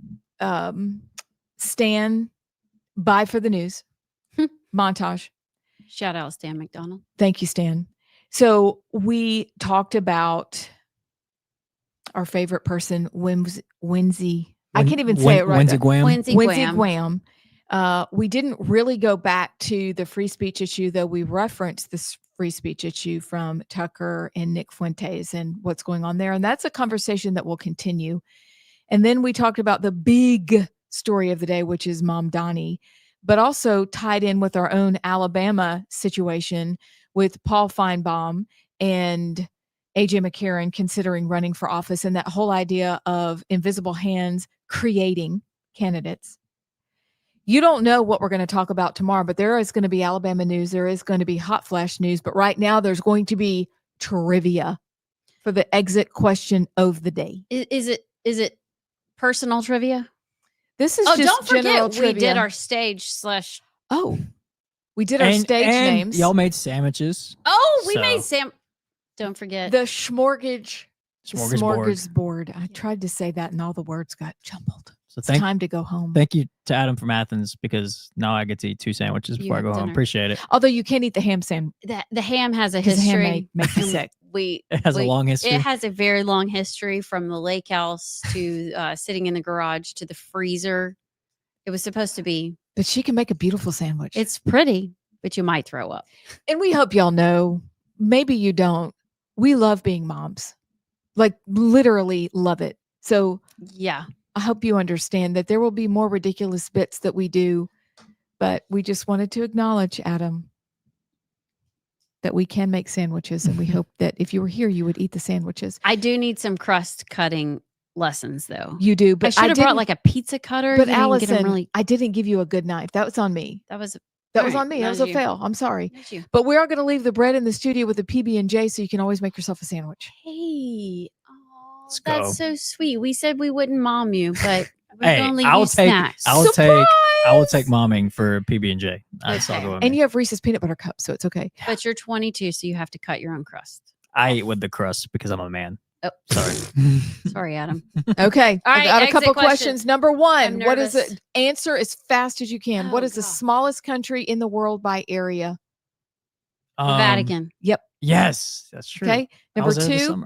Stan, bye for the news, montage. Shout out Stan McDonald. Thank you, Stan. So we talked about our favorite person, Winsy. I can't even say it right. Winsy Graham. We didn't really go back to the free speech issue, though we referenced this free speech issue from Tucker and Nick Fuentes and what's going on there. And that's a conversation that will continue. And then we talked about the big story of the day, which is Mamdani, but also tied in with our own Alabama situation with Paul Feinbaum and AJ McCarron considering running for office, and that whole idea of invisible hands creating candidates. You don't know what we're going to talk about tomorrow, but there is going to be Alabama news. There is going to be hot flash news, but right now there's going to be trivia for the exit question of the day. Is it personal trivia? This is just don't forget general trivia. We did our stage / we did our stage names. Y'all made sandwiches. Oh, we made Don't forget the smorgasbord. I tried to say that and all the words got jumbled. So it's time to go home. Thank you to Adam from Athens, because now I get to eat 2 sandwiches before I go home. Appreciate it. Although you can't eat the ham sandwich. The ham has a history. The ham makes you sick. It has a long history. It has a very long history, from the lake house to sitting in the garage to the freezer. It was supposed to be. But she can make a beautiful sandwich. It's pretty, but you might throw up. And we hope y'all know, maybe you don't, we love being moms. Like, literally love it. So yeah, I hope you understand that there will be more ridiculous bits that we do, but we just wanted to acknowledge, Adam, that we can make sandwiches, and we hope that if you were here, you would eat the sandwiches. I do need some crust cutting lessons, though. You do, but I should have brought like a pizza cutter. But Allison, I didn't give you a good knife. That was on me. That was on me. That was a fail. I'm sorry. But we are going to leave the bread in the studio with a PB&J, so you can always make yourself a sandwich. Hey, that's so sweet. We said we wouldn't mom you, but we're hey, going to leave you snacks. I will take momming for PB&J. And you have Reese's peanut butter cups, so it's okay. But you're 22, so you have to cut your own crust. I eat with the crust because I'm a man. Oh, sorry. Sorry, Adam. Okay. All right, I got a couple questions. Number one, what is nervous. it? Answer as fast as you can. What is the smallest country in the world by area? The Vatican. Yep. Yes, that's true. Okay. Number 2,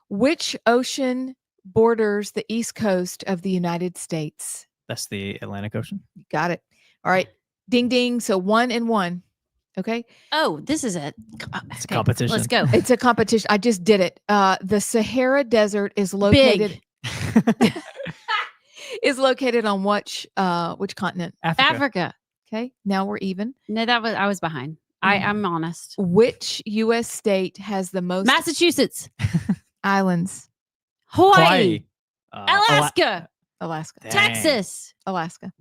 which ocean borders the east coast of the United States? That's the Atlantic Ocean. You got it. All right. Ding, ding. So 1 and 1. Okay. Oh, this is it. It's a competition. Let's go. It's a competition. I just did it. The Sahara Desert is located on which continent? Africa. Okay. Now we're even. No, I was behind. I'm honest. Which U.S. state has the most Massachusetts islands? Hawaii. Alaska. Alaska. Texas. Alaska.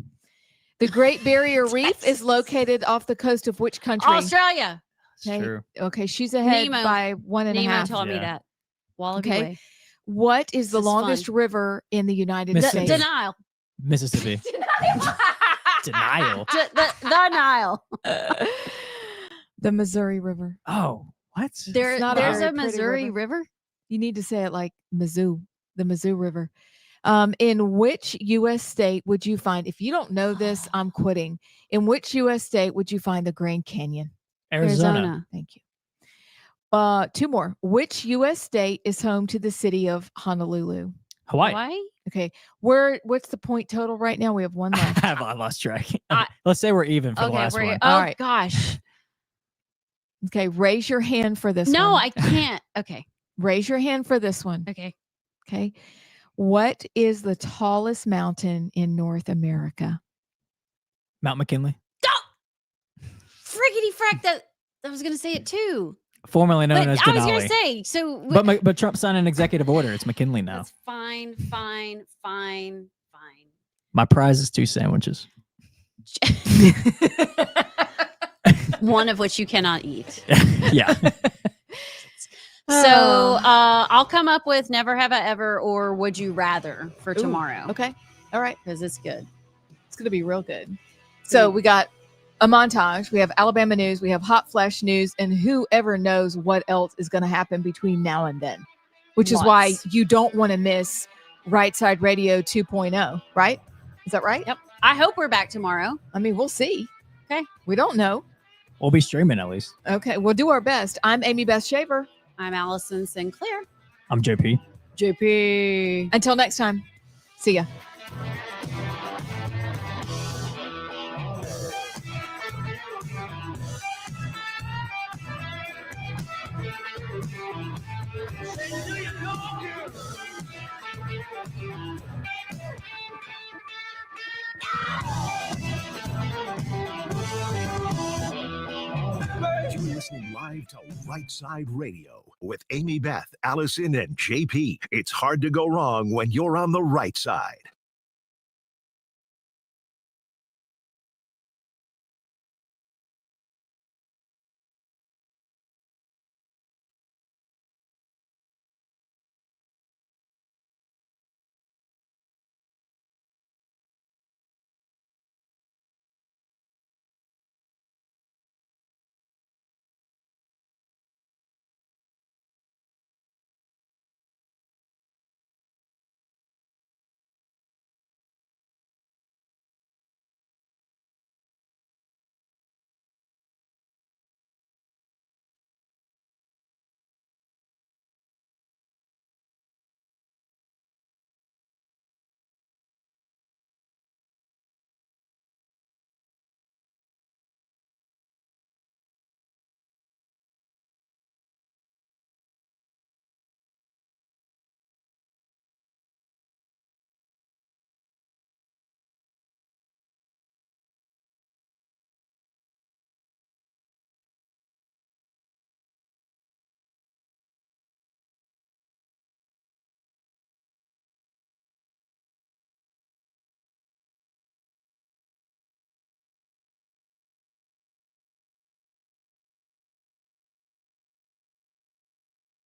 The Great Barrier Reef is located off the coast of which country? Australia. Okay. True. Okay. She's ahead by 1.5. Nemo told me that. Wallaby Way. What is the longest river in the United States? Denial. Mississippi. Denial. The Nile. The Missouri River. Oh, what? There's a Missouri river? You need to say it like Mizzou, the Mizzou River. In which U.S. state would you find, if you don't know this, I'm quitting. In which U.S. state would you find the Grand Canyon? Arizona. Thank you. Two more. Which U.S. state is home to the city of Honolulu? Hawaii. Okay. What's the point total right now? We have one left. I lost track. Let's say we're even for the last one. Oh All right. gosh. Okay. Raise your hand for this one. No, I can't. Okay. Raise your hand for this one. Okay. Okay. What is the tallest mountain in North America? Mount McKinley. Friggity frack, that I was gonna say it too. Formerly known But as I was Denali. gonna say, so But Trump signed an executive order. It's McKinley now. that's fine. My prize is 2 sandwiches. One of which you cannot eat. Yeah. So I'll come up with never have I ever or would you rather for Ooh, tomorrow. Okay. All right. Because it's good. It's going to be real good. So we got a montage. We have Alabama news. We have hot flash news. And whoever knows what else is going to happen between now and then, which is why you don't want to miss Rightside Radio 2.0, right? Is that right? Yep. I hope we're back tomorrow. I mean, we'll see. Okay. We don't know. We'll be streaming at least. Okay. We'll do our best. I'm Amy Beth Shaver. I'm Allison Sinclair. I'm JP. JP. Until next time. See ya. You're listening live to Rightside Radio with Amy Beth, Allison, and JP. It's hard to go wrong when you're on the right side.